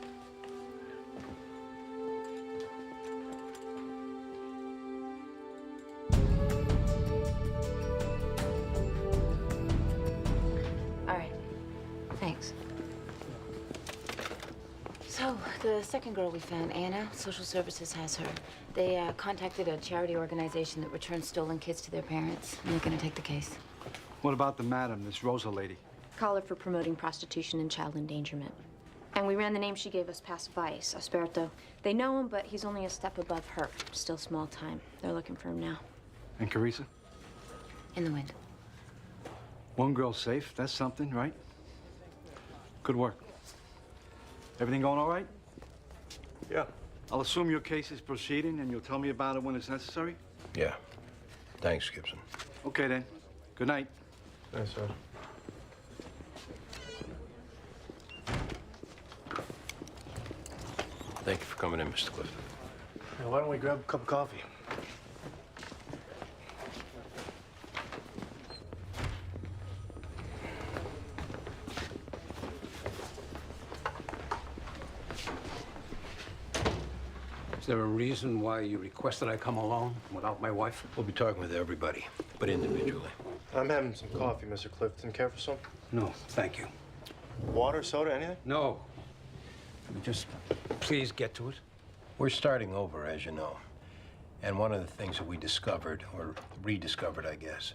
So, the second girl we found, Anna, social services has her. They contacted a charity organization that returns stolen kids to their parents, and they're gonna take the case. What about the madam, this Rosa lady? Call her for promoting prostitution and child endangerment. And we ran the name she gave us past Vice, Asperto. They know him, but he's only a step above her. Still small time. They're looking for him now. And Carissa? In the wind. One girl safe, that's something, right? Good work. Everything going all right? Yeah. I'll assume your case is proceeding, and you'll tell me about it when it's necessary? Yeah. Thanks, Gibson. Okay, then. Good night. Thanks, sir. Thank you for coming in, Mr. Clifton. Now, why don't we grab a cup of coffee? Is there a reason why you requested I come alone without my wife? We'll be talking with everybody, but individually. I'm having some coffee, Mr. Clifton. Care for some? No, thank you. Water, soda, anything? No. Just please get to it. We're starting over, as you know. And one of the things that we discovered, or rediscovered, I guess,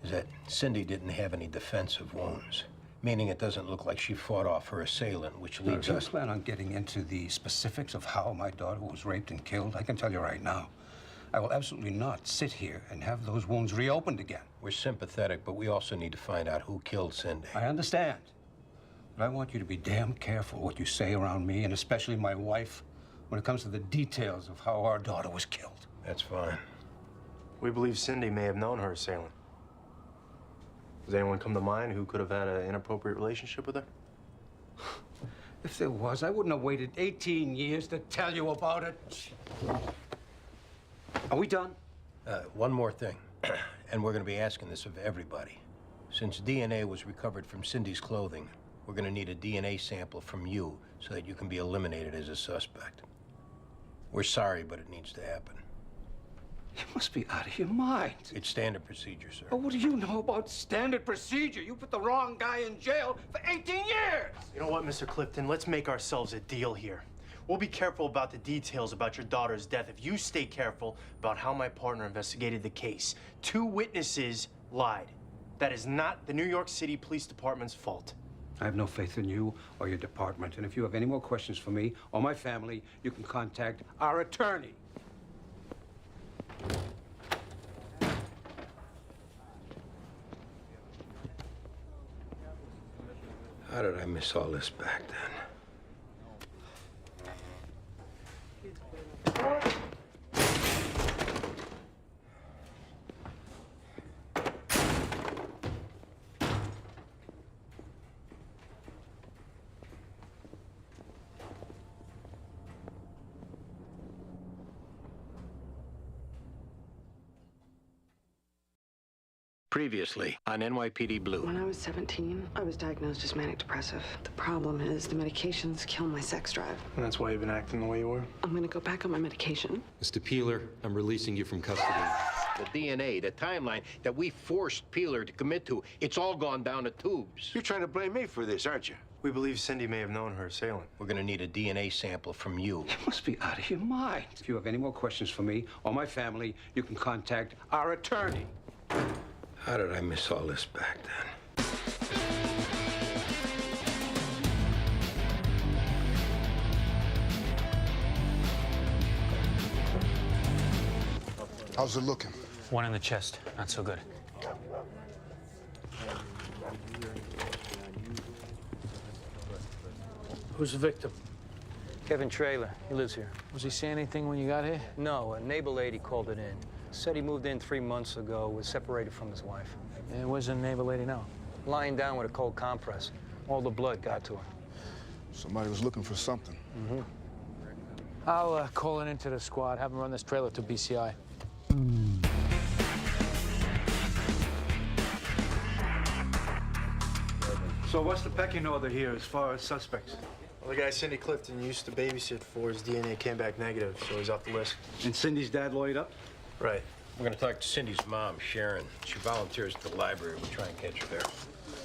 is that Cindy didn't have any defensive wounds, meaning it doesn't look like she fought off her assailant, which leads If us... you plan on getting into the specifics of how my daughter was raped and killed, I can tell you right now, I will absolutely not sit here and have those wounds reopened again. We're sympathetic, but we also need to find out who killed Cindy. I understand. But I want you to be damn careful what you say around me, and especially my wife, when it comes to the details of how our daughter was killed. That's fine. We believe Cindy may have known her assailant. Does anyone come to mind who could have had an inappropriate relationship with her? If there was, I wouldn't have waited 18 years to tell you about it. Are we done? One more thing, and we're going to be asking this of everybody. Since DNA was recovered from Cindy's clothing, we're going to need a DNA sample from you so that you can be eliminated as a suspect. We're sorry, but it needs to happen. You must be out of your mind. It's standard procedure, sir. But what do you know about standard procedure? You put the wrong guy in jail for 18 years! You know what, Mr. Clifton? Let's make ourselves a deal here. We'll be careful about the details about your daughter's death if you stay careful about how my partner investigated the case. 2 witnesses lied. That is not the New York City Police Department's fault. I have no faith in you or your department, and if you have any more questions for me or my family, you can contact our attorney. How did I miss all this back then? Previously on NYPD Blue. When I was 17, I was diagnosed as manic depressive. The problem is the medications kill my sex drive. And that's why you've been acting the way you were? I'm gonna go back on my medication. Mr. Peeler, I'm releasing you from custody. The DNA, the timeline that we forced Peeler to commit to, it's all gone down the tubes. You're trying to blame me for this, aren't you? We believe Cindy may have known her assailant. We're going to need a DNA sample from you. You must be out of your mind. If you have any more questions for me or my family, you can contact our attorney. How did I miss all this back then? How's it looking? One in the chest, not so good. Who's the victim? Kevin Traylor. He lives here. Was he saying anything when you got here? No, a neighbor lady called it in. Said he moved in 3 months ago, was separated from his wife. And where's the neighbor lady now? Lying down with a cold compress. All the blood got to her. Somebody was looking for something. Mm-hmm. I'll call it into the squad, have them run this trailer to BCI. So what's the pecking order here as far as suspects? Well, the guy Cindy Clifton used to babysit for, his DNA came back negative, so he's off the list. And Cindy's dad lawyered up? Right. We're going to talk to Cindy's mom, Sharon. She volunteers at the library. We'll try and catch her there.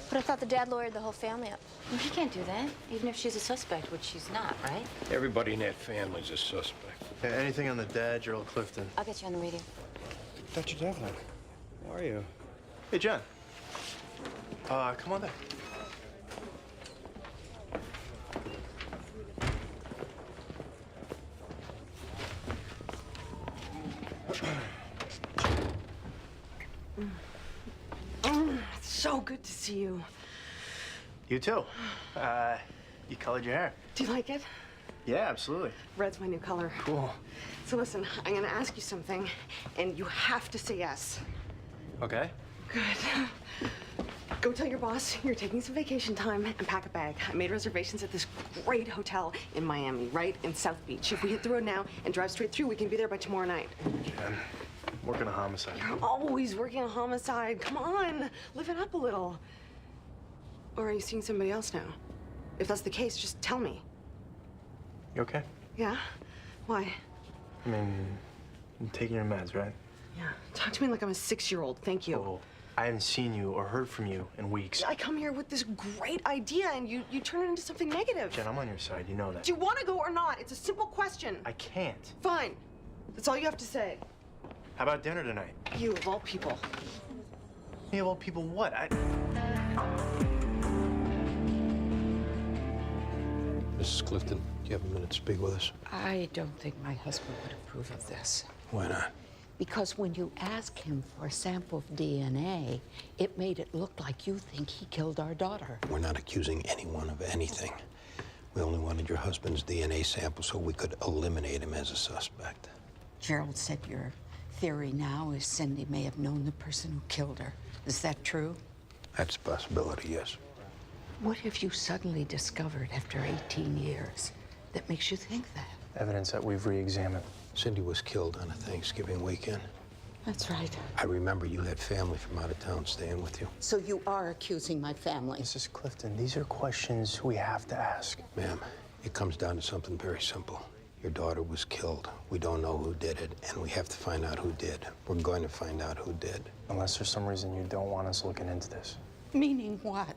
But I thought the dad lawyered the whole family up. Well, he can't do that, even if she's a suspect, which she's not, right? Everybody in that family's a suspect. Yeah, anything on the dad, Gerald Clifton? I'll get you on the radio. Dr. Devlin, how are you? Hey, John. Come on back. It's so good to see you. You too. You colored your hair. Do you like it? Yeah, absolutely. Red's my new color. Cool. So listen, I'm gonna ask you something, and you have to say yes. Okay. Good. Go tell your boss you're taking some vacation time and pack a bag. I made reservations at this great hotel in Miami, right in South Beach. If we hit the road now and drive straight through, we can be there by tomorrow night. Jen, I'm working a homicide. You're always working a homicide. Come on, live it up a little. Or are you seeing somebody else now? If that's the case, just tell me. You okay? Yeah? Why? I mean, you're taking your meds, right? Yeah. Talk to me like I'm a 6-year-old. Thank you. Oh, I haven't seen you or heard from you in weeks. I come here with this great idea and you turn it into something negative. Jen, I'm on your side. You know that. Do you want to go or not? It's a simple question. I can't. Fine. That's all you have to say. How about dinner tonight? You of all people. Me of all people what? Mrs. Clifton, do you have a minute to speak with us? I don't think my husband would approve of this. Why not? Because when you ask him for a sample of DNA, it made it look like you think he killed our daughter. We're not accusing anyone of anything. We only wanted your husband's DNA sample so we could eliminate him as a suspect. Gerald said your theory now is Cindy may have known the person who killed her. Is that true? That's a possibility, yes. What have you suddenly discovered after 18 years that makes you think that? Evidence that we've re-examined. Cindy was killed on a Thanksgiving weekend. That's right. I remember you had family from out of town staying with you. So you are accusing my family? Mrs. Clifton, these are questions we have to ask. Ma'am, it comes down to something very simple. Your daughter was killed. We don't know who did it, and we have to find out who did. We're going to find out who did. Unless there's some reason you don't want us looking into this. Meaning what?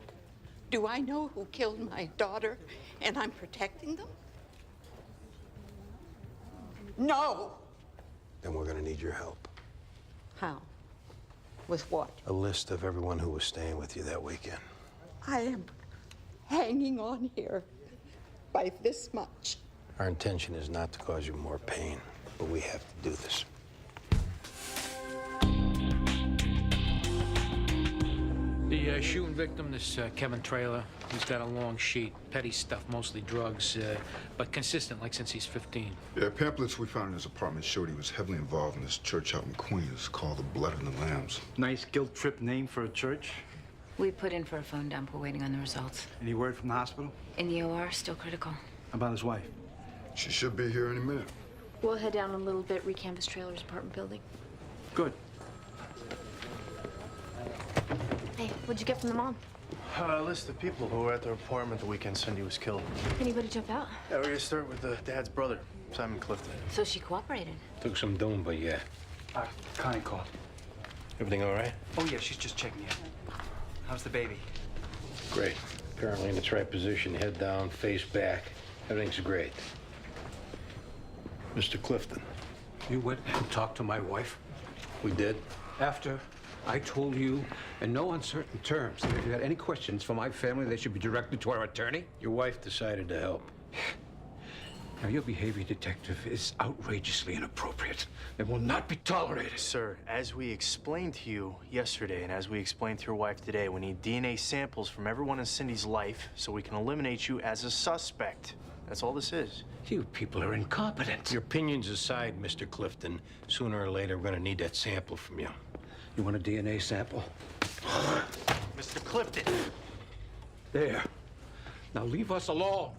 Do I know who killed my daughter and I'm protecting them? No! Then we're going to need your help. How? With what? A list of everyone who was staying with you that weekend. I am hanging on here by this much. Our intention is not to cause you more pain, but we have to do this. The shooting victim, this Kevin Traylor, he's got a long sheet. Petty stuff, mostly drugs, but consistent, like since he's 15. Yeah, pamphlets we found in his apartment showed he was heavily involved in this church out in Queens called the Blood and the Lambs. Nice guilt trip name for a church. We put in for a phone dump. We're waiting on the results. Any word from the hospital? In the OR, still critical. About his wife? She should be here any minute. We'll head down a little bit, recanvass Traylor's apartment building. Good. Hey, what'd you get from the mom? A list of people who were at their apartment the weekend Cindy was killed. Anybody jump out? Yeah, we're gonna start with the dad's brother, Simon Clifton. So she cooperated. Took some doing, but yeah. Connie called. Everything all right? Oh, yeah, she's just checking in. How's the baby? Great. Apparently in its right position, head down, face back. Everything's great. Mr. Clifton. You went and talked to my wife? We did? After I told you in no uncertain terms that if you had any questions for my family, they should be directed to our attorney? Your wife decided to help. Now, your behavior, detective, is outrageously inappropriate. It will not be tolerated. Sir, as we explained to you yesterday and as we explained to your wife today, we need DNA samples from everyone in Cindy's life so we can eliminate you as a suspect. That's all this is. You people are incompetent. Your opinions aside, Mr. Clifton, sooner or later we're going to need that sample from you. You want a DNA sample? Mr. Clifton! There. Now leave us alone.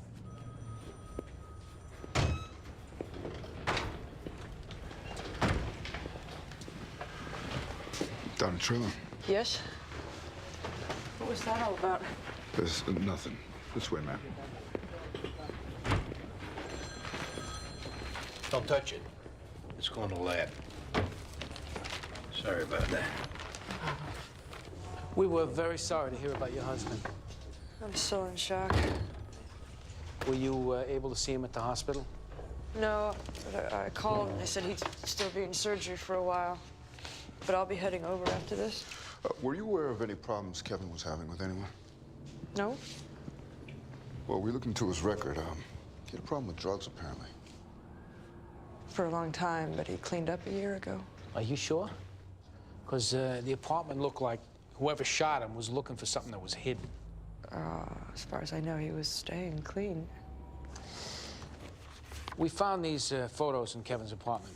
Dr. Traylor, Yes? What was that all about? there's nothing. This way, ma'am. Don't touch it. It's going to the lab. Sorry about that. We were very sorry to hear about your husband. I'm still in shock. Were you able to see him at the hospital? No, but I called and they said he'd still be in surgery for a while. But I'll be heading over after this. Were you aware of any problems Kevin was having with anyone? No? Well, we looked into his record. He had a problem with drugs, apparently. For a long time, but he cleaned up a year ago. Are you sure? Because the apartment looked like whoever shot him was looking for something that was hidden. As far as I know, he was staying clean. We found these photos in Kevin's apartment.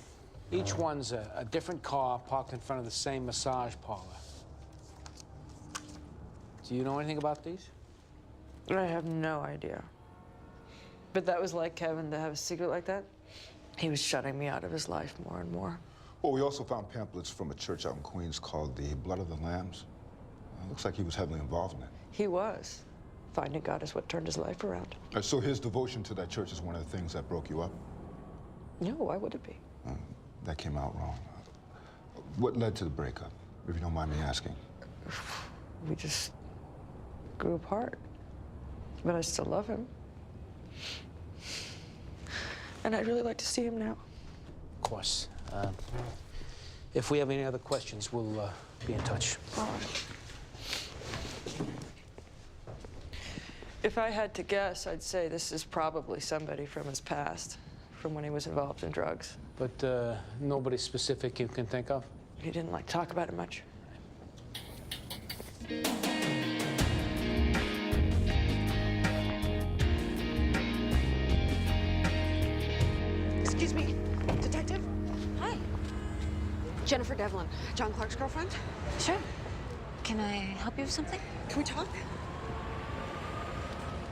Each one's a different car parked in front of the same massage parlor. Do you know anything about these? I have no idea. But that was like Kevin to have a secret like that. He was shutting me out of his life more and more. Well, we also found pamphlets from a church out in Queens called the Blood of the Lambs. Looks like he was heavily involved in it. He was. Finding God is what turned his life around. So his devotion to that church is one of the things that broke you up? No, why would it be? That came out wrong. What led to the breakup, if you don't mind me asking? We just grew apart. But I still love him. And I'd really like to see him now. Of course. If we have any other questions, we'll be in touch. All right. If I had to guess, I'd say this is probably somebody from his past, from when he was involved in drugs. But nobody specific you can think of? He didn't like to talk about it much. Excuse me, detective? Hi. Jennifer Devlin, John Clark's girlfriend? Sure. Can I help you with something? Can we talk?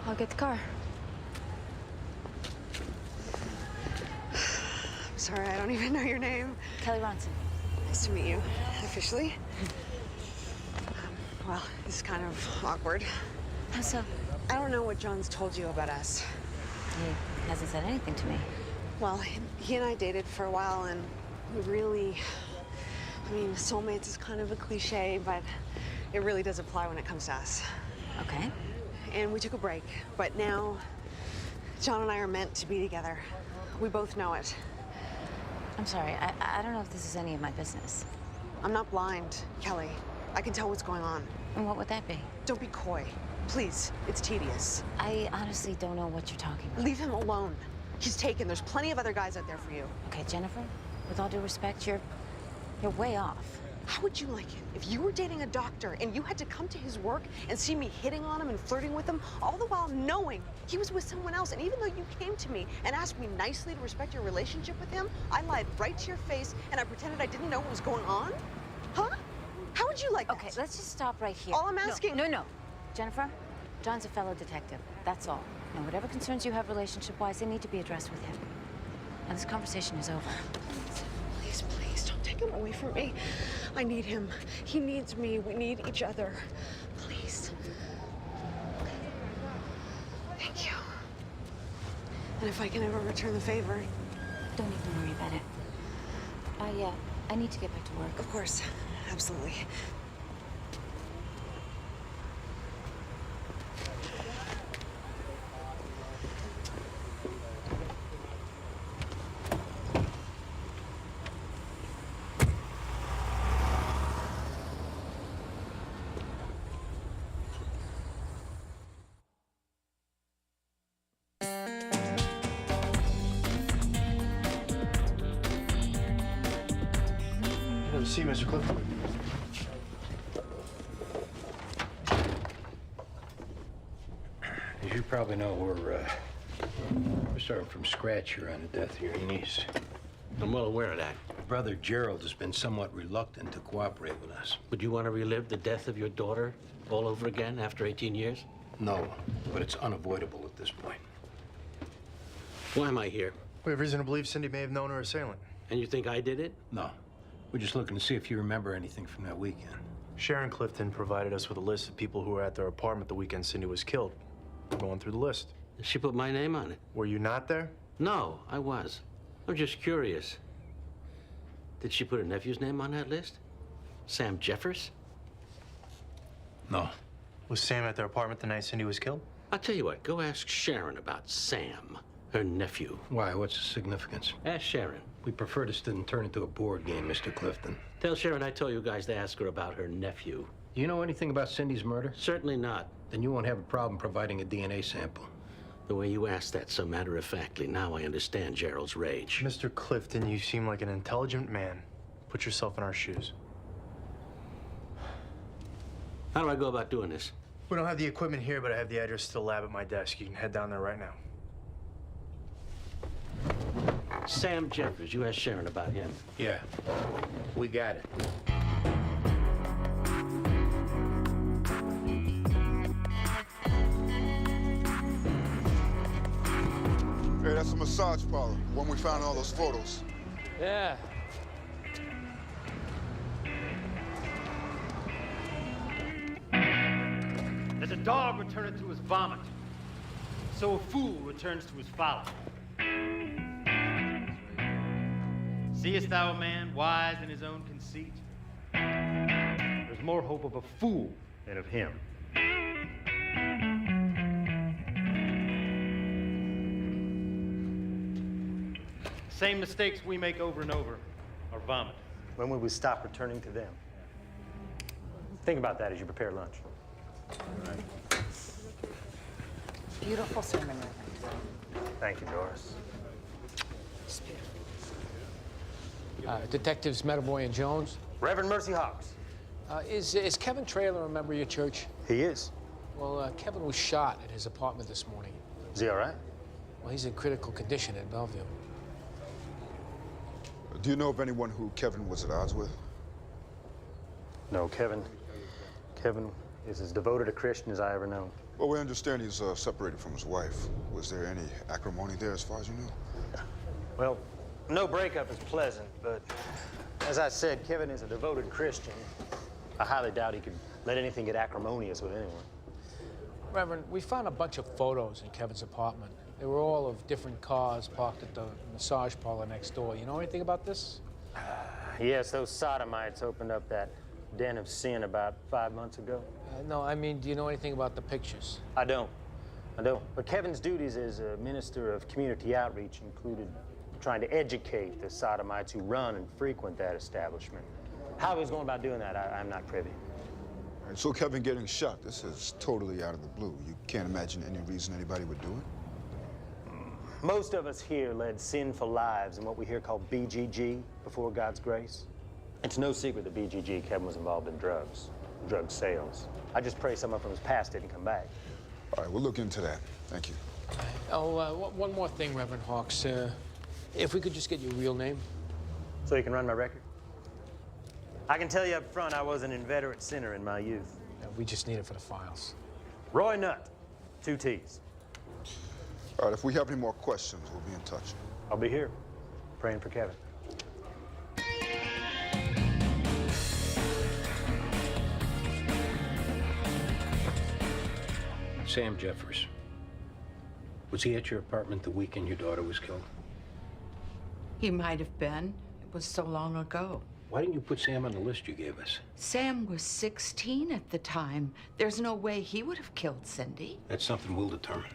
I'll get the car. I'm sorry, I don't even know your name. Kelly Ronson. Nice to meet you, officially. Well, this is kind of awkward. How so? I don't know what John's told you about us. He hasn't said anything to me. Well, he and I dated for a while, and we really, I mean, soulmates is kind of a cliche, but it really does apply when it comes to us. Okay. And we took a break, but now John and I are meant to be together. We both know it. I'm sorry, I don't know if this is any of my business. I'm not blind, Kelly. I can tell what's going on. And what would that be? Don't be coy. Please, it's tedious. I honestly don't know what you're talking about. Leave him alone. He's taken. There's plenty of other guys out there for you. Okay, Jennifer, with all due respect, you're way off. How would you like it if you were dating a doctor and you had to come to his work and see me hitting on him and flirting with him, all the while knowing he was with someone else? And even though you came to me and asked me nicely to respect your relationship with him, I lied right to your face and I pretended I didn't know what was going on? Huh? How would you like that? Okay, let's just stop right here. All I'm asking... No. Jennifer, John's a fellow detective. That's all. Now, whatever concerns you have relationship-wise, they need to be addressed with him. Now, this conversation is over. Please, please, don't take him away from me. I need him. He needs me. We need each other. Please. Thank you. And if I can ever return the favor... Don't even worry about it. I need to get back to work. Of course. Absolutely. Good to see you, Mr. Clifford. As you probably know, we're starting from scratch here on the death of your niece. I'm well aware of that. Brother Gerald has been somewhat reluctant to cooperate with us. Would you want to relive the death of your daughter all over again after 18 years? No, but it's unavoidable at this point. Why am I here? We have reason to believe Cindy may have known her assailant. And you think I did it? No. We're just looking to see if you remember anything from that weekend. Sharon Clifton provided us with a list of people who were at their apartment the weekend Cindy was killed. We're going through the list. She put my name on it. Were you not there? No, I was. I'm just curious. Did she put her nephew's name on that list? Sam Jeffers? No. Was Sam at their apartment the night Cindy was killed? I'll tell you what, go ask Sharon about Sam, her nephew. Why? What's the significance? Ask Sharon. We prefer this didn't turn into a board game, Mr. Clifton. Tell Sharon I told you guys to ask her about her nephew. Do you know anything about Cindy's murder? Certainly not. Then you won't have a problem providing a DNA sample. The way you asked that so matter-of-factly, now I understand Gerald's rage. Mr. Clifton, you seem like an intelligent man. Put yourself in our shoes. How do I go about doing this? We don't have the equipment here, but I have the address to the lab at my desk. You can head down there right now. Sam Jeffers, you asked Sharon about him. Yeah. We got it. Hey, that's a massage parlor, one we found all those photos. Yeah. As a dog returneth to his vomit, so a fool returns to his folly. Seest thou a man wise in his own conceit? There's more hope of a fool than of him. Same mistakes we make over and over are vomit. When will we stop returning to them? Think about that as you prepare lunch. Beautiful sermon. Thank you, Doris. Detectives Mettaboy and Jones. Reverend Mercy Hawks. Is Kevin Traylor a member of your church? He is. Well, Kevin was shot at his apartment this morning. Is he all right? Well, he's in critical condition at Bellevue. Do you know of anyone who Kevin was at odds with? No, Kevin is as devoted a Christian as I ever known. Well, we understand he's separated from his wife. Was there any acrimony there as far as you know? Well, no breakup is pleasant, but as I said, Kevin is a devoted Christian. I highly doubt he could let anything get acrimonious with anyone. Reverend, we found a bunch of photos in Kevin's apartment. They were all of different cars parked at the massage parlor next door. You know anything about this? Yes, those sodomites opened up that den of sin about 5 months ago. No, I mean, do you know anything about the pictures? I don't. But Kevin's duties as a minister of community outreach included trying to educate the sodomites who run and frequent that establishment. How he was going about doing that, I'm not privy. All right, so Kevin getting shot, this is totally out of the blue. You can't imagine any reason anybody would do it? Most of us here led sinful lives in what we here call BGG, before God's grace. It's no secret that BGG, Kevin was involved in drugs, drug sales. I just pray someone from his past didn't come back. All right, we'll look into that. Thank you. Oh, one more thing, Reverend Hawks. If we could just get your real name. So you can run my record? I can tell you up front, I was an inveterate sinner in my youth. We just need it for the files. Roy Nutt, 2 T's. All right, if we have any more questions, we'll be in touch. I'll be here, praying for Kevin. Sam Jeffers. Was he at your apartment the weekend your daughter was killed? He might have been. It was so long ago. Why didn't you put Sam on the list you gave us? Sam was 16 at the time. There's no way he would have killed Cindy. That's something we'll determine.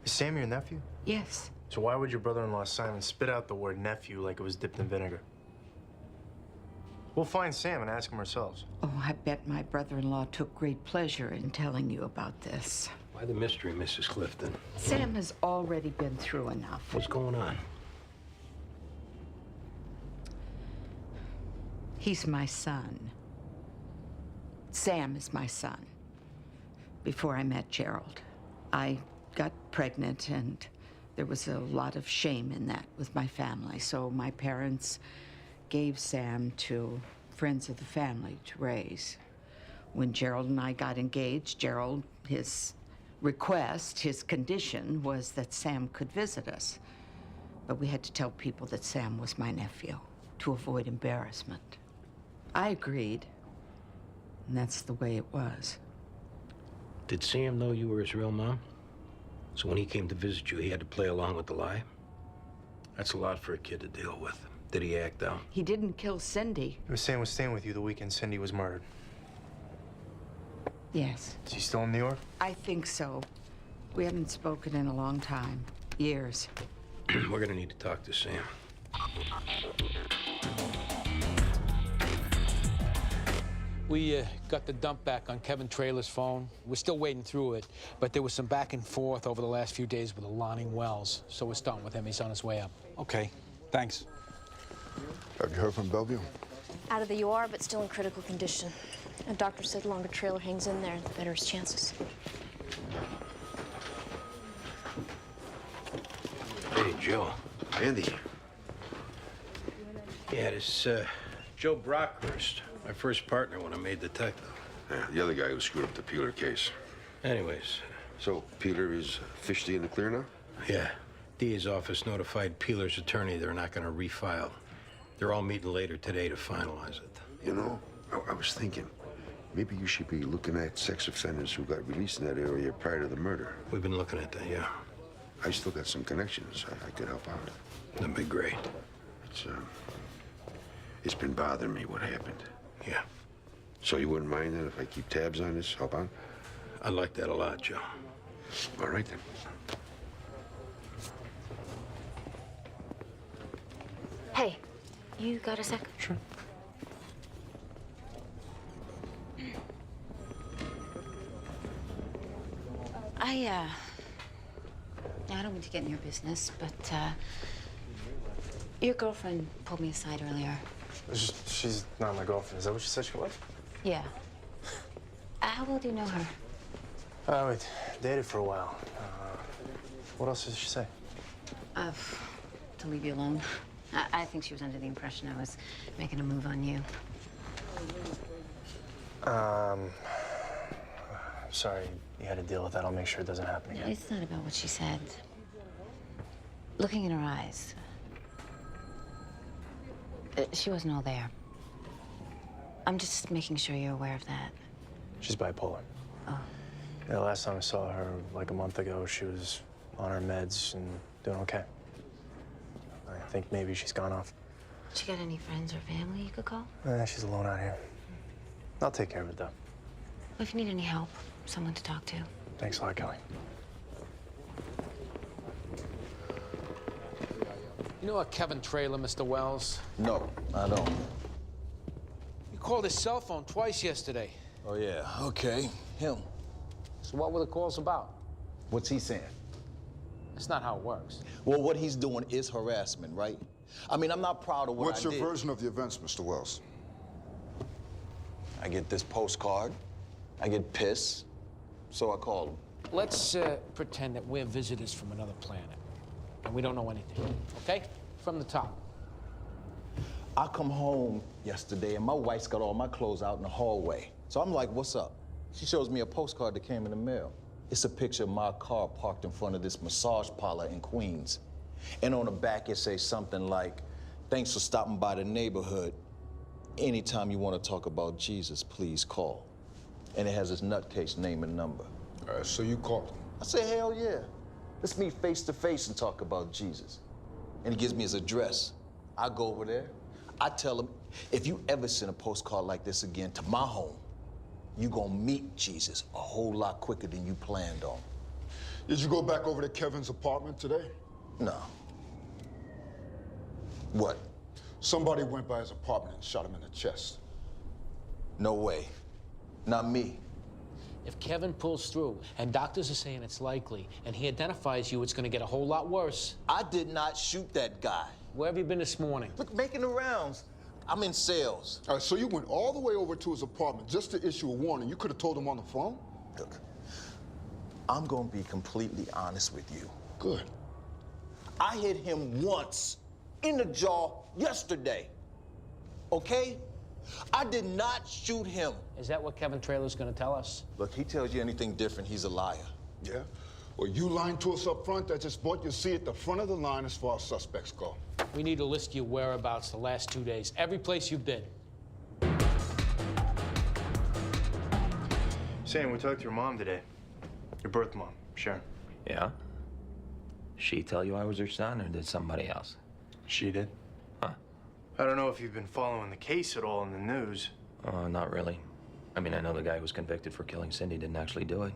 Is Sam your nephew? Yes. So why would your brother-in-law Simon spit out the word nephew like it was dipped in vinegar? We'll find Sam and ask him ourselves. Oh, I bet my brother-in-law took great pleasure in telling you about this. Why the mystery, Mrs. Clifton? Sam has already been through enough. What's going on? He's my son. Sam is my son. Before I met Gerald, I got pregnant, and there was a lot of shame in that with my family. So my parents gave Sam to friends of the family to raise. When Gerald and I got engaged, Gerald, his request, his condition was that Sam could visit us. But we had to tell people that Sam was my nephew to avoid embarrassment. I agreed, and that's the way it was. Did Sam know you were his real mom? So when he came to visit you, he had to play along with the lie? That's a lot for a kid to deal with. Did he act out? He didn't kill Cindy. Sam was staying with you the weekend Cindy was murdered. Yes. Is he still in New York? I think so. We haven't spoken in a long time. Years. We're gonna need to talk to Sam. We got the dump back on Kevin Traylor's phone. We're still wading through it, but there was some back and forth over the last few days with Lonnie Wells. So we're starting with him. He's on his way up. Okay, thanks. Have you heard from Bellevue? Out of the UR, but still in critical condition. A doctor said the longer Traylor hangs in there, the better his chances. Hey, Joe. Andy. Yeah, this Joe Brockhurst, my first partner when I made detective. Yeah, the other guy who screwed up the Peeler case. Anyways. So Peeler is officially in the clear now? Yeah. DA's office notified Peeler's attorney they're not going to refile. They're all meeting later today to finalize it. You know, I was thinking, maybe you should be looking at sex offenders who got released in that area prior to the murder. We've been looking at that, yeah. I still got some connections. I could help out. That'd be great. It's been bothering me what happened. Yeah. So you wouldn't mind then if I keep tabs on this, help out? I like that a lot, Joe. All right, then. Hey, you got a sec? Sure. I don't mean to get in your business, but, your girlfriend pulled me aside earlier. She's not my girlfriend. Is that what she said she was? Yeah. How well do you know her? We dated for a while. What else did she say? To leave you alone. I think she was under the impression I was making a move on you. Sorry you had to deal with that. I'll make sure it doesn't happen again. It's not about what she said. Looking in her eyes, she wasn't all there. I'm just making sure you're aware of that. She's bipolar. Oh. Yeah, the last time I saw her, like a month ago, she was on her meds and doing okay. I think maybe she's gone off. She got any friends or family you could call? She's alone out here. I'll take care of it, though. Well, if you need any help, someone to talk to. Thanks a lot, Kelly. You know a Kevin Traylor, Mr. Wells? No, I don't. You called his cell phone twice yesterday. Oh, yeah, okay. Him. So what were the calls about? What's he saying? That's not how it works. Well, what he's doing is harassment, right? I mean, I'm not proud of what What's I your did. version of the events, Mr. Wells? I get this postcard. I get pissed. So I call him. Let's pretend that we're visitors from another planet, and we don't know anything, okay? From the top. I come home yesterday, and my wife's got all my clothes out in the hallway. So I'm like, what's up? She shows me a postcard that came in the mail. It's a picture of my car parked in front of this massage parlor in Queens. And on the back, it says something like, thanks for stopping by the neighborhood. Anytime you want to talk about Jesus, please call. And it has his nutcase name and number. All right, so you called him. I say, hell yeah. Let's meet face to face and talk about Jesus. And he gives me his address. I go over there. I tell him, if you ever send a postcard like this again to my home, you're gonna meet Jesus a whole lot quicker than you planned on. Did you go back over to Kevin's apartment today? No. What? Somebody went by his apartment and shot him in the chest. No way. Not me. If Kevin pulls through, and doctors are saying it's likely, and he identifies you, it's gonna get a whole lot worse. I did not shoot that guy. Where have you been this morning? Look, making the rounds. I'm in sales. All right, so you went all the way over to his apartment just to issue a warning. You could have told him on the phone? Look, I'm gonna be completely honest with you. Good. I hit him once in the jaw yesterday, okay? I did not shoot him. Is that what Kevin Traylor's gonna tell us? Look, he tells you anything different, he's a liar. Yeah? Well, you lying to us up front, that just brought your seat at the front of the line as far as suspects go. We need to list your whereabouts the last 2 days. Every place you've been. Sam, we talked to your mom today. Your birth mom, Sharon. Yeah? She tell you I was her son, or did somebody else? She did. Huh. I don't know if you've been following the case at all in the news. Not really. I mean, I know the guy who was convicted for killing Cindy didn't actually do it.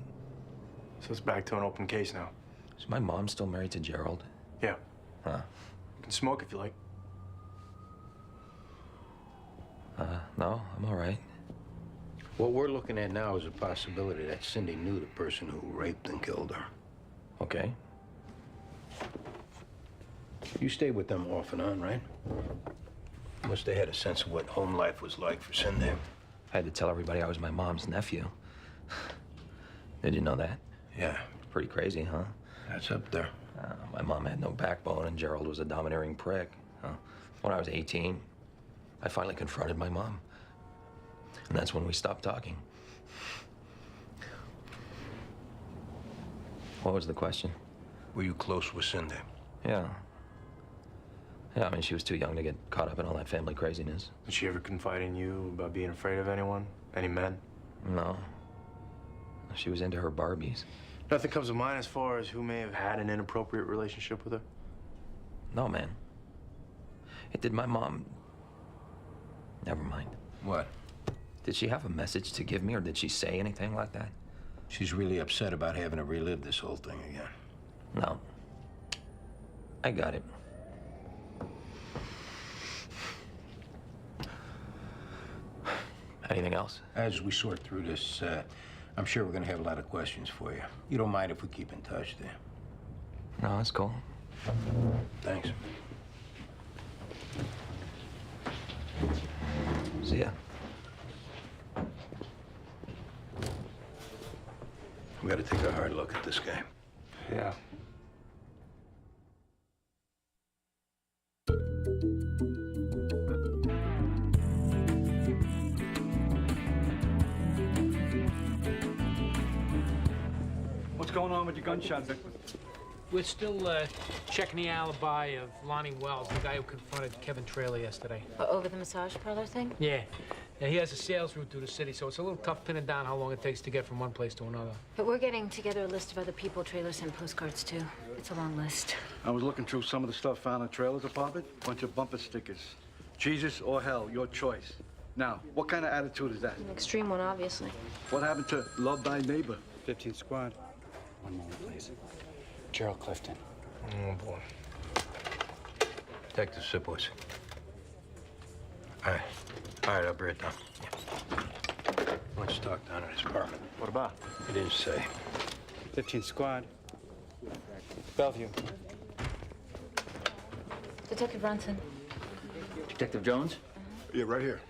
So it's back to an open case now. Is my mom still married to Gerald? Yeah. Huh. You can smoke if you like. No, I'm all right. What we're looking at now is a possibility that Cindy knew the person who raped and killed her. Okay. You stayed with them off and on, right? Must have had a sense of what home life was like for Cindy. I had to tell everybody I was my mom's nephew. Did you know that? Yeah. Pretty crazy, huh? That's up there. My mom had no backbone, and Gerald was a domineering prick. When I was 18, I finally confronted my mom. And that's when we stopped talking. What was the question? Were you close with Cindy? Yeah. Yeah, I mean, she was too young to get caught up in all that family craziness. Did she ever confide in you about being afraid of anyone? Any men? No. She was into her Barbies. Nothing comes to mind as far as who may have had an inappropriate relationship with her? No, man. Did my mom... Never mind. What? Did she have a message to give me, or did she say anything like that? She's really upset about having to relive this whole thing again. No. I got it. Anything else? As we sort through this, I'm sure we're gonna have a lot of questions for you. You don't mind if we keep in touch, do you? No, that's cool. Thanks. See ya. We gotta take a hard look at this guy. Yeah. What's going on with your gunshot victim? We're still checking the alibi of Lonnie Wells, the guy who confronted Kevin Traylor yesterday. Over the massage parlor thing? Yeah. Yeah, he has a sales route through the city, so it's a little tough pinning down how long it takes to get from one place to another. But we're getting together a list of other people Traylor sent postcards to. It's a long list. I was looking through some of the stuff found in Trailer's apartment. Bunch of bumper stickers. Jesus or hell, your choice. Now, what kind of attitude is that? An extreme one, obviously. What happened to love thy neighbor? 15th Squad. One moment, please. Gerald Clifton. Oh, boy. Take the sip, boys. All right, I'll bring it down. Let's talk down at his apartment. What about? He didn't say. 15th Squad. Bellevue. Detective Bronson. Detective Jones? Yeah, right here.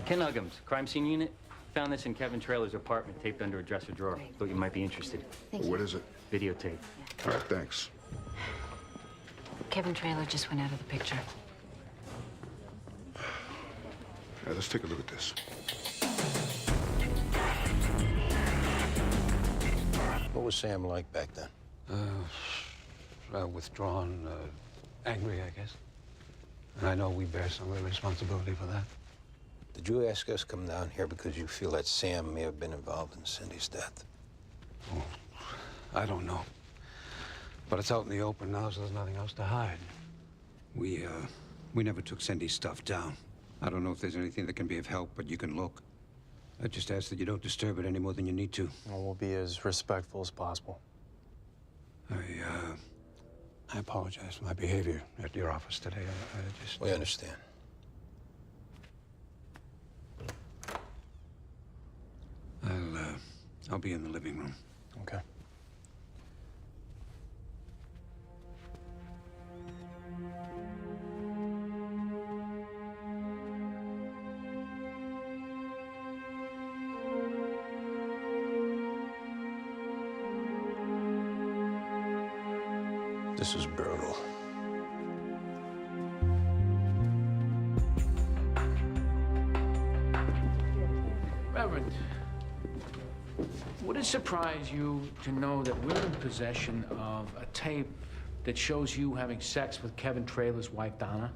Ken Uggams, crime scene unit. Found this in Kevin Traylor's apartment, taped under a dresser drawer. Thought you might be interested. Thank you. What is it? Videotape. All right, thanks. Kevin Traylor just went out of the picture. Yeah, let's take a look at this. What was Sam like back then? Withdrawn, angry, I guess. And I know we bear some real responsibility for that. Did you ask us to come down here because you feel that Sam may have been involved in Cindy's death? Oh, I don't know. But it's out in the open now, so there's nothing else to hide. We never took Cindy's stuff down. I don't know if there's anything that can be of help, but you can look. I just ask that you don't disturb it any more than you need to. Well, we'll be as respectful as possible. I apologize for my behavior at your office today. I just... We understand. I'll be in the living room. Okay. This is brutal. Reverend, would it surprise you to know that we're in possession of a tape that shows you having sex with Kevin Traylor's wife, Donna?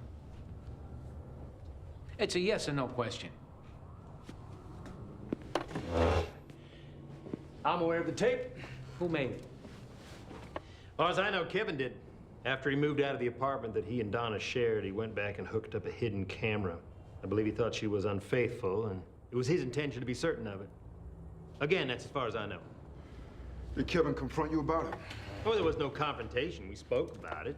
It's a yes or no question. I'm aware of the tape. Who made it? Well, as I know, Kevin did. After he moved out of the apartment that he and Donna shared, he went back and hooked up a hidden camera. I believe he thought she was unfaithful, and It was his intention to be certain of it. Again, that's as far as I know. Did Kevin confront you about it? Oh, there was no confrontation. We spoke about it.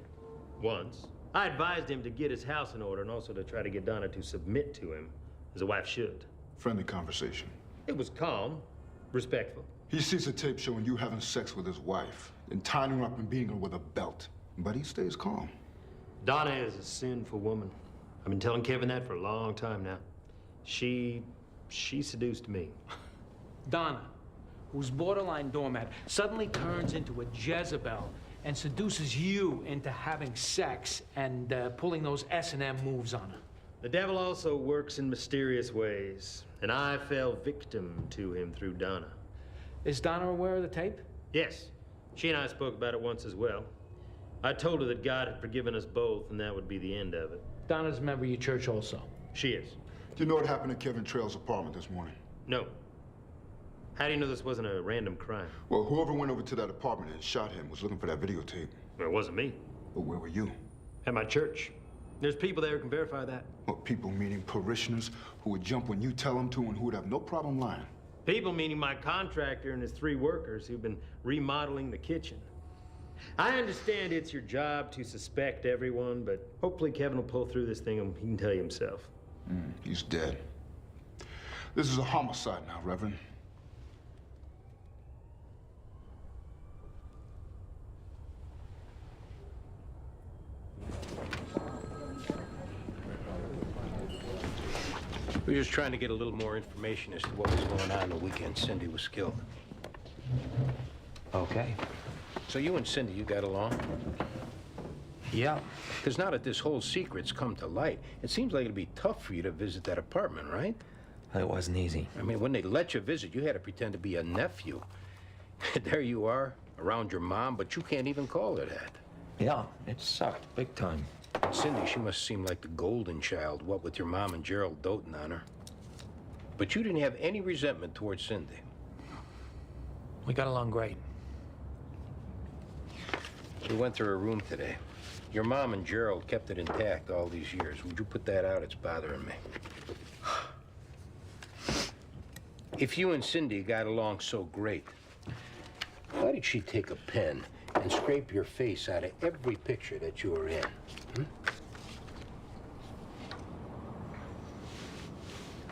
Once. I advised him to get his house in order and also to try to get Donna to submit to him, as a wife should. Friendly conversation. It was calm, respectful. He sees a tape showing you having sex with his wife, and tying her up and beating her with a belt. But he stays calm. Donna is a sinful woman. I've been telling Kevin that for a long time now. She seduced me. Donna, who's borderline doormat, suddenly turns into a Jezebel and seduces you into having sex and pulling those S&M moves on her. The devil also works in mysterious ways, and I fell victim to him through Donna. Is Donna aware of the tape? Yes. She and I spoke about it once as well. I told her that God had forgiven us both, and that would be the end of it. Donna's a member of your church also. She is. Do you know what happened at Kevin Trail's apartment this morning? No. How do you know this wasn't a random crime? Well, whoever went over to that apartment and shot him was looking for that videotape. Well, it wasn't me. But where were you? At my church. There's people there who can verify that. Well, people meaning parishioners who would jump when you tell them to and who would have no problem lying. People meaning my contractor and his 3 workers who've been remodeling the kitchen. I understand it's your job to suspect everyone, but hopefully Kevin will pull through this thing and he can tell you himself. He's dead. This is a homicide now, Reverend. We were just trying to get a little more information as to what was going on the weekend Cindy was killed. Okay. So you and Cindy, you got along? Yeah. Because now that this whole secret's come to light, it seems like it'd be tough for you to visit that apartment, right? It wasn't easy. I mean, when they let you visit, you had to pretend to be a nephew. There you are, around your mom, but you can't even call her that. Yeah, it sucked big time. Cindy, she must seem like the golden child, what with your mom and Gerald doting on her. But you didn't have any resentment towards Cindy. We got along great. We went through her room today. Your mom and Gerald kept it intact all these years. Would you put that out? It's bothering me. If you and Cindy got along so great, why did she take a pen and scrape your face out of every picture that you were in?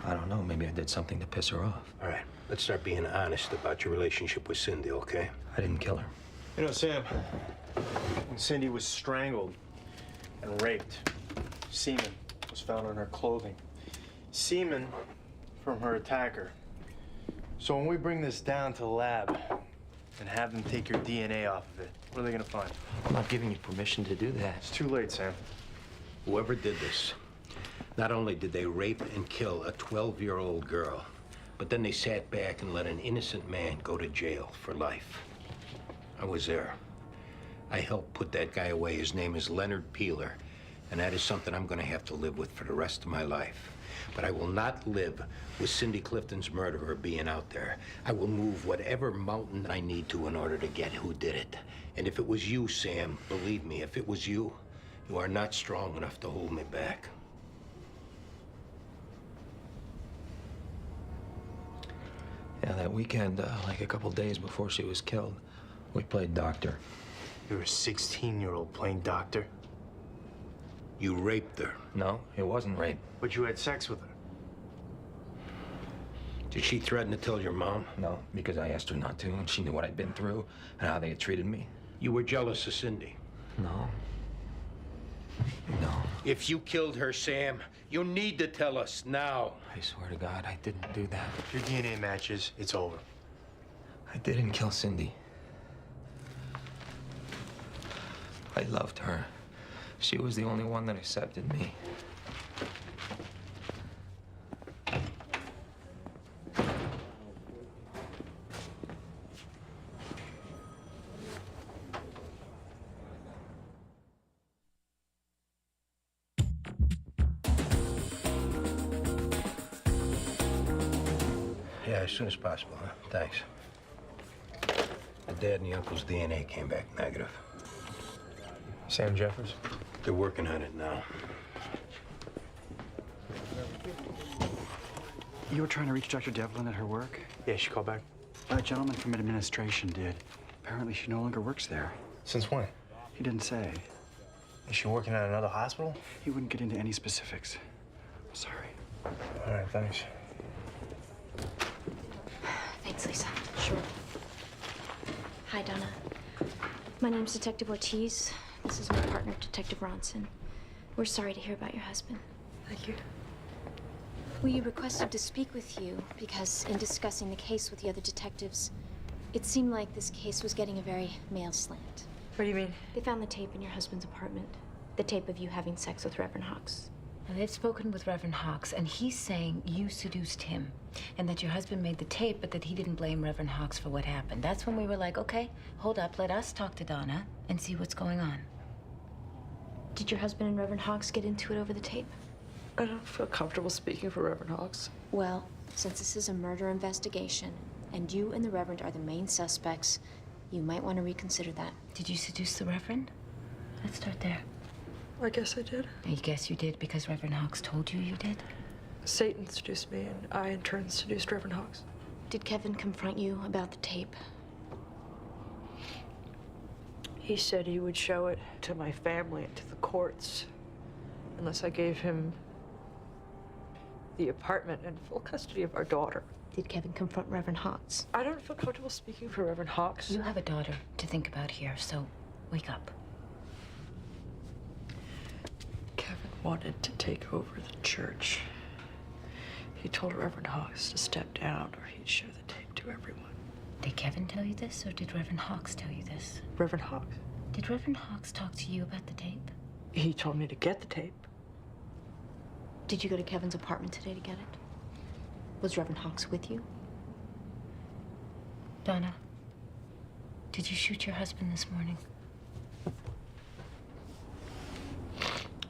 I don't know. Maybe I did something to piss her off. All right, let's start being honest about your relationship with Cindy, okay? I didn't kill her. You know, Sam, when Cindy was strangled and raped, semen was found on her clothing. Semen from her attacker. So when we bring this down to the lab and have them take your DNA off of it, what are they gonna find? I'm not giving you permission to do that. It's too late, Sam. Whoever did this, not only did they rape and kill a 12-year-old girl, but then they sat back and let an innocent man go to jail for life. I was there. I helped put that guy away. His name is Leonard Peeler, and that is something I'm gonna have to live with for the rest of my life. But I will not live with Cindy Clifton's murderer being out there. I will move whatever mountain I need to in order to get who did it. And if it was you, Sam, believe me, if it was you, you are not strong enough to hold me back. Yeah, that weekend, like a couple days before she was killed, we played doctor. You're a 16-year-old playing doctor? You raped her. No, it wasn't rape. But you had sex with her. Did she threaten to tell your mom? No, because I asked her not to, and she knew what I'd been through and how they had treated me. You were jealous of Cindy? No. No. If you killed her, Sam, you need to tell us now. I swear to God, I didn't do that. If your DNA matches, it's over. I didn't kill Cindy. I loved her. She was the only one that accepted me. Yeah, as soon as possible, huh? Thanks. The dad and the uncle's DNA came back negative. Sam Jeffers? They're working on it now. You were trying to reach Dr. Devlin at her work? Yeah, she called back. A gentleman from administration did. Apparently she no longer works there. Since when? He didn't say. Is she working at another hospital? He wouldn't get into any specifics. I'm sorry. All right, thanks. Thanks, Lisa. Sure. Hi, Donna. My name's Detective Ortiz. This is my partner, Detective Ronson. We're sorry to hear about your husband. Thank you. We requested to speak with you because in discussing the case with the other detectives, it seemed like this case was getting a very male slant. What do you mean? They found the tape in your husband's apartment. The tape of you having sex with Reverend Hawks. Now, they've spoken with Reverend Hawks, and he's saying you seduced him, and that your husband made the tape, but that he didn't blame Reverend Hawks for what happened. That's when we were like, okay, hold up, let us talk to Donna and see what's going on. Did your husband and Reverend Hawks get into it over the tape? I don't feel comfortable speaking for Reverend Hawks. Well, since this is a murder investigation, and you and the Reverend are the main suspects, you might want to reconsider that. Did you seduce the Reverend? Let's start there. I guess I did. I guess you did because Reverend Hawks told you you did? Satan seduced me, and I in turn seduced Reverend Hawks. Did Kevin confront you about the tape? He said he would show it to my family and to the courts unless I gave him the apartment and full custody of our daughter. Did Kevin confront Reverend Hawks? I don't feel comfortable speaking for Reverend Hawks. You have a daughter to think about here, so wake up. Kevin wanted to take over the church. He told Reverend Hawks to step down or he'd show the tape to everyone. Did Kevin tell you this, or did Reverend Hawks tell you this? Reverend Hawks. Did Reverend Hawks talk to you about the tape? He told me to get the tape. Did you go to Kevin's apartment today to get it? Was Reverend Hawks with you? Donna, did you shoot your husband this morning?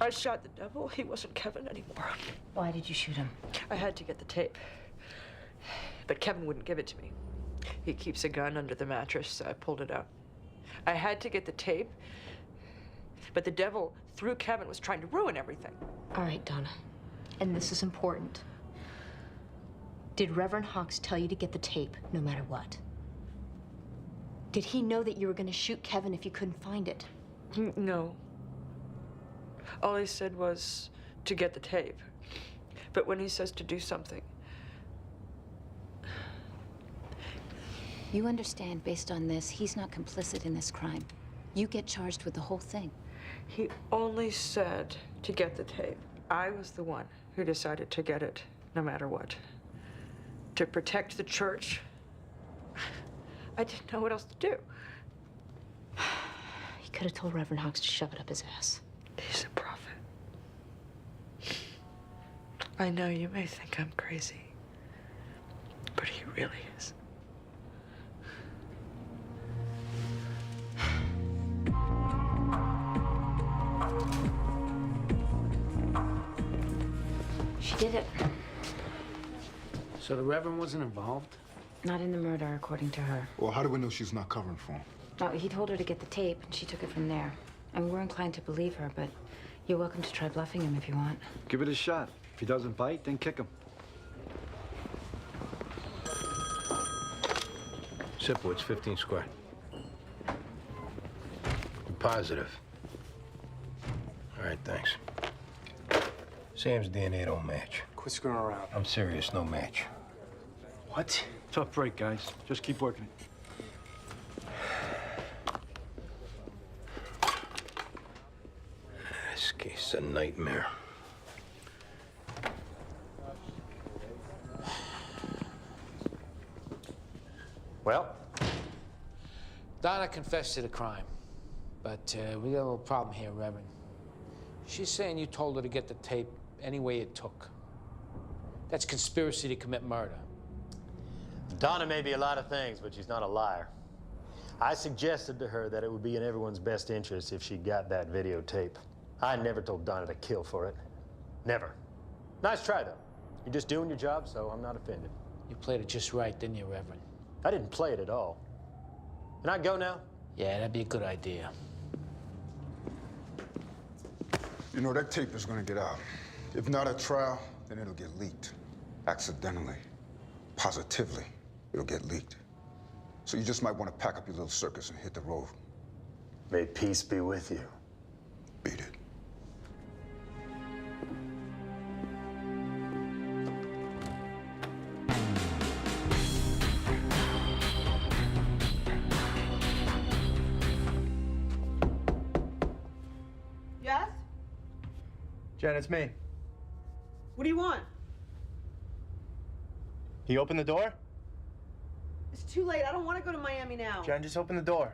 I shot the devil. He wasn't Kevin anymore. Why did you shoot him? I had to get the tape. But Kevin wouldn't give it to me. He keeps a gun under the mattress, so I pulled it out. I had to get the tape, but the devil, through Kevin, was trying to ruin everything. All right, Donna. And this is important. Did Reverend Hawks tell you to get the tape no matter what? Did he know that you were going to shoot Kevin if you couldn't find it? No. All he said was to get the tape. But when he says to do something... You understand, based on this, he's not complicit in this crime. You get charged with the whole thing. He only said to get the tape. I was the one who decided to get it, no matter what. To protect the church. I didn't know what else to do. He could have told Reverend Hawks to shove it up his ass. He's a prophet. I know you may think I'm crazy, but he really is. She did it. So the Reverend wasn't involved? Not in the murder, according to her. Well, how do we know she's not covering for him? No, he told her to get the tape, and she took it from there. I mean, we're inclined to believe her, but you're welcome to try bluffing him if you want. Give it a shot. If he doesn't bite, then kick him. Sipowicz, 15 square. You positive? All right, thanks. Sam's DNA don't match. Quit screwing around. I'm serious, no match. What? Tough break, guys. Just keep working it. This case is a nightmare. Well? Donna confessed to the crime, but we got a little problem here, Reverend. She's saying you told her to get the tape any way it took. That's conspiracy to commit murder. Donna may be a lot of things, but she's not a liar. I suggested to her that it would be in everyone's best interest if she got that videotape. I never told Donna to kill for it. Never. Nice try, though. You're just doing your job, so I'm not offended. You played it just right, didn't you, Reverend? I didn't play it at all. Can I go now? Yeah, that'd be a good idea. You know, that tape is gonna get out. If not at trial, then it'll get leaked. accidentally, positively, it'll get leaked. So you just might want to pack up your little circus and hit the road. May peace be with you. Beat it. Yes? Jen, it's me. What do you want? Can you open the door? It's too late. I don't want to go to Miami now. Jen, just open the door.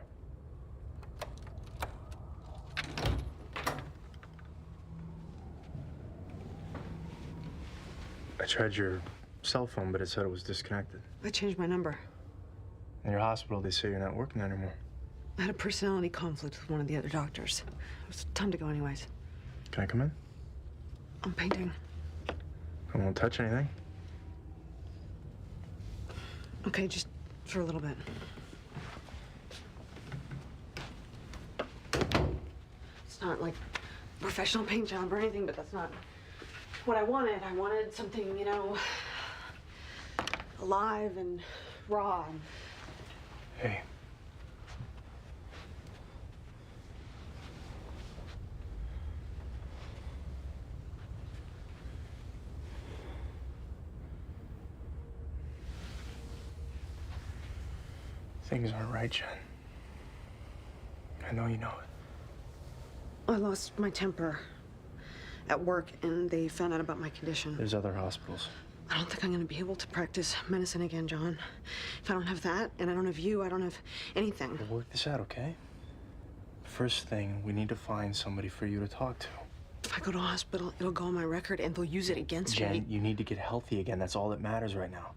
I tried your cell phone, but it said it was disconnected. I changed my number. In your hospital, they say you're not working anymore. I had a personality conflict with one of the other doctors. It was time to go anyways. Can I come in? I'm painting. I won't touch anything. Okay, just for a little bit. It's not like a professional paint job or anything, but that's not what I wanted. I wanted something, you know, alive and raw. Hey. Things aren't right, Jen. I know you know it. I lost my temper at work, and they found out about my condition. There's other hospitals. I don't think I'm going to be able to practice medicine again, John. If I don't have that, and I don't have you, I don't have anything. We'll work this out, okay? First thing, we need to find somebody for you to talk to. If I go to a hospital, it'll go on my record, and they'll use it against me. Jen, you need to get healthy again. That's all that matters right now.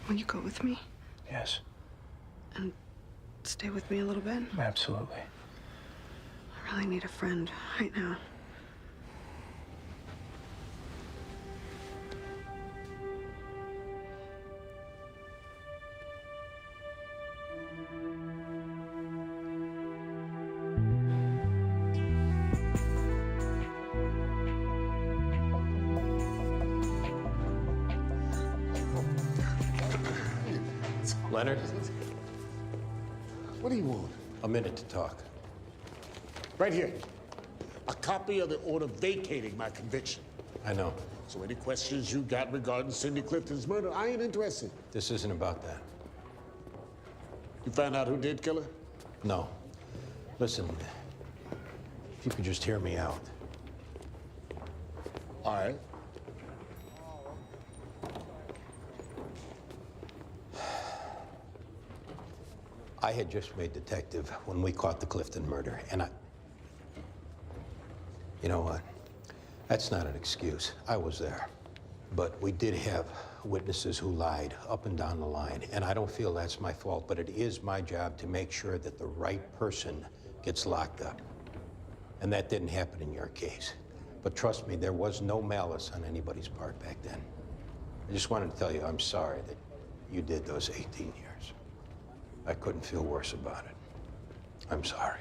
Will you go with me? Yes. And stay with me a little bit? Absolutely. I really need a friend right now. Leonard, What do you want? a minute to talk. Right here. A copy of the order vacating my conviction. I know. So any questions you got regarding Cindy Clifton's murder, I ain't interested. This isn't about that. You found out who did kill her? No. Listen, if you could just hear me out. All right. I had just made detective when we caught the Clifton murder, and you know what? That's not an excuse. I was there. But we did have witnesses who lied up and down the line, and I don't feel that's my fault, but it is my job to make sure that the right person gets locked up. And that didn't happen in your case. But trust me, there was no malice on anybody's part back then. I just wanted to tell you I'm sorry that you did those 18 years. I couldn't feel worse about it. I'm sorry.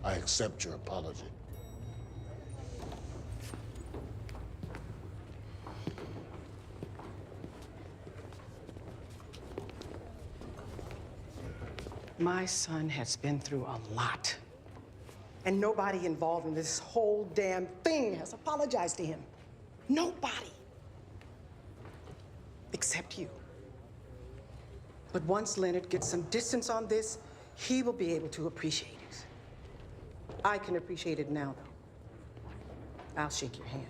I accept your apology. My son has been through a lot. And nobody involved in this whole damn thing has apologized to him. Nobody. Except you. But once Leonard gets some distance on this, he will be able to appreciate it. I can appreciate it now, though. I'll shake your hand.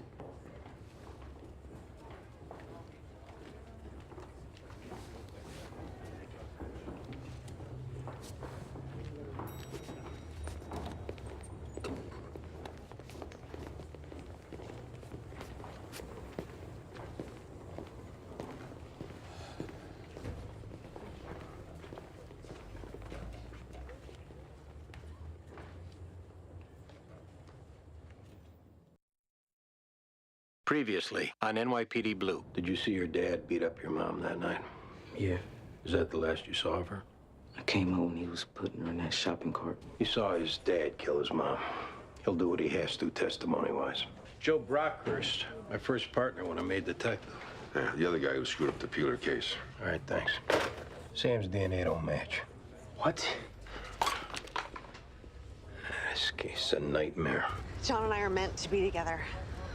Previously on NYPD Blue. Did you see your dad beat up your mom that night? Yeah. Is that the last you saw of her? I came home, he was putting her in that shopping cart. You saw his dad kill his mom. He'll do what he has to, testimony-wise. Joe Brockhurst, my first partner when I made detective. Yeah, the other guy who screwed up the Peeler case. All right, thanks. Sam's DNA don't match. What? This case is a nightmare. John and I are meant to be together.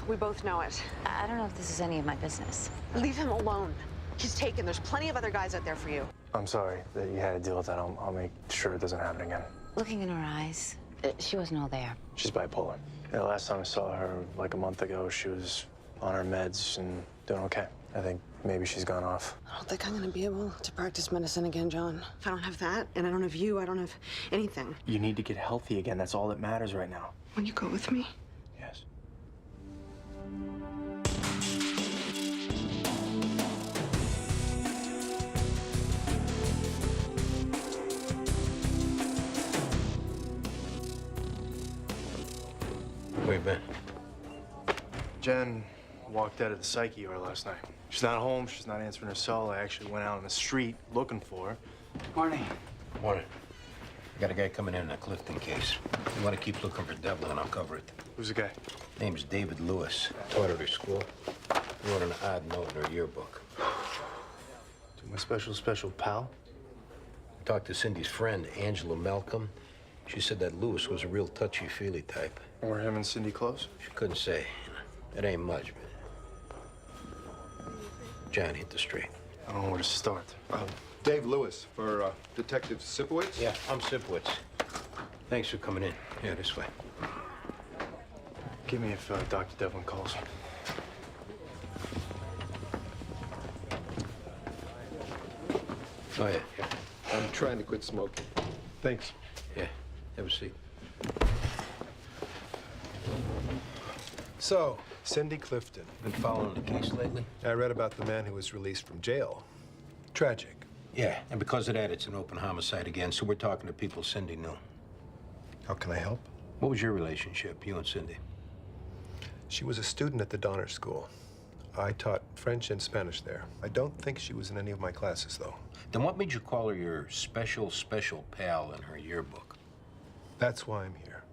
We both know it. I don't know if this is any of my business. Leave him alone. He's taken. There's plenty of other guys out there for you. I'm sorry that you had to deal with that. I'll make sure it doesn't happen again. Looking in her eyes, she wasn't all there. She's bipolar. Yeah, last time I saw her, like a month ago, she was on her meds and doing okay. I think maybe she's gone off. I don't think I'm gonna be able to practice medicine again, John. If I don't have that, and I don't have you, I don't have anything. You need to get healthy again. That's all that matters right now. Will you go with me? Yes. Where you been? Jen walked out of the psyche ward last night. She's not home. She's not answering her cell. I actually went out on the street looking for her. Morning. Morning. Got a guy coming in a Clifton case. You want to keep looking for Devlin, I'll cover it. Who's the guy? Name's David Lewis. Taught at her school. Wrote an odd note in her yearbook. To my special pal? Talked to Cindy's friend, Angela Malcolm. She said that Lewis was a real touchy-feely type. Were him and Cindy close? She couldn't say. It ain't much, but John hit the street. I don't know where to start. Dave Lewis for Detective Sipowicz? Yeah, I'm Sipowicz. Thanks for coming in. Yeah, this way. Give me if Dr. Devlin calls. Oh, yeah. I'm trying to quit smoking. Thanks. Yeah, have a seat. So, Cindy Clifton. Been following the case lately? I read about the man who was released from jail. Tragic. Yeah, and because of that, it's an open homicide again, so we're talking to people Cindy knew. How can I help? What was your relationship, you and Cindy? She was a student at the Donner School. I taught French and Spanish there. I don't think she was in any of my classes, though. Then what made you call her your special pal in her yearbook? That's why I'm here.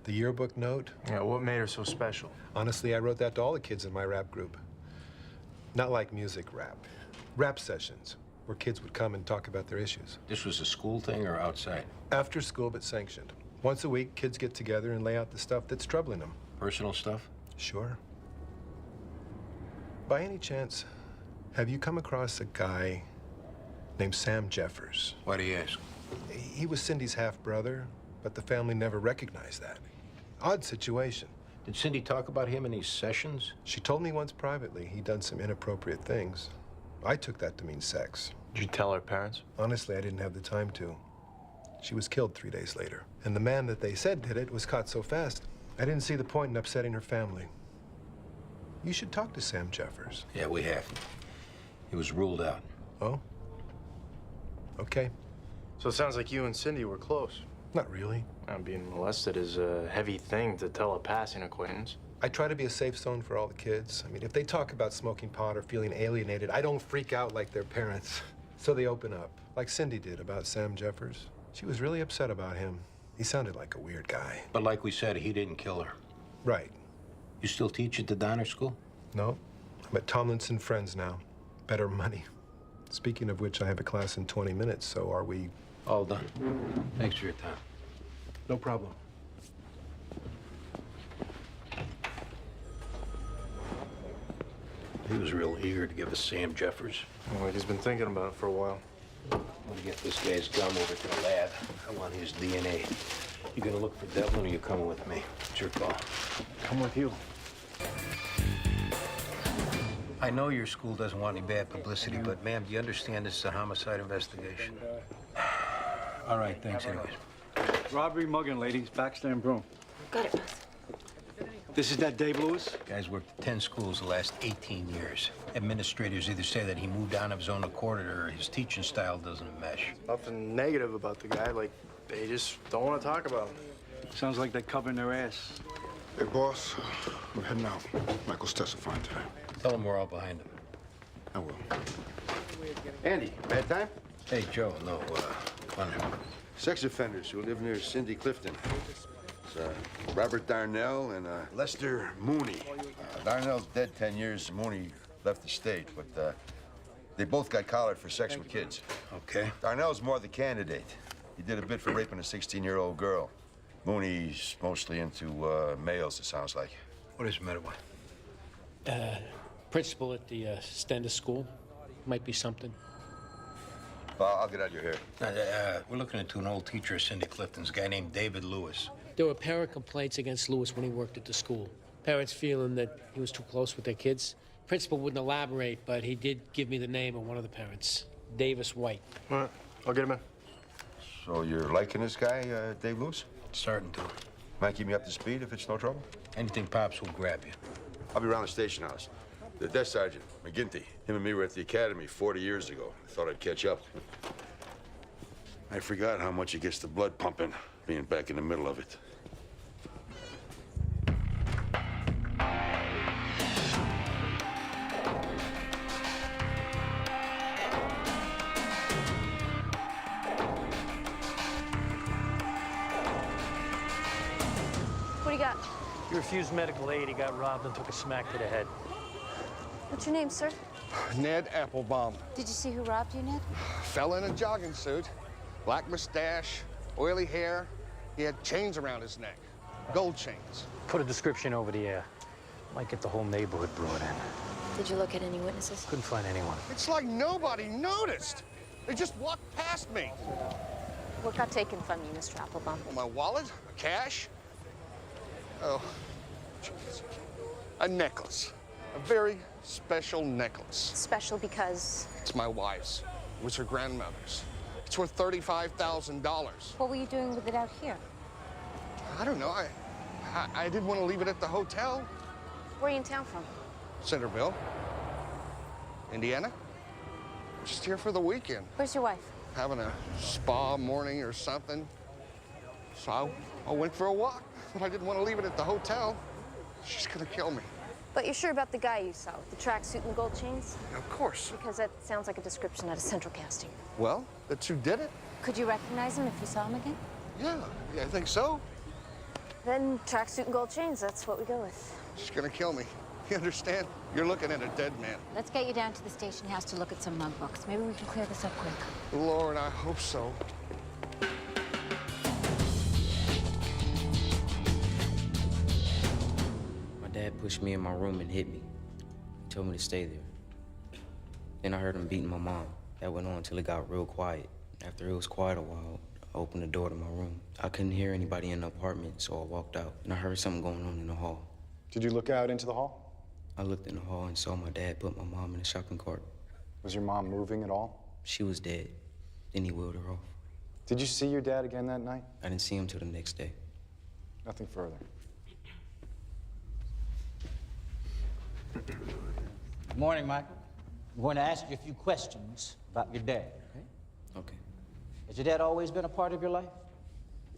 The yearbook note? Yeah, what made her so special? Honestly, I wrote that to all the kids in my rap group. Not like music rap. Rap sessions, where kids would come and talk about their issues. This was a school thing or outside? After school, but sanctioned. Once a week, kids get together and lay out the stuff that's troubling them. Personal stuff? Sure. By any chance, have you come across a guy named Sam Jeffers? Why do you ask? He was Cindy's half-brother, but the family never recognized that. Odd situation. Did Cindy talk about him in these sessions? She told me once privately he'd done some inappropriate things. I took that to mean sex. Did you tell her parents? Honestly, I didn't have the time to. She was killed 3 days later. And the man that they said did it was caught so fast, I didn't see the point in upsetting her family. You should talk to Sam Jeffers. Yeah, we have. He was ruled out. Oh? Okay. So it sounds like you and Cindy were close. Not really. Being molested is a heavy thing to tell a passing acquaintance. I try to be a safe zone for all the kids. I mean, if they talk about smoking pot or feeling alienated, I don't freak out like their parents. So they open up, like Cindy did about Sam Jeffers. She was really upset about him. He sounded like a weird guy. But like we said, he didn't kill her. Right. You still teach at the Donner School? No. I'm at Tomlinson Friends now. Better money. Speaking of which, I have a class in 20 minutes, so are we... All done. Thanks for your time. No problem. He was real eager to give us Sam Jeffers. Well, he's been thinking about it for a while. I'm gonna get this guy's gum over to the lab. I want his DNA. You gonna look for Devlin or you coming with me? It's your call. Come with you. I know your school doesn't want any bad publicity, but ma'am, do you understand this is a homicide investigation? All right, thanks anyways. Robbery, mugging, ladies. Baxter and Broom. Got it, boss. This is that Dave Lewis? Guy's worked at 10 schools the last 18 years. Administrators either say that he moved on of his own accord or his teaching style doesn't mesh. Nothing negative about the guy. Like, they just don't want to talk about him. Sounds like they're covering their ass. Hey, boss, we're heading out. Michael's testifying today. Tell him we're all behind him. I will. Andy, bad time? Hey, Joe, no, Thunder. Sex offenders who live near Cindy Clifton. It's Robert Darnell and Lester Mooney. Darnell's dead 10 years. Mooney left the state, but they both got collared for sex with kids. Okay. Darnell's more the candidate. He did a bit for raping a 16-year-old girl. Mooney's mostly into males, it sounds like. What is the matter with? Principal at the Stender School. Might be something. Well, I'll get out of your hair. We're looking into an old teacher of Cindy Clifton's, a guy named David Lewis. There were parent complaints against Lewis when he worked at the school. Parents feeling that he was too close with their kids. Principal wouldn't elaborate, but he did give me the name of one of the parents, Davis White. All right, I'll get him in. So you're liking this guy, Dave Lewis? Starting to. Might keep me up to speed if it's no trouble? Anything pops will grab you. I'll be around the station house. The desk sergeant, McGinty, him and me were at the academy 40 years ago. I thought I'd catch up. I forgot how much it gets the blood pumping, being back in the middle of it. What do you got? He refused medical aid. He got robbed and took a smack to the head. What's your name, sir? Ned Applebaum. Did you see who robbed you, Ned? Fell in a jogging suit, black mustache, oily hair. He had chains around his neck, gold chains. Put a description over the air. Might get the whole neighborhood brought in. Did you look at any witnesses? Couldn't find anyone. It's like nobody noticed. They just walked past me. What got taken from you, Mr. Applebaum? My wallet, cash. Oh, jeez. A necklace. A very special necklace. Special because? It's my wife's. It was her grandmother's. It's worth $35,000. What were you doing with it out here? I don't know. I didn't want to leave it at the hotel. Where are you in town from? Centerville. Indiana. Just here for the weekend. Where's your wife? Having a spa morning or something. So I went for a walk, but I didn't want to leave it at the hotel. She's gonna kill me. But you're sure about the guy you saw with the tracksuit and gold chains? Of course. Because that sounds like a description out of Central Casting. Well, that's who did it. Could you recognize him if you saw him again? Yeah, I think so. Then tracksuit and gold chains, that's what we go with. She's gonna kill me. You understand? You're looking at a dead man. Let's get you down to the station house to look at some log books. Maybe we can clear this up quick. Lord, I hope so. My dad pushed me in my room and hit me. He told me to stay there. Then I heard him beating my mom. That went on until it got real quiet. After it was quiet a while, I opened the door to my room. I couldn't hear anybody in the apartment, so I walked out, and I heard something going on in the hall. Did you look out into the hall? I looked in the hall and saw my dad put my mom in a shopping cart. Was your mom moving at all? She was dead. Then he wheeled her off. Did you see your dad again that night? I didn't see him till the next day. Nothing further. Good morning, Michael. I'm going to ask you a few questions about your dad, okay? Okay. Has your dad always been a part of your life?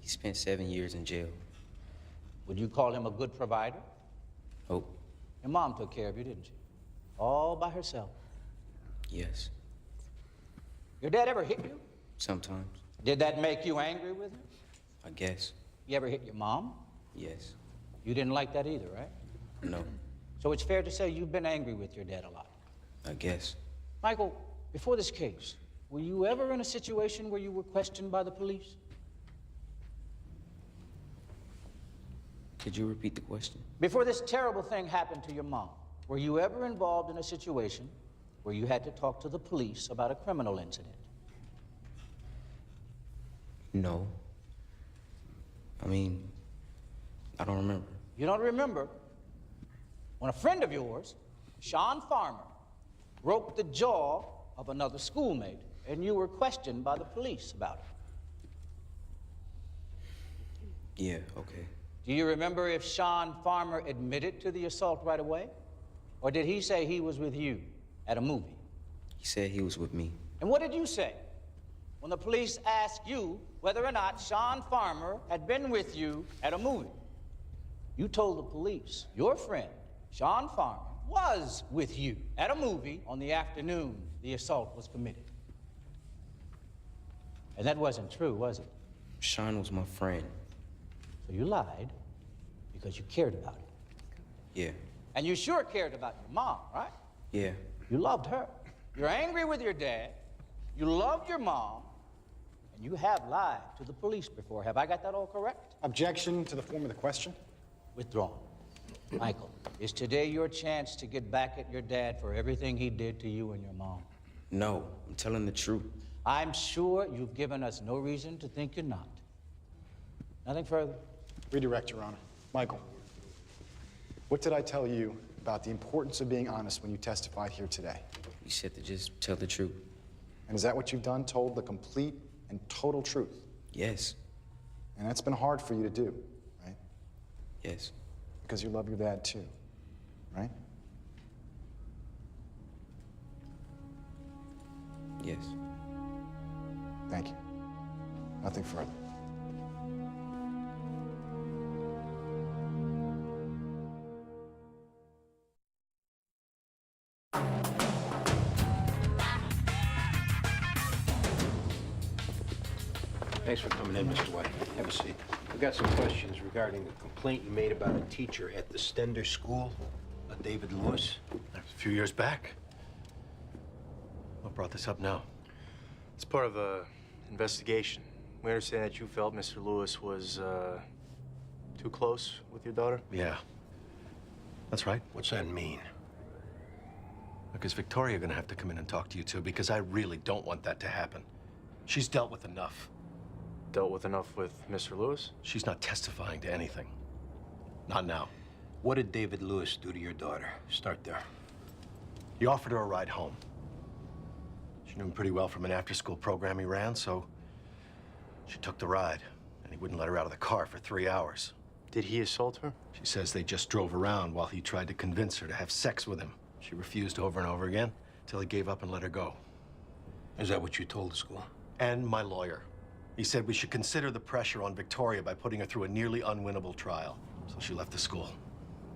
He spent 7 years in jail. Would you call him a good provider? Nope. Your mom took care of you, didn't she? All by herself. Yes. Your dad ever hit you? Sometimes. Did that make you angry with him? I guess. You ever hit your mom? Yes. You didn't like that either, right? No. So it's fair to say you've been angry with your dad a lot. I guess. Michael, before this case, were you ever in a situation where you were questioned by the police? Could you repeat the question? Before this terrible thing happened to your mom, were you ever involved in a situation where you had to talk to the police about a criminal incident? No. I mean, I don't remember. You don't remember when a friend of yours, Sean Farmer, broke the jaw of another schoolmate, and you were questioned by the police about it? Yeah, okay. Do you remember if Sean Farmer admitted to the assault right away? Or did he say he was with you at a movie? He said he was with me. And what did you say when the police asked you whether or not Sean Farmer had been with you at a movie? You told the police your friend, Sean Farmer, was with you at a movie on the afternoon the assault was committed. And that wasn't true, was it? Sean was my friend. So you lied because you cared about it. Yeah. And you sure cared about your mom, right? Yeah. You loved her. You're angry with your dad. You loved your mom. And you have lied to the police before. Have I got that all correct? Objection to the form of the question. Withdrawn. Michael, is today your chance to get back at your dad for everything he did to you and your mom? No, I'm telling the truth. I'm sure you've given us no reason to think you're not. Nothing further. Redirect, Your Honor. Michael, what did I tell you about the importance of being honest when you testified here today? You said to just tell the truth. And is that what you've done, told the complete and total truth? Yes. And that's been hard for you to do, right? Yes. Because you love your dad too, right? Yes. Thank you. Nothing further. Thanks for coming in, Mr. White. Have a seat. I've got some questions regarding the complaint you made about a teacher at the Stender School, David Lewis. A few years back. What brought this up now? It's part of a investigation. We understand that you felt Mr. Lewis was too close with your daughter? Yeah. That's right. What's that mean? Look, is Victoria gonna have to come in and talk to you too? Because I really don't want that to happen. She's dealt with enough. Dealt with enough with Mr. Lewis? She's not testifying to anything. Not now. What did David Lewis do to your daughter? Start there. He offered her a ride home. She knew him pretty well from an after-school program he ran, so she took the ride, and he wouldn't let her out of the car for 3 hours. Did he assault her? She says they just drove around while he tried to convince her to have sex with him. She refused over and over again, till he gave up and let her go. Is that what you told the school? And my lawyer. He said we should consider the pressure on Victoria by putting her through a nearly unwinnable trial. So she left the school.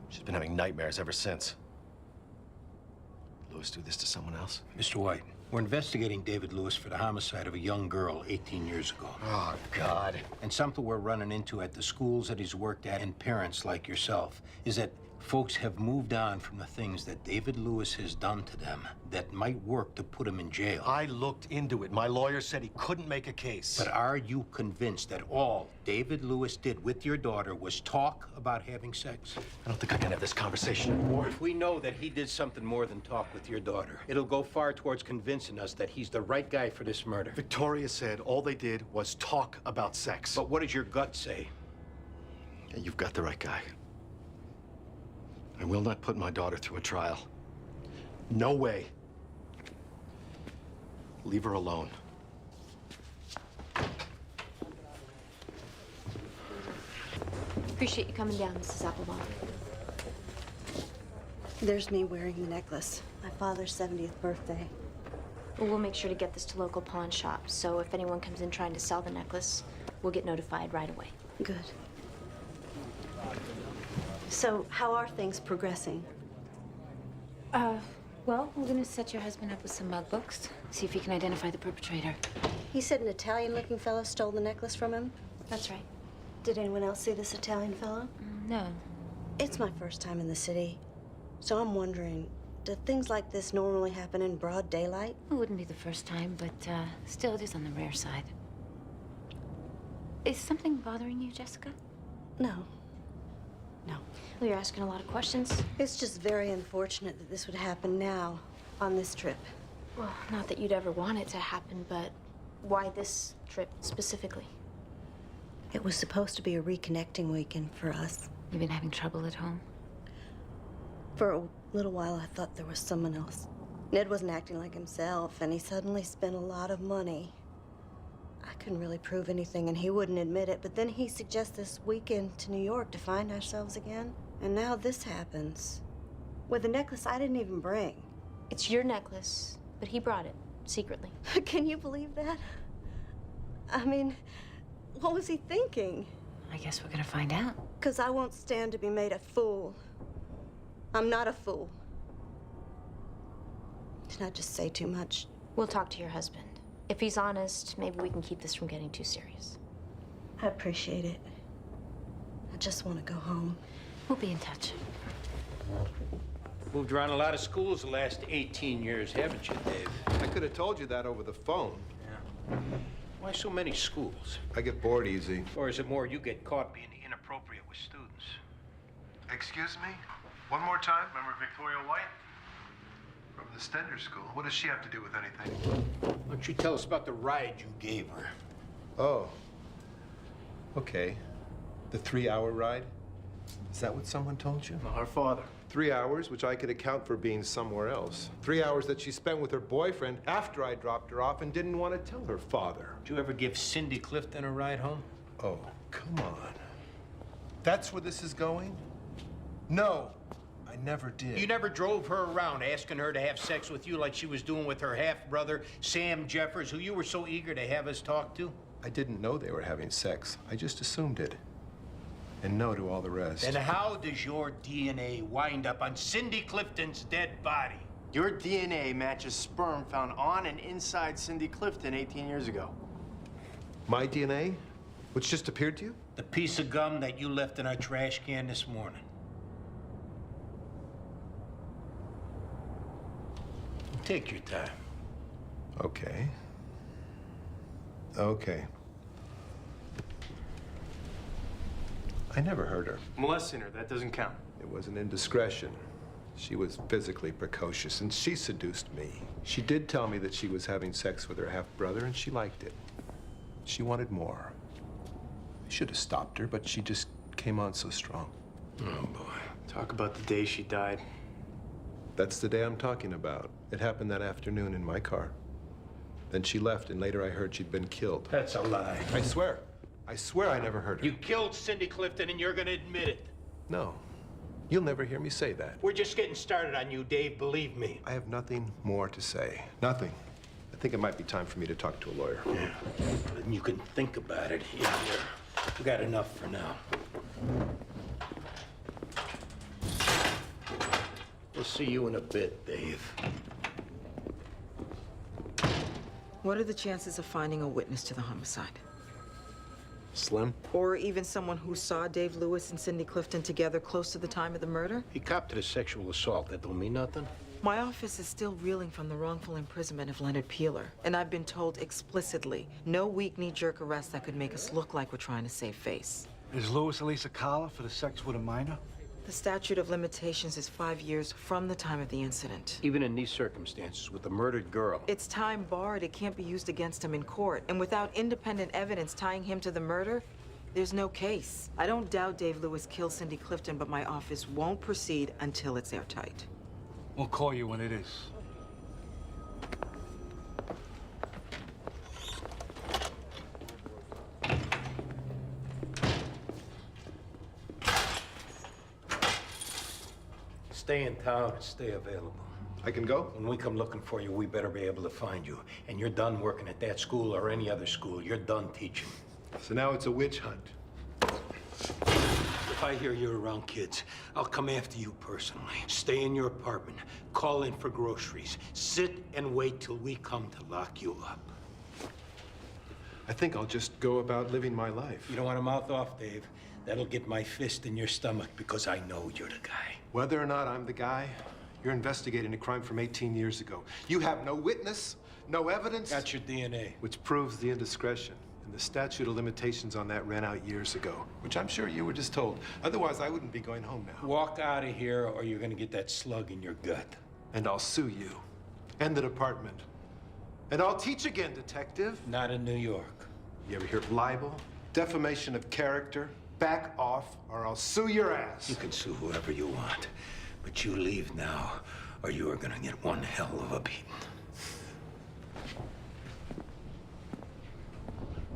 She's been having nightmares ever since. Did Lewis do this to someone else? Mr. White, we're investigating David Lewis for the homicide of a young girl 18 years ago. Oh, God. And something we're running into at the schools that he's worked at, and parents like yourself, is that folks have moved on from the things that David Lewis has done to them that might work to put him in jail. I looked into it. My lawyer said he couldn't make a case. But are you convinced that all David Lewis did with your daughter was talk about having sex? I don't think I can have this conversation anymore. If we know that he did something more than talk with your daughter, it'll go far towards convincing us that he's the right guy for this murder. Victoria said all they did was talk about sex. But what does your gut say? Yeah, you've got the right guy. I will not put my daughter through a trial. No way. Leave her alone. Appreciate you coming down, Mrs. Applebaum. There's me wearing the necklace. My father's 70th birthday. Well, we'll make sure to get this to local pawn shops, so if anyone comes in trying to sell the necklace, we'll get notified right away. Good. So, how are things progressing? Well, we're gonna set your husband up with some mug books, see if he can identify the perpetrator. He said an Italian-looking fellow stole the necklace from him? That's right. Did anyone else see this Italian fellow? No. It's my first time in the city, so I'm wondering, do things like this normally happen in broad daylight? It wouldn't be the first time, but still, it is on the rare side. Is something bothering you, Jessica? No. No. Well, you're asking a lot of questions. It's just very unfortunate that this would happen now, on this trip. Well, not that you'd ever want it to happen, but why this trip specifically? It was supposed to be a reconnecting weekend for us. You've been having trouble at home? For a little while, I thought there was someone else. Ned wasn't acting like himself, and he suddenly spent a lot of money. I couldn't really prove anything, and he wouldn't admit it, but then he suggests this weekend to New York to find ourselves again. And now this happens. With a necklace I didn't even bring. It's your necklace, but he brought it, secretly. Can you believe that? I mean, what was he thinking? I guess we're gonna find out. 'Cause I won't stand to be made a fool. I'm not a fool. Did I just say too much? We'll talk to your husband. If he's honest, maybe we can keep this from getting too serious. I appreciate it. I just want to go home. We'll be in touch. Moved around a lot of schools the last 18 years, haven't you, Dave? I could have told you that over the phone. Yeah. Why so many schools? I get bored easy. Or is it more you get caught being inappropriate with students? Excuse me? One more time? Remember Victoria White? From the Stender School. What does she have to do with anything? Why don't you tell us about the ride you gave her? Oh. Okay. The 3-hour ride? Is that what someone told you? Her father. 3 hours, which I could account for being somewhere else. 3 hours that she spent with her boyfriend after I dropped her off and didn't want to tell her father. Did you ever give Cindy Clifton a ride home? Oh, come on. That's where this is going? No, I never did. You never drove her around asking her to have sex with you like she was doing with her half-brother, Sam Jeffers, who you were so eager to have us talk to? I didn't know they were having sex. I just assumed it. And no to all the rest. Then how does your DNA wind up on Cindy Clifton's dead body? Your DNA matches sperm found on and inside Cindy Clifton 18 years ago. My DNA? Which just appeared to you? The piece of gum that you left in our trash can this morning. Take your time. Okay. Okay. I never hurt her. Molesting her, that doesn't count. It was an indiscretion. She was physically precocious, and she seduced me. She did tell me that she was having sex with her half-brother, and she liked it. She wanted more. I should have stopped her, but she just came on so strong. Oh, boy. Talk about the day she died. That's the day I'm talking about. It happened that afternoon in my car. Then she left, and later I heard she'd been killed. That's a lie. I swear. I swear I never heard her. You killed Cindy Clifton, and you're gonna admit it. No. You'll never hear me say that. We're just getting started on you, Dave, believe me. I have nothing more to say. Nothing. I think it might be time for me to talk to a lawyer. Yeah. And you can think about it here. We got enough for now. We'll see you in a bit, Dave. What are the chances of finding a witness to the homicide? Slim? Or even someone who saw Dave Lewis and Cindy Clifton together close to the time of the murder? He copped to a sexual assault. That don't mean nothing. My office is still reeling from the wrongful imprisonment of Leonard Peeler, and I've been told explicitly, no weak knee-jerk arrest that could make us look like we're trying to save face. Is Lewis at least a collar for the sex with a minor? The statute of limitations is 5 years from the time of the incident. Even in these circumstances, with a murdered girl. It's time barred. It can't be used against him in court. And without independent evidence tying him to the murder, there's no case. I don't doubt Dave Lewis killed Cindy Clifton, but my office won't proceed until it's airtight. We'll call you when it is. Stay in town and stay available. I can go? When we come looking for you, we better be able to find you. And you're done working at that school or any other school. You're done teaching. So now it's a witch hunt. If I hear you're around kids, I'll come after you personally. Stay in your apartment. Call in for groceries. Sit and wait till we come to lock you up. I think I'll just go about living my life. You don't want to mouth off, Dave. That'll get my fist in your stomach because I know you're the guy. Whether or not I'm the guy, you're investigating a crime from 18 years ago. You have no witness, no evidence. Got your DNA. Which proves the indiscretion. And the statute of limitations on that ran out years ago, which I'm sure you were just told. Otherwise, I wouldn't be going home now. Walk out of here or you're gonna get that slug in your gut. And I'll sue you. And the department. And I'll teach again, detective. Not in New York. You ever hear of libel? Defamation of character? Back off, or I'll sue your ass. You can sue whoever you want, but you leave now, or you are gonna get one hell of a beating.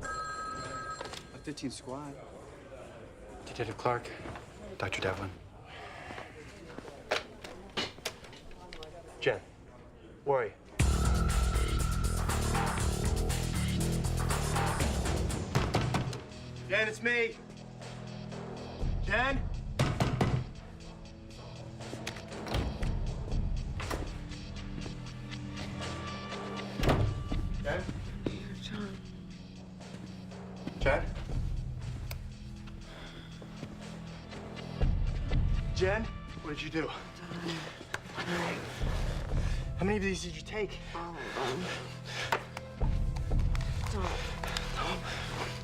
A 15th squad. Detective Clark, Dr. Devlin. Jen, where are you? Jen, it's me. Jen? Jen? Jen, what did you do? How many of these did you take? All of them.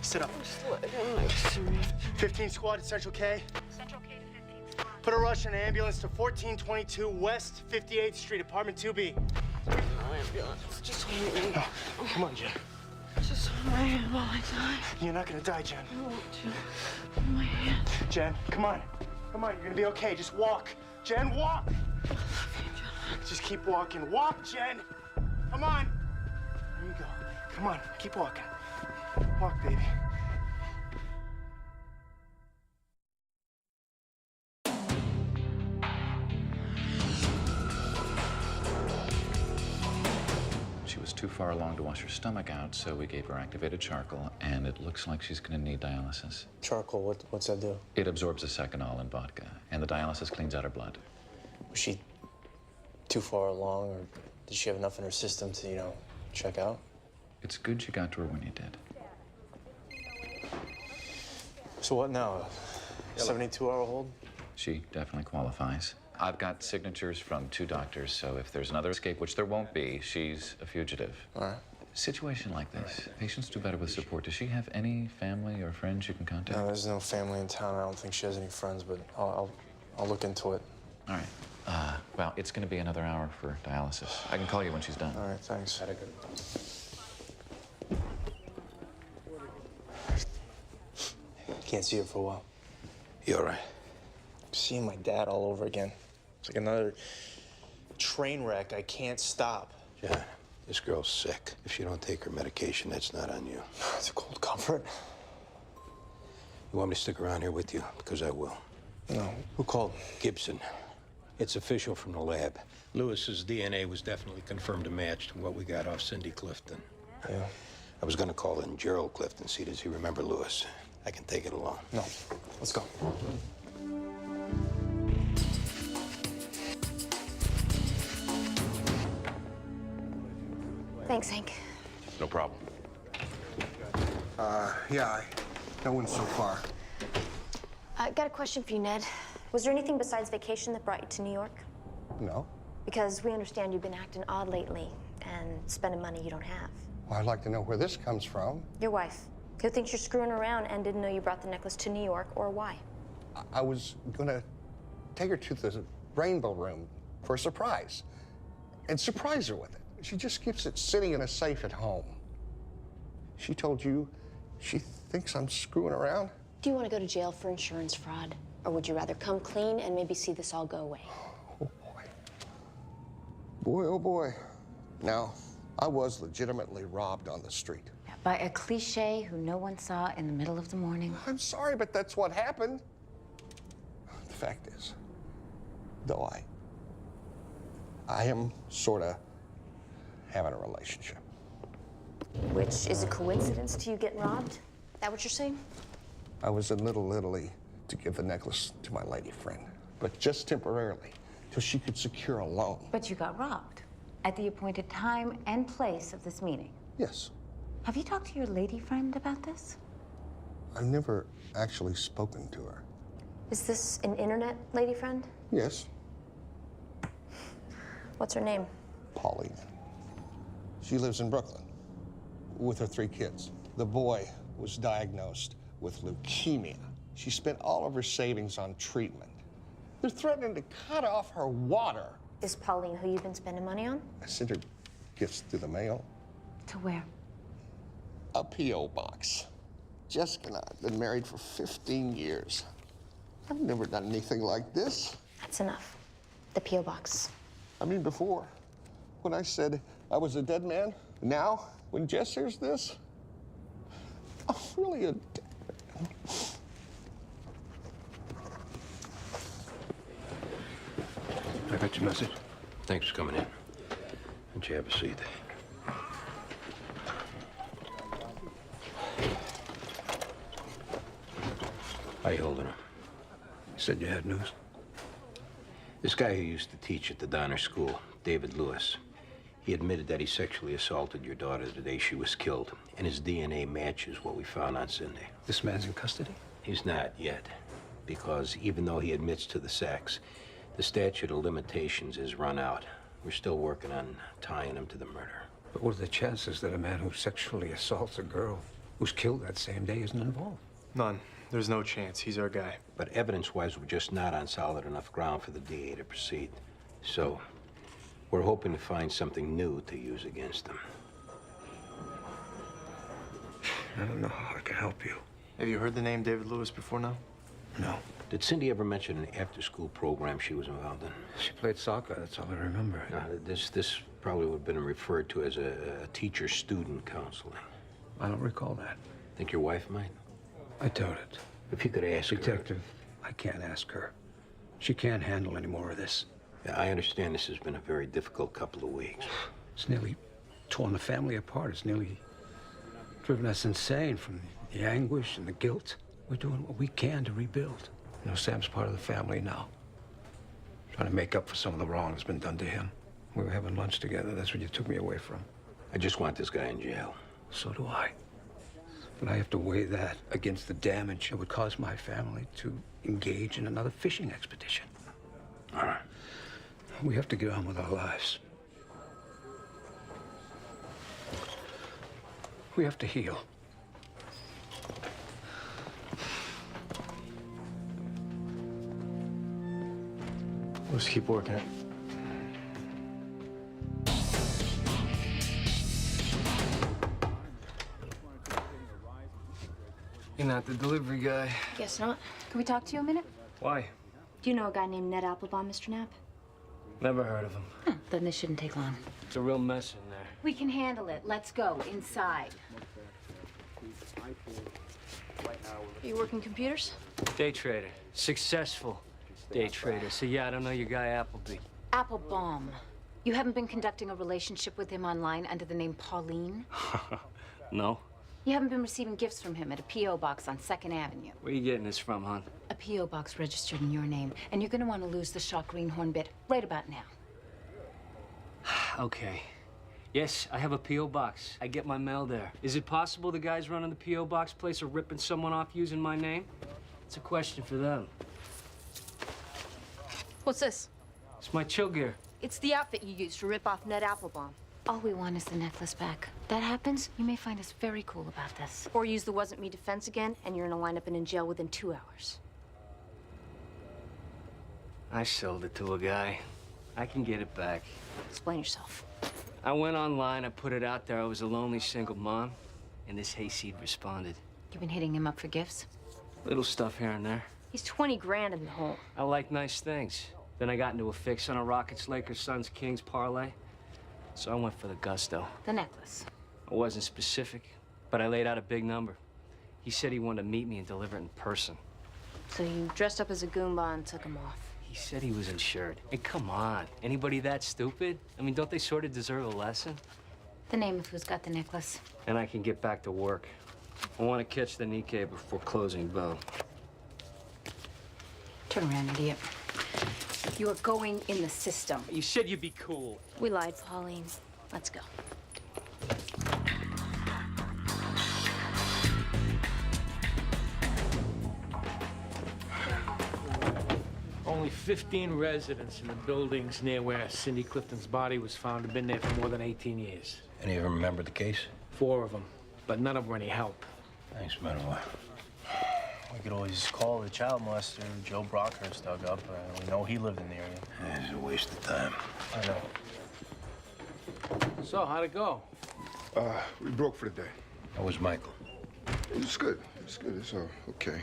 Sit up. Just let him next to me. 15 squad at Central K. Central K to 15 squad. Put a rush and ambulance to 1422 West 58th Street, apartment 2B. No ambulance. Just hold me. Oh, come on, Jen. Just hold my hand while I die. You're not gonna die, Jen. I want to. Hold my hand. Jen, come on. Come on, you're gonna be okay. Just walk. Jen, walk! Just keep walking. Walk, Jen! Come on! There you go. Come on, keep walking. Walk, baby. She was too far along to wash her stomach out, so we gave her activated charcoal, and it looks like she's gonna need dialysis. Charcoal, what's that do? It absorbs acecanol in vodka, and the dialysis cleans out her blood. Was she too far along, or did she have enough in her system to, check out? It's good you got to her when you did. So what now? 72-hour hold? She definitely qualifies. I've got signatures from 2 doctors, so if there's another escape, which there won't be, she's a fugitive. All right. Situation like this, patients do better with support. Does she have any family or friends you can contact? No, there's no family in town. I don't think she has any friends, but I'll look into it. All right. Well, it's going to be another hour for dialysis. I can call you when she's done. All right, thanks. Can't see her for a while. You all right? Seeing my dad all over again. It's like another train wreck. I can't stop. John, this girl's sick. If she don't take her medication, that's not on you. It's a cold comfort. You want me to stick around here with you? Because I will. No. Who called? Gibson. It's official from the lab. Lewis's DNA was definitely confirmed a match to what we got off Cindy Clifton. Yeah. I was gonna call in Gerald Clifton, see does he remember Lewis. I can take it along. No. Let's go. Thanks, Hank. No problem. Yeah, no one so far. I got a question for you, Ned. Was there anything besides vacation that brought you to New York? No. Because we understand you've been acting odd lately and spending money you don't have. Well, I'd like to know where this comes from. Your wife, who thinks you're screwing around and didn't know you brought the necklace to New York, or why? I was gonna take her to the Rainbow Room for a surprise and surprise her with it. She just keeps it sitting in a safe at home. She told you she thinks I'm screwing around? Do you want to go to jail for insurance fraud? Or would you rather come clean and maybe see this all go away? Oh, boy. Boy, oh, boy. Now, I was legitimately robbed on the street. By a cliche who no one saw in the middle of the morning. I'm sorry, but that's what happened. The fact is, though I am sort of having a relationship. Which is a coincidence to you getting robbed? That what you're saying? I was in Little Italy to give the necklace to my lady friend, but just temporarily, till she could secure a loan. But you got robbed at the appointed time and place of this meeting. Yes. Have you talked to your lady friend about this? I've never actually spoken to her. Is this an internet lady friend? Yes, What's her name? Pauline. She lives in Brooklyn with her 3 kids. The boy was diagnosed with leukemia. She spent all of her savings on treatment. They're threatening to cut off her water. Is Pauline who you've been spending money on? I sent her gifts through the mail. To where? A P.O. box. Jessica and I have been married for 15 years. I've never done anything like this. That's enough. The P.O. box. I mean, before, when I said I was a dead man, now, when Jess hears this, I'm really a dead man. I got your message. Thanks for coming in. Why don't you have a seat? How you holding him? You said you had news? This guy who used to teach at the Donner School, David Lewis, he admitted that he sexually assaulted your daughter the day she was killed, and his DNA matches what we found on Cindy. This man's in custody? He's not yet. because even though he admits to the sex, the statute of limitations is run out. We're still working on tying him to the murder. But what are the chances that a man who sexually assaults a girl who's killed that same day isn't involved? None. There's no chance. He's our guy. But evidence-wise, we're just not on solid enough ground for the DA to proceed. So, we're hoping to find something new to use against him. I don't know how I can help you. Have you heard the name David Lewis before now? No. Did Cindy ever mention an after-school program she was involved in? She played soccer, that's all I remember. This probably would have been referred to as a teacher-student counseling. I don't recall that. Think your wife might? I doubt it. If you could ask her. Detective, I can't ask her. She can't handle any more of this. Yeah, I understand this has been a very difficult couple of weeks. It's nearly torn the family apart. It's nearly driven us insane from the anguish and the guilt. We're doing what we can to rebuild. You know, Sam's part of the family now. Trying to make up for some of the wrong that's been done to him. We were having lunch together. That's what you took me away from. I just want this guy in jail. So do I. But I have to weigh that against the damage it would cause my family to engage in another fishing expedition. All right. We have to get on with our lives. We have to heal. Let's keep working it. You're not the delivery guy. Guess not. Can we talk to you a minute? Why? Do you know a guy named Ned Applebaum, Mr. Knapp? Never heard of him. Then this shouldn't take long. It's a real mess in there. We can handle it. Let's go inside. You working computers? Day trader. Successful day trader. So yeah, I don't know your guy Appleby. Applebaum. You haven't been conducting a relationship with him online under the name Pauline? No? You haven't been receiving gifts from him at a P.O. box on 2nd Avenue? Where you getting this from, hon? A P.O. box registered in your name, and you're gonna want to lose the shot greenhorn bit right about now. Okay. Yes, I have a P.O. box. I get my mail there. Is it possible the guys running the P.O. box place are ripping someone off using my name? It's a question for them. What's this? It's my chill gear. It's the outfit you used to rip off Ned Applebaum. All we want is the necklace back. That happens, you may find us very cool about this. Or use the wasn't me defense again, and you're gonna wind up in jail within 2 hours. I sold it to a guy. I can get it back. Explain yourself. I went online, I put it out there. I was a lonely single mom, and this hayseed responded. You've been hitting him up for gifts? Little stuff here and there. He's 20 grand in the hole. I like nice things. Then I got into a fix on a Rockets, Lakers, Suns, Kings parlay. So I went for the gusto. The necklace. I wasn't specific, but I laid out a big number. He said he wanted to meet me and deliver it in person. So you dressed up as a Goomba and took him off. He said he was insured. Hey, come on. Anybody that stupid? I mean, don't they sort of deserve a lesson? The name of who's got the necklace. And I can get back to work. I want to catch the Nikkei before closing bell. Turn around, idiot. You are going in the system. You said you'd be cool. We lied, Pauline. Let's go. Only 15 residents in the buildings near where Cindy Clifton's body was found have been there for more than 18 years. Any of them remember the case? 4 of them, but none of them were any help. Thanks, Manuel. We could always call the child molester Joe Brockhurst dug up. We know he lived in the area. Yeah, it's a waste of time. I know. So, how'd it go? We broke for the day. How was Michael? It's good. It's good. It's okay.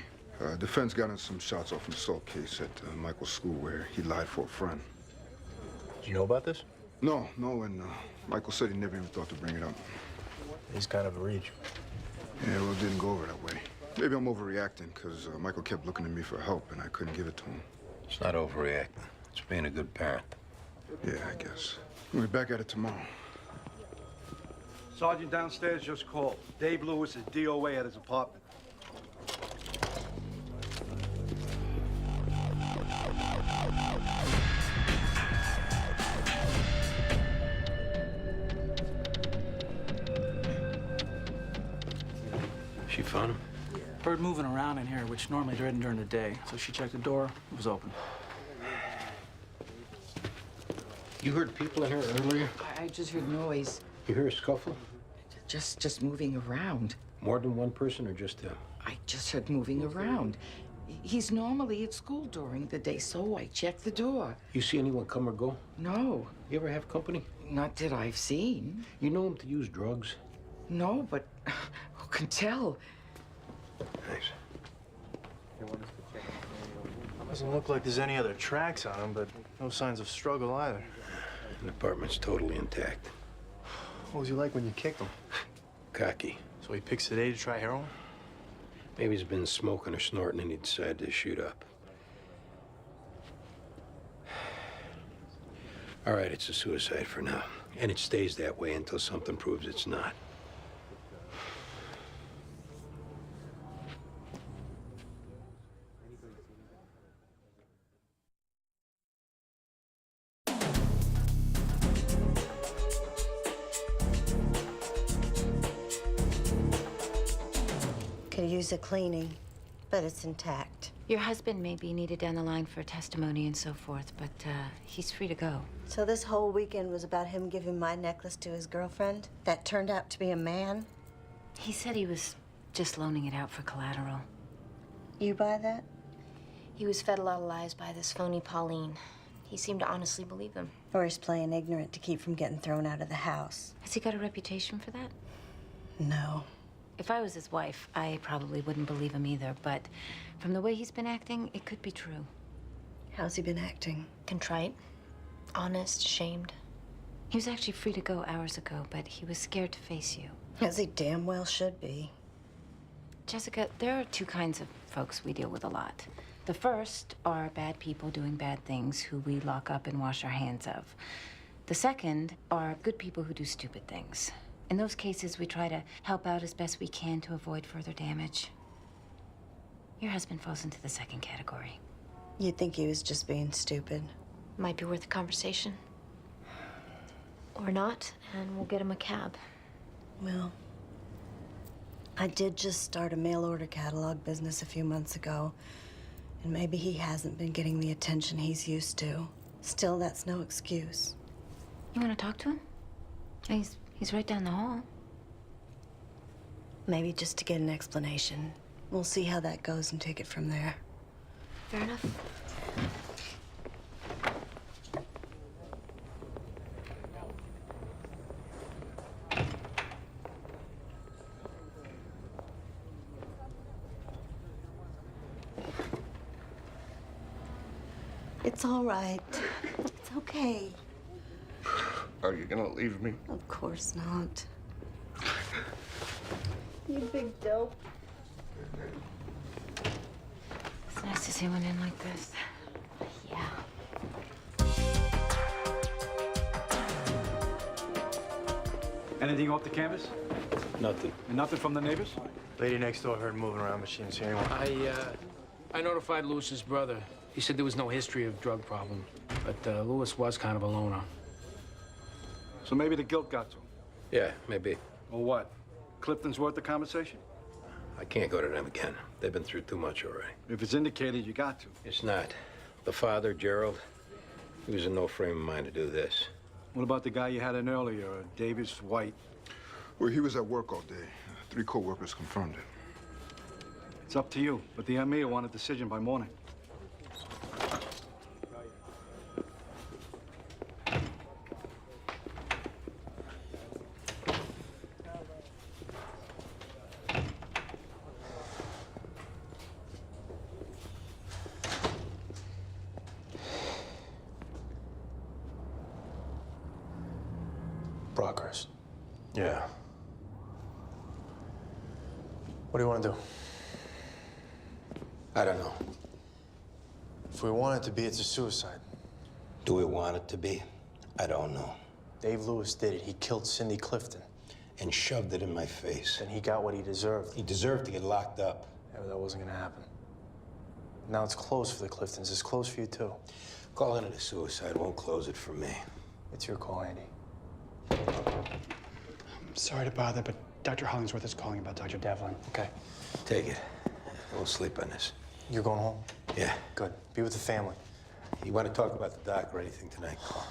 Defense got in some shots off an assault case at Michael's school where he lied for a friend. Did you know about this? No, and Michael said he never even thought to bring it up. He's kind of a reach. Yeah, well, it didn't go over that way. Maybe I'm overreacting, because Michael kept looking at me for help, and I couldn't give it to him. It's not overreacting. It's being a good parent. Yeah, I guess. We'll be back at it tomorrow. Sergeant downstairs just called. Dave Lewis is DOA at his apartment. She found him? Heard moving around in here, which normally there isn't during the day. So she checked the door, it was open. You heard people in here earlier? I just heard noise. You hear a scuffle? Just moving around. More than one person or just him? I just heard moving around. He's normally at school during the day, so I checked the door. You see anyone come or go? No. You ever have company? Not that I've seen. You know him to use drugs? No, but who can tell? Thanks. Doesn't look like there's any other tracks on him, but no signs of struggle either. The apartment's totally intact. What was he like when you kicked him? Cocky. So he picks today to try heroin? Maybe he's been smoking or snorting and he decided to shoot up. All right, it's a suicide for now. And it stays that way until something proves it's not. Could use a cleaning, but it's intact. Your husband may be needed down the line for testimony and so forth, but he's free to go. So this whole weekend was about him giving my necklace to his girlfriend? That turned out to be a man? He said he was just loaning it out for collateral. You buy that? He was fed a lot of lies by this phony Pauline. He seemed to honestly believe them. Or he's playing ignorant to keep from getting thrown out of the house. Has he got a reputation for that? No. If I was his wife, I probably wouldn't believe him either, but from the way he's been acting, it could be true. How's he been acting? Contrite, honest, ashamed. He was actually free to go hours ago, but he was scared to face you. As he damn well should be. Jessica, there are two kinds of folks we deal with a lot. The first are bad people doing bad things who we lock up and wash our hands of. The second are good people who do stupid things. In those cases, we try to help out as best we can to avoid further damage. Your husband falls into the second category. You'd think he was just being stupid. Might be worth a conversation. Or not, and we'll get him a cab. Well, I did just start a mail order catalog business a few months ago, and maybe he hasn't been getting the attention he's used to. Still, that's no excuse. You want to talk to him? He's right down the hall. Maybe just to get an explanation. We'll see how that goes and take it from there. Fair enough. It's all right. It's okay. Are you gonna leave me? Of course not. You big dope. It's nice to see one in like this. Yeah. Anything off the canvas? Nothing. And nothing from the neighbors? Lady next door heard moving around, but she didn't see anyone. I notified Lewis's brother. He said there was no history of drug problem, but Lewis was kind of a loner. So maybe the guilt got to him. Yeah, maybe. Or what? Clifton's worth the conversation? I can't go to them again. They've been through too much already. If it's indicated, you got to. It's not. The father, Gerald, he was in no frame of mind to do this. What about the guy you had in earlier, Davis White? Well, he was at work all day. 3 co-workers confirmed it. It's up to you, but the ME will want a decision by morning. Brockhurst. Yeah. What do you want to do? I don't know. If we want it to be, it's a suicide. Do we want it to be? I don't know. Dave Lewis did it. He killed Cindy Clifton. And shoved it in my face. And he got what he deserved. He deserved to get locked up. Yeah, but that wasn't gonna happen. Now it's closed for the Cliftons. It's closed for you, too. Calling it a suicide won't close it for me. It's your call, Andy. I'm sorry to bother, but Dr. Hollingsworth is calling about Dr. Devlin. Okay. Take it. We'll sleep on this. You're going home? Yeah. Good. Be with the family. You want to talk about the doc or anything tonight, call.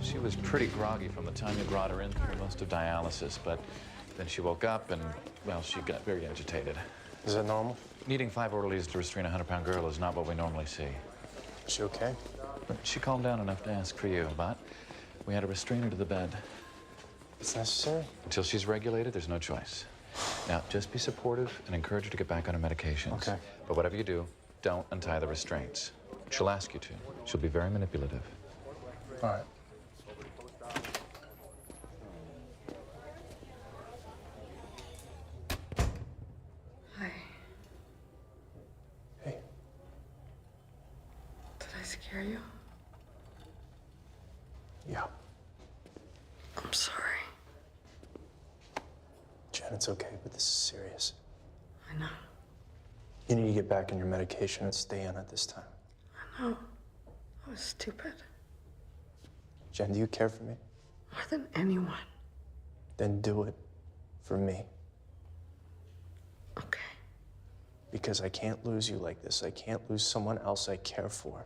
She was pretty groggy from the time you brought her in through most of dialysis, but then she woke up and, well, she got very agitated. Is that normal? Needing 5 orderlies to restrain a 100-pound girl is not what we normally see. Is she okay? She calmed down enough to ask for you, but we had to restrain her to the bed. It's necessary? Until she's regulated, there's no choice. Now, just be supportive and encourage her to get back on her medications. Okay. But whatever you do, don't untie the restraints. She'll ask you to. She'll be very manipulative. All right. Hi. Hey. Did I scare you? Yeah. I'm sorry. Jen, it's okay, but this is serious. I know. You need to get back on your medication and stay on it this time. I know. I was stupid. Jen, do you care for me? More than anyone. Then do it for me. Okay. Because I can't lose you like this. I can't lose someone else I care for.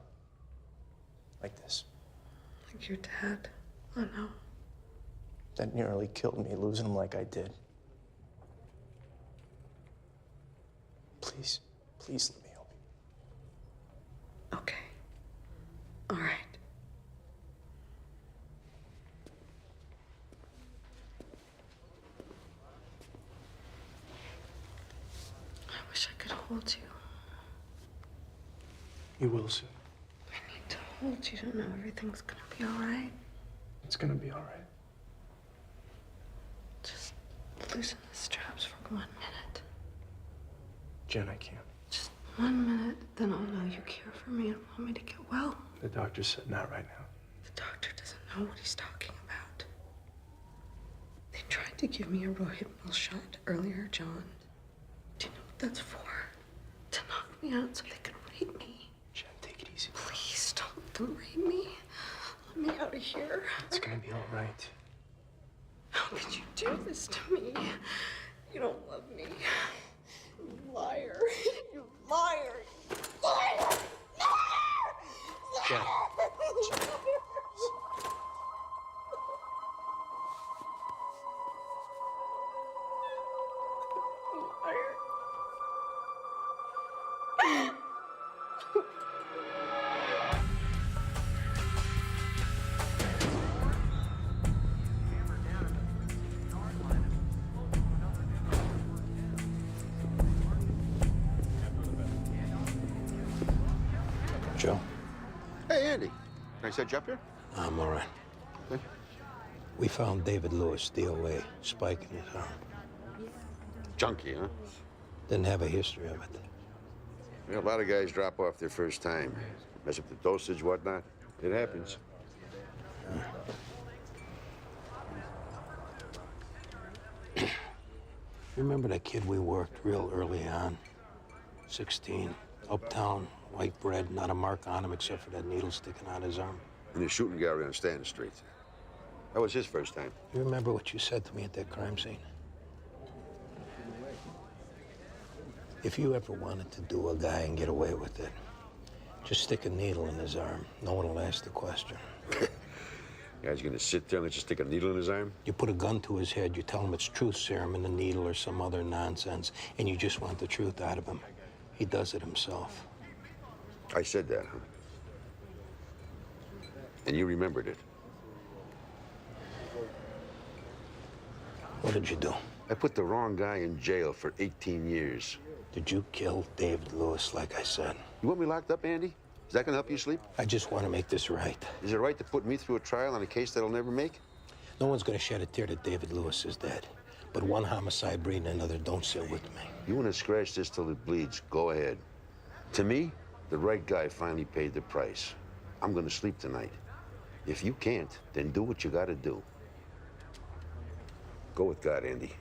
Like this. Like your dad. I know. That nearly killed me, losing him like I did. Please, please let me help you. Okay. All right. I wish I could hold you. You will soon. I need to hold you to know everything's gonna be all right. It's gonna be all right. Just loosen the straps for 1 minute. Jen, I can't. Just 1 minute, then I'll know you care for me and want me to get well. The doctor said not right now. The doctor doesn't know what he's talking about. They tried to give me a Rohypnol shot earlier, John. Do you know what that's for? To knock me out so they can rape me. Jen, take it easy. Please don't let them rape me. Let me out of here. It's gonna be all right. How could you do this to me? You don't love me. You liar. You liar. You liar. Jen. Joe? Hey, Andy. Can I set you up here? I'm all right. Okay. We found David Lewis, DOA, spike in his arm. Junkie, huh? Didn't have a history of it. Yeah, a lot of guys drop off their first time. Mess up the dosage, whatnot. It happens. Remember that kid we worked real early on? 16, uptown, white bread, not a mark on him except for that needle sticking out his arm. In the shooting gallery on Stanton Street. That was his first time. You remember what you said to me at that crime scene? If you ever wanted to do a guy and get away with it, just stick a needle in his arm. No one will ask the question. Guy's gonna sit there and let you stick a needle in his arm? You put a gun to his head, you tell him it's truth serum in the needle or some other nonsense, and you just want the truth out of him. He does it himself. I said that, huh? And you remembered it. What did you do? I put the wrong guy in jail for 18 years. Did you kill David Lewis, like I said? You want me locked up, Andy? Is that gonna help you sleep? I just want to make this right. Is it right to put me through a trial on a case that'll never make? No one's gonna shed a tear that David Lewis is dead. But one homicide breeding another don't sit with me. You want to scratch this till it bleeds, go ahead. To me, the right guy finally paid the price. I'm gonna sleep tonight. If you can't, then do what you gotta do. Go with God, Andy.